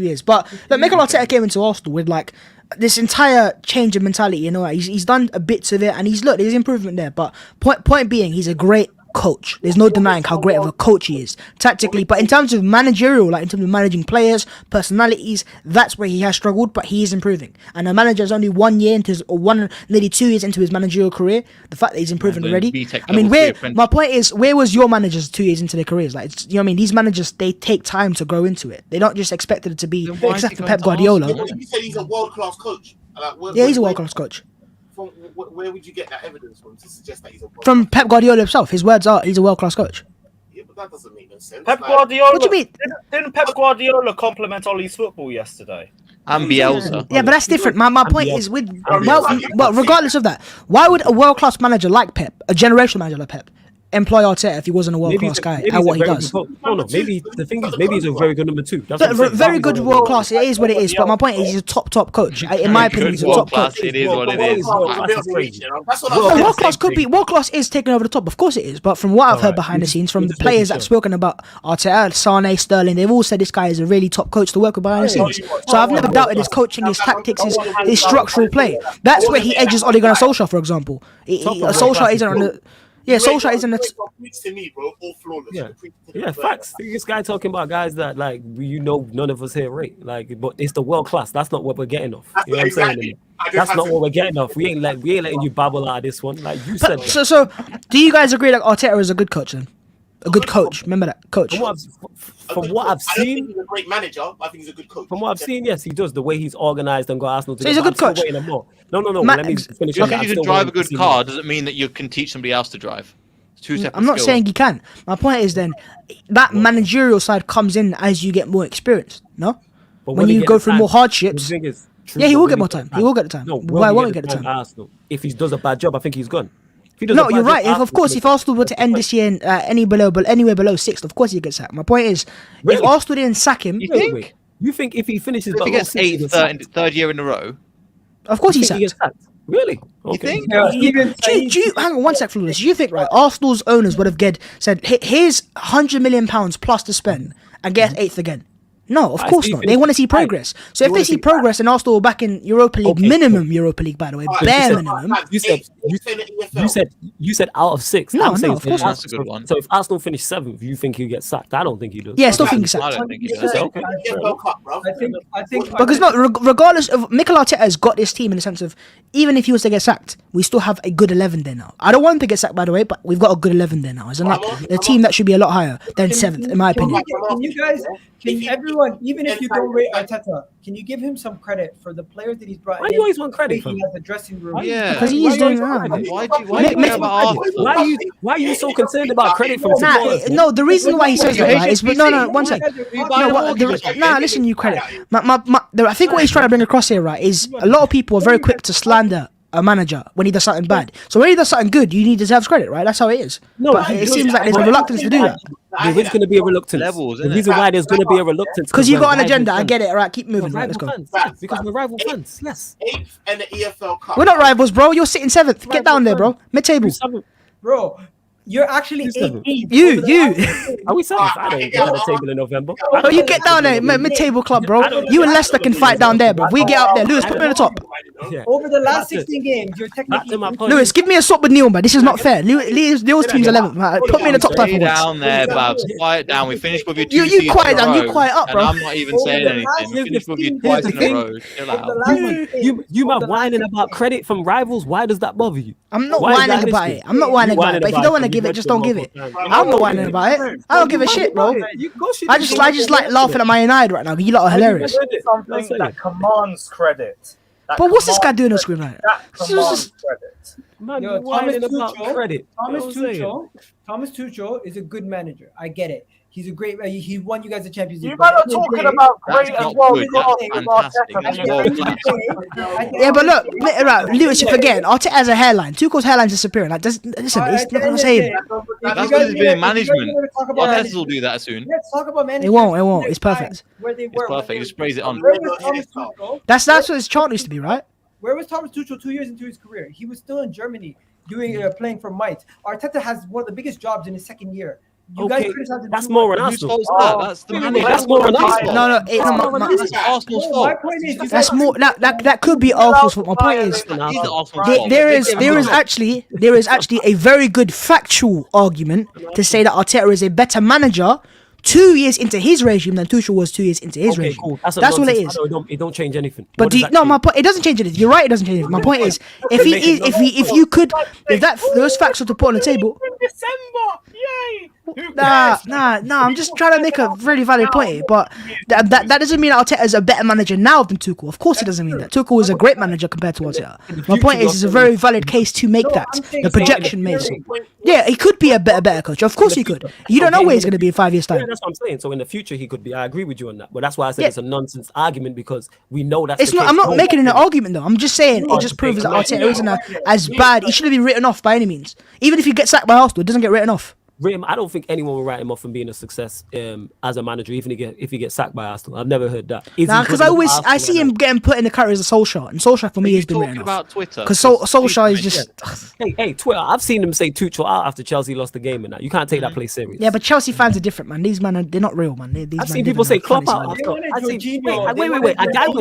years. But look, Mikel Arteta came into Arsenal with like this entire change of mentality. You know, he's done a bits of it, and there's improvement there. But point being, he's a great coach. There's no denying how great of a coach he is tactically, but in terms of managerial, like in terms of managing players, personalities, that's where he has struggled, but he is improving. And a manager is only 1 year into nearly 2 years into his managerial career. The fact that he's improving already. I mean, my point is, where was your managers 2 years into their careers? Like, you know what I mean? These managers, they take time to grow into it. They don't just expect it to be, except for Pep Guardiola. You said he's a world-class coach. Yeah, he's a world-class coach. From where would you get that evidence from to suggest that he's a From Pep Guardiola himself. His words are, he's a world-class coach. Yeah, but that doesn't make no sense. Pep Guardiola. What do you mean? Didn't Pep Guardiola compliment Ollie's football yesterday? And Bielsa. Yeah, but that's different. My point is well, regardless of that, why would a world-class manager like Pep, a generational manager like Pep, employ Arteta if he wasn't a world-class guy at what he does? No, maybe the thing is, maybe he's a very good number 2. Very good world-class. It is what it is. But my point is, he's a top coach. In my opinion, he's a top coach. It is what it is. World-class is taking over the top. Of course it is. But from what I've heard behind the scenes, from the players that have spoken about Arteta, Sane, Sterling, they've all said this guy is a really top coach to work with behind the scenes. So I've never doubted his coaching, his tactics, his structural play. That's where he edges Ole Gunnar Solskjaer, for example. Solskjaer isn't on the... Yeah, Solskjaer isn't the... to me, bro, all flawless. Yeah, facts. This guy talking about guys that, like, none of us here rate. Like, but it's the world class. That's not what we're getting off. You know what I'm saying? That's not what we're getting off. We ain't letting you babble out of this one. Like you said. So do you guys agree that Arteta is a good coach then? A good coach. Remember that, coach. From what I've seen, I don't think he's a great manager. I think he's a good coach. From what I've seen, yes, he does. The way he's organized and got Arsenal. So he's a good coach. No. Let me finish. Just because you can drive a good car doesn't mean that you can teach somebody else to drive. I'm not saying he can. My point is then that managerial side comes in as you get more experience. No, but when you go through more hardships. Yeah, he will get more time. He will get the time. No, why won't he get the time? Arsenal. If he does a bad job, I think he's gone. No, you're right. If Arsenal were to end this year anywhere below 6th, of course he gets sacked. My point is, if Arsenal didn't sack him, you think if he finishes, if he gets 8th third year in a row, of course he's sacked. Really? Okay. You think? Do you hang on one sec, Flawless? Do you think Arsenal's owners would have said, "Here's £100 million plus to spend and get 8th again"? No, of course not. They want to see progress. So if they see progress and Arsenal back in Europa League, minimum Europa League, by the way, bare minimum. You said out of 6. No, of course not. That's a good one. So if Arsenal finish 7th, you think he'll get sacked? I don't think he does. Yeah, I still think he's sacked. I don't think he does. Okay. I think because regardless of Mikel Arteta has got this team in the sense of even if he was to get sacked, we still have a good 11 there now. I don't want him to get sacked, by the way, but we've got a good 11 there now. Isn't that a team that should be a lot higher than 7th, in my opinion? Can everyone, even if you don't rate Arteta, can you give him some credit for the players that he's brought in? Why do you always want credit for him? He has the dressing room. Yeah, because he is doing that. Why are you so concerned about credit from supporters? No, the reason why he says that is no, one sec. Listen, you credit. I think what he's trying to bring across here, right, is a lot of people are very quick to slander a manager when he does something bad. So when he does something good, he deserves credit, right? That's how it is. No, but it seems like there's a reluctance to do that. There is going to be a reluctance. The reason why there's going to be a reluctance because you got an agenda. I get it. All right, keep moving. Right, let's go. Because we're rival fans. Yes. 8th and the EFL Cup. We're not rivals, bro. You're sitting 7th. Get down there, bro. Mid-table. Bro, you're actually 8th. You. Are we 7th? I don't get on the table in November. Oh, you get down there, mid-table club, bro. You and Leicester can fight down there, bro. We get up there. Lewis, put me on the top. Over the last 16 games, you're technically... Lewis, give me a swap with Neil, man. This is not fair. Lewis team's 11th. Put me in the top 5 for once. Down there, Babs. Quiet down. We finished with you You quiet down. You quiet up, bro. I'm not even saying anything. We finished with you twice in a row. Chill out. You man whining about credit from rivals. Why does that bother you? I'm not whining about it. But if you don't want to give it, just don't give it. I'm not whining about it. I don't give a shit, bro. I just like laughing at my United right now. You lot are hilarious. Something that commands credit. But what's this guy doing on screen right now? That commands credit. Thomas Tuchel is a good manager. I get it. He's a great. He won you guys the Champions League. You man are talking about great That's as not well. good. That's fantastic. That's world-class. Yeah, but look, right, Lewis, you're forgetting. Arteta has a hairline. Tuchel's hairline's disappearing. Like, listen, it's not the same. That's because he's been in management. Arteta will do that soon. Let's talk about management. It won't. It's perfect. Where they It's were. perfect. He just sprays it on. Where was Thomas Tuchel? That's what his chant used to be, right? Where was Thomas Tuchel 2 years into his career? He was still in Germany doing playing for Mainz. Arteta has one of the biggest jobs in his second year. You guys criticize him. That's more an Who Arsenal. solves that? That's the manager. That's more an Arsenal. No, It's Arsenal's My fault. point is, you that's guys- more. That could be Arsenal's fault. My point is, He's the Arsenal's there fault. there is actually a very good factual argument to say that Arteta is a better manager 2 years into his regime than Tuchel was 2 years into his regime. Cool. That's all it is. It don't change anything. But my point, it doesn't change anything. You're right, it doesn't change anything. My point is, if those facts were to put on the table. In December, yay! Nah. I'm just trying to make a really valid point here, but that doesn't mean Arteta is a better manager now than Tuchel. Of course, it doesn't mean that. Tuchel is a great manager compared to Arteta. My point is, it's a very valid case to make that. The projection makes it. Yeah, he could be a better coach. Of course, he could. You don't know where he's going to be in 5 years' Yeah, time. that's what I'm saying. So in the future, he could be. I agree with you on that. But that's why I said it's a nonsense argument because we know that's. It's not. I'm not making an argument though. I'm just saying it just proves that Arteta isn't as bad. He shouldn't be written off by any means. Even if he gets sacked by Arsenal, it doesn't get written off. I don't think anyone will write him off from being a success as a manager, even if he gets sacked by Arsenal. I've never heard that. Because I see him getting put in the category as a Solskjaer, and Solskjaer for me has been written off. About Twitter Because Solskjaer is just. Hey, Twitter. I've seen him say Tuchel out after Chelsea lost the game, and that you can't take that place serious. Yeah, but Chelsea fans are different, man. These men, they're not real, man. I've seen people say Klopp out after. Wait.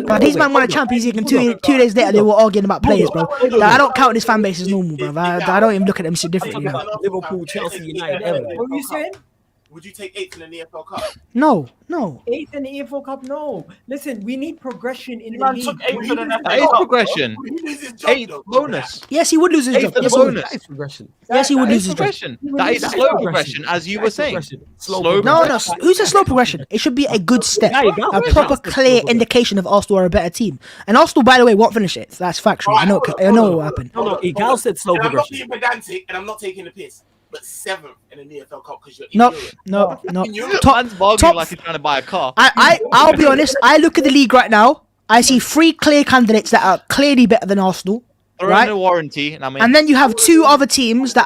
But these men won a Champions League, and two days later they were arguing about players, bro. Like, I don't count this fan base as normal, bro. I don't even look at them so differently. You know? Liverpool, Chelsea, United, everything. What were you saying? Would you take 8th in the EFL Cup? No. 8th in the EFL Cup? No. Listen, we need progression in the Man league. took 8th in the That FA is Cup. progression. Eight 8th bonus. Yes, he would lose his job. Eighth Yes, for he the would. bonus. That is progression. Yes, he would That lose is his job. progression. That is slow progression, as you were saying. Slow No. progression. Who's a slow progression? It should be a good step, There you go. a proper, clear indication of Arsenal are a better team. And Arsenal, by the way, won't finish it. That's factual. I know what will happen. No, Igal said slow And I'm not progression. being pedantic, and I'm not taking the piss. But 7th in the EFL Cup because you're in No. Europe. Man's bargaining top- like he's trying to buy a car. I'll be honest. I look at the league right now. I see 3 clear candidates that are clearly better than Arsenal. They're Right. under warranty, and I mean, And then you have 2 other teams that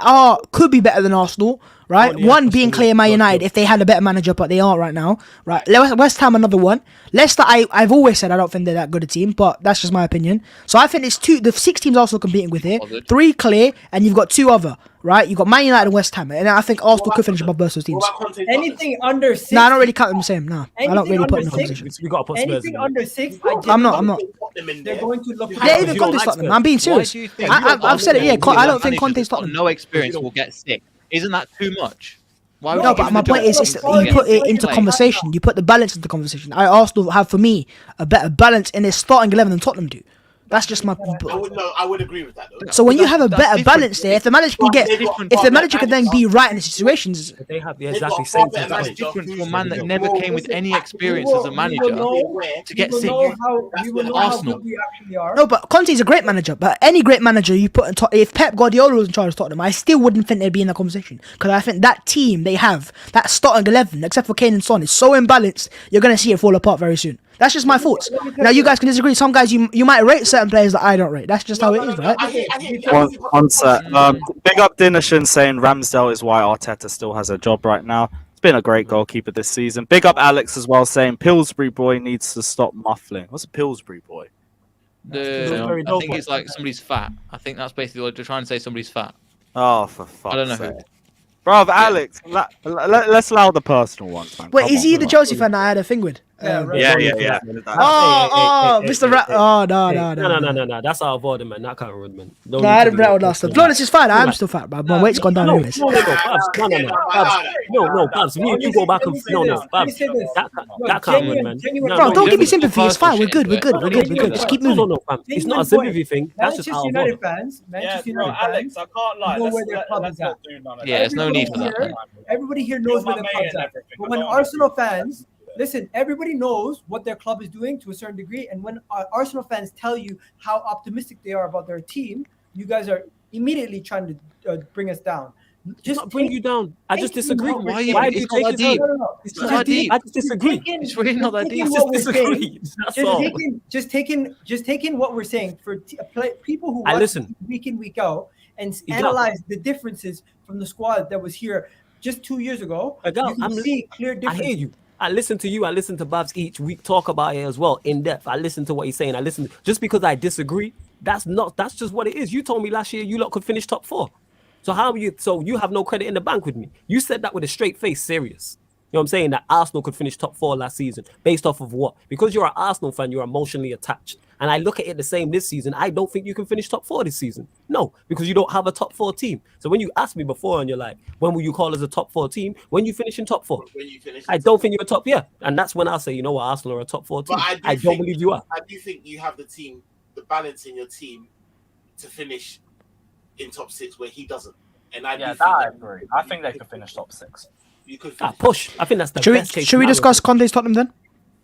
could be better than Arsenal, right? Oh, yeah, One being clear Man United if they had a better manager, but they aren't right now, right? West Ham, another one. Leicester, I've always said I don't think they're that good a team, but that's just my opinion. So I think it's the 6 teams Arsenal competing with here, 3 clear, and you've got 2 other, right? You've got Man United and West Ham, and I think Arsenal could finish above both those teams. What about Conte? Anything under 6. No, I don't really count them the same. No, I don't really put them in the Anything conversation. We got to put Spurs Anything in. under 6, I'm not. They're going to look. Yeah, even you don't Conte's like Tottenham. Spurs. I'm being why serious. do you think I've said it. Yeah, I don't think managers Conte's who've got Tottenham. no experience will get sick. Isn't that too much? Why would No, you but give my the point job is, to you someone who put gets it into played? conversation. You put the balance into conversation. Arsenal have, for me, a better balance in their starting 11 than Tottenham do. That's just my. I would agree with that though. So when you have a That's better different. balance there, if the manager can then be right in the situations, They have They've exactly got same far better That's manager different to a who's- man that never came with any experience as a manager to get sick. You will know how Arsenal. good we actually are. no, but Conte is a great manager. But any great manager you put on if Pep Guardiola was in charge of Tottenham, I still wouldn't think they'd be in that conversation because I think that team they have, that starting 11, except for Kane and Son, is so imbalanced. You're gonna see it fall apart very soon. That's just my thoughts. Now you guys can disagree. Some guys you might rate certain players that I don't rate. That's just how it is, right? One sec. Big up Dinershin saying Ramsdale is why Arteta still has a job right now. It's been a great goalkeeper this season. Big up Alex as well saying Pillsbury boy needs to stop muffling. What's a Pillsbury boy? I think it's like somebody's fat. I think that's basically what they're trying to say. Somebody's fat. Oh, for fuck's I don't know sake. who. Bruv, Alex, let's allow the personal ones, man. Wait, Come is he on, the man. Chelsea fan that I had a thing with? Yeah. Oh, Mr. Rat. Oh, no. No. That's our avoid, man. That can't run, man. No, I had him rattled last time. Flawless is fine. I'm still fat, but my weight's gone down anyways. No, Babs. Me and you go back and Babs. That can't run, man. Bro, don't give me sympathy. It's fine. We're good. Just keep moving. No, fam. It's not a sympathy thing. That's just our United avoid. fans. Yeah, Manchester bro, United Alex, fans. I can't lie. know where their club Let's is not at. do none of Yeah, there's no need for that. Everybody Everybody here knows where their club's at. But when Arsenal fans, listen, everybody knows what their club is doing to a certain degree. And when Arsenal fans tell you how optimistic they are about their team, you guys are immediately trying to bring us down. just not bring you down. I just disagree. what we're Why are saying. you- Why do you it's not take that it deep. so? No. It's not that deep. I just disagree. It's really not that deep. I What just we're saying, disagree. That's all. just taking what we're saying for people who I watch listen. week in week out and You got- analyze the differences from the squad that was here just 2 years ago. I got- You can I'm- see clear I differences. hear you. I listen to you. I listen to Babs each week talk about it as well in depth. I listen to what he's saying. I listen just because I disagree. That's just what it is. You told me last year you lot could finish top 4. So how are you? So you have no credit in the bank with me. You said that with a straight face, serious. You know what I'm saying? That Arsenal could finish top 4 last season based off of what? Because you're an Arsenal fan, you're emotionally attached. And I look at it the same this season. I don't think you can finish top 4 this season. No, because you don't have a top 4 team. So when you asked me before and you're like, when will you call us a top 4 team? When you finish in top 4. When you finish, I don't think you're a top, yeah. And that's when I'll say, you know what, Arsenal are a top 4 team. But I don't believe you are. I do think you have the team, the balance in your team to finish in top 6 where he doesn't. And I do Yeah, think that I that agree. I think they could finish top 6. you could Ah, finish. push. I think that's the Should best case. we scenario. discuss Conte's Tottenham then?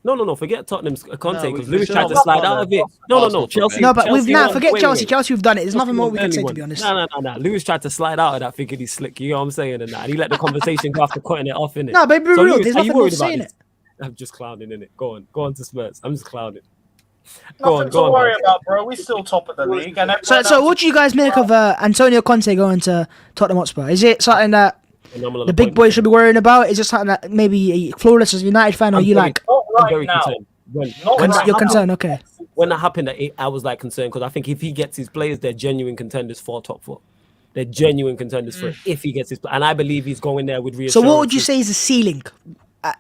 No. Forget Tottenham's Conte No, because we Lewis should tried to not slide bother. out of it. No. Arsenal Chelsea. No, but Chelsea now won. forget Wait. Chelsea. Chelsea, we've done it. There's nothing more we can Burnley say, to won. be honest. No. Lewis tried to slide out of that thinking he's slick. You know what I'm saying? And that. And he let the conversation go after cutting it off, innit? No, but be real. Lewis, There's are you nothing more worried to about say in this? it. I'm just clowning, innit? Go on to Spurs. I'm just clowning. Nothing to worry man. about, bro. We're still top of the league. And So everyone what else do you guys make of Antonio Conte going to Tottenham Hotspur? Is it something that Phenomenal the big appointment. boys should be worrying about? Is it something that maybe flawless as a United fan, or I'm you very- like? not I'm right very now. concerned. When Not when right that You're happened- concerned, okay? When that happened, I was like concerned because I think if he gets his players, they're genuine contenders for top 4. They're genuine contenders for it if he gets his. And I believe he's going there with So reassurance. what would you say is the ceiling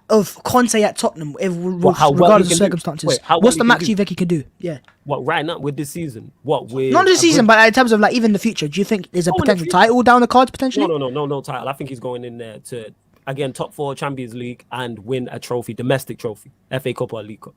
of Conte at Tottenham, how well regardless he of can do? circumstances? Wait, how well What's he the can max do? you think he could do? Yeah, What right now with this season? What with not this a season, good- but in terms of like even the future. Do you think there's a Oh, in the potential future. title down the cards potentially? No title. I think he's going in there to again top 4 Champions League and win a trophy, domestic trophy, FA Cup or League Cup.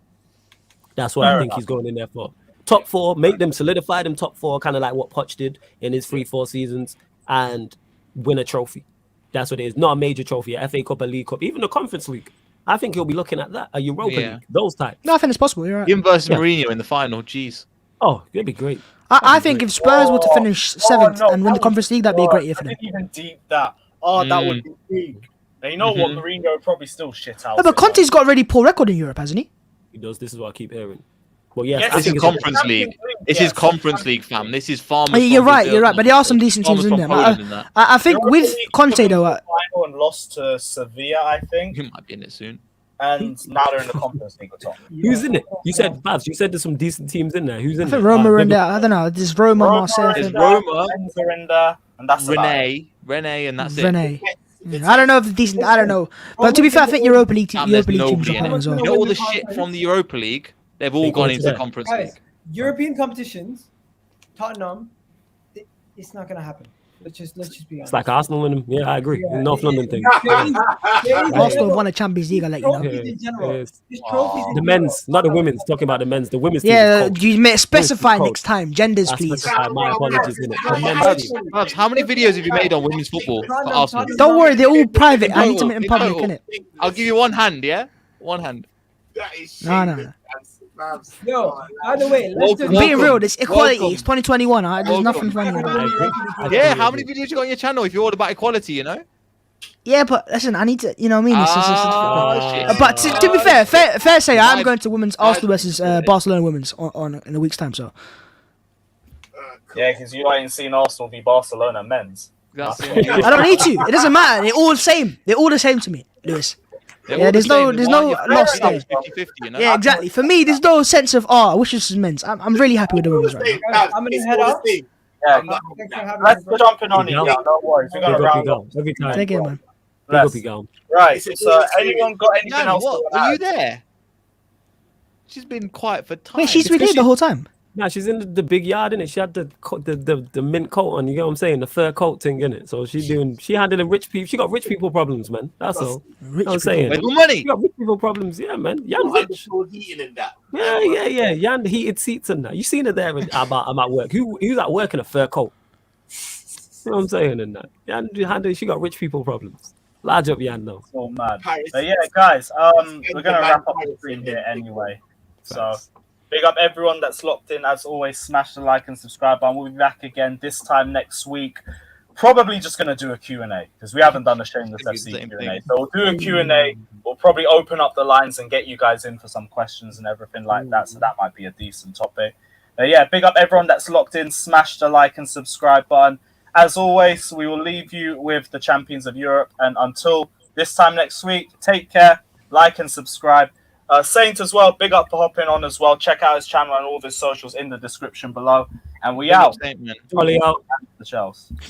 That's what Fair I think enough. he's going in there for. Top 4, make them solidify them top 4, kind of like what Poch did in his 3-4 seasons, and win a trophy. That's what it is. Not a major trophy, a FA Cup, a League Cup, even the Conference League. I think he'll be looking at that, a Europa Yeah. League, those types. No, I think it's possible. You're right. Him versus Yeah. Mourinho in the final. Jeez. Oh, it'd be great. I think if Spurs were to finish seventh and win the Conference League, that'd be a great year for I them. didn't even deep that. That would be big. And you know what? Mourinho would probably still shit out. No, but Conte's got a really poor record in Europe, hasn't he? He does. This is what I keep hearing. Well, yes, Yes, I This think is it's Conference League. This yes. is Conference League, fam. This is farmers. Oh, you're from right. Brazil, You're right. But there are some decent teams farmers in from there. Poland and that. I think with Conte though, final and lost to Sevilla, I think, You might be in it soon. and now they're in the Conference League at top. Who's in it? You said Babs. You said there's some decent teams in there. Who's in I think there? Roma are in Liverpool. there. I don't know. There's Roma, Marseille. I There's think. Roma, Benz are in there, and that's about it. Rene, and that's it. Rene. Yeah, I don't know if the decent. I don't know. But to be fair, I think Europa League Damn, there's teams are nobody in fine it. as well. You know all the shit from the Europa League? They've all They gone go into to the that. Conference Guys, League. European competitions, Tottenham, it's not gonna happen. Let's just be honest. It's like Arsenal in them. Yeah, I agree. Yeah, North London thing. Arsenal have won a Champions League. I let you know. Trophies in general. Yes. Just trophies in The general. men's, not the women's. Talking about the men's. The women's team. Yeah, is cold. you may specify Cold. next time. Genders, I please. specified my apologies in it. The men's Babs, team. Babs, how many videos have you made on women's football for Arsenal? Don't worry, they're all private. I need to make them In public, total. innit? I'll give you one hand, yeah? One hand. That is No, no, shameless, man. Yo, by the way, let's Welcome. just Being real, there's equality. Welcome. It's 2021. There's Welcome. nothing funny I about it. agree. I Yeah, agree. how many videos you got on your channel if you're all about equality, you know? Yeah, but listen, I need to, you know what I mean? It's just, shit. but to be fair, fair say, I'm My- going to women's Arsenal versus Barcelona women's on in a week's time. So Yeah, because you ain't seen Arsenal v Barcelona men's. That's I don't need to. It doesn't matter. They're all the same. They're all the same to me, Lewis. They're Yeah, all the there's no- same. there's Why no you- loss there. It's 50-50, you know? Yeah, exactly. For me, there's no sense of I wish this was men's. I'm really happy with the women's right now. I'm gonna head out. Yeah, Thanks for having let's me, bro. jump in on it. Yeah. Yeah, no worries. We're Big gonna up, round big up. up. Every time. Take it, man. Big up, Let's- big up. Right. So, anyone got anything Jan, else? what? to Were you add? there? She's been quiet for time. Wait, she's been here the whole time. Nah, she's in the big yard, innit? She had the mint coat on, you get what I'm saying? The fur coat thing, innit? So she handling rich people. She got rich people problems, man. That's all. Rich I'm saying. With money. She got rich people problems, yeah, man. Jan rich. Heating and that. Yeah. Jan the heated seats and that. You seen her there I'm at work. Who's at work in a fur coat? You know what I'm saying and that. Jan, she got rich people problems. Large up Jan though. So mad. Paris. But yeah, guys, we're gonna wrap up the stream here anyway. So big up everyone that's locked in. As always, smash the like and subscribe button. We'll be back again this time next week probably just going to do a Q&A because we haven't done a Shameless Could be the FC same Q&A. thing. So we'll do a Q&A. We'll probably open up the lines and get you guys in for some questions and everything like that. So that might be a decent topic. Yeah, big up everyone that's locked in. Smash the like and subscribe button. As always, we will leave you with the champions of Europe. And until this time next week, take care, like and subscribe. Saint as well, big up for hopping on as well. Check out his channel and all his socials in the description below. And we Big up out. Saint, man. Ollie out. The shells.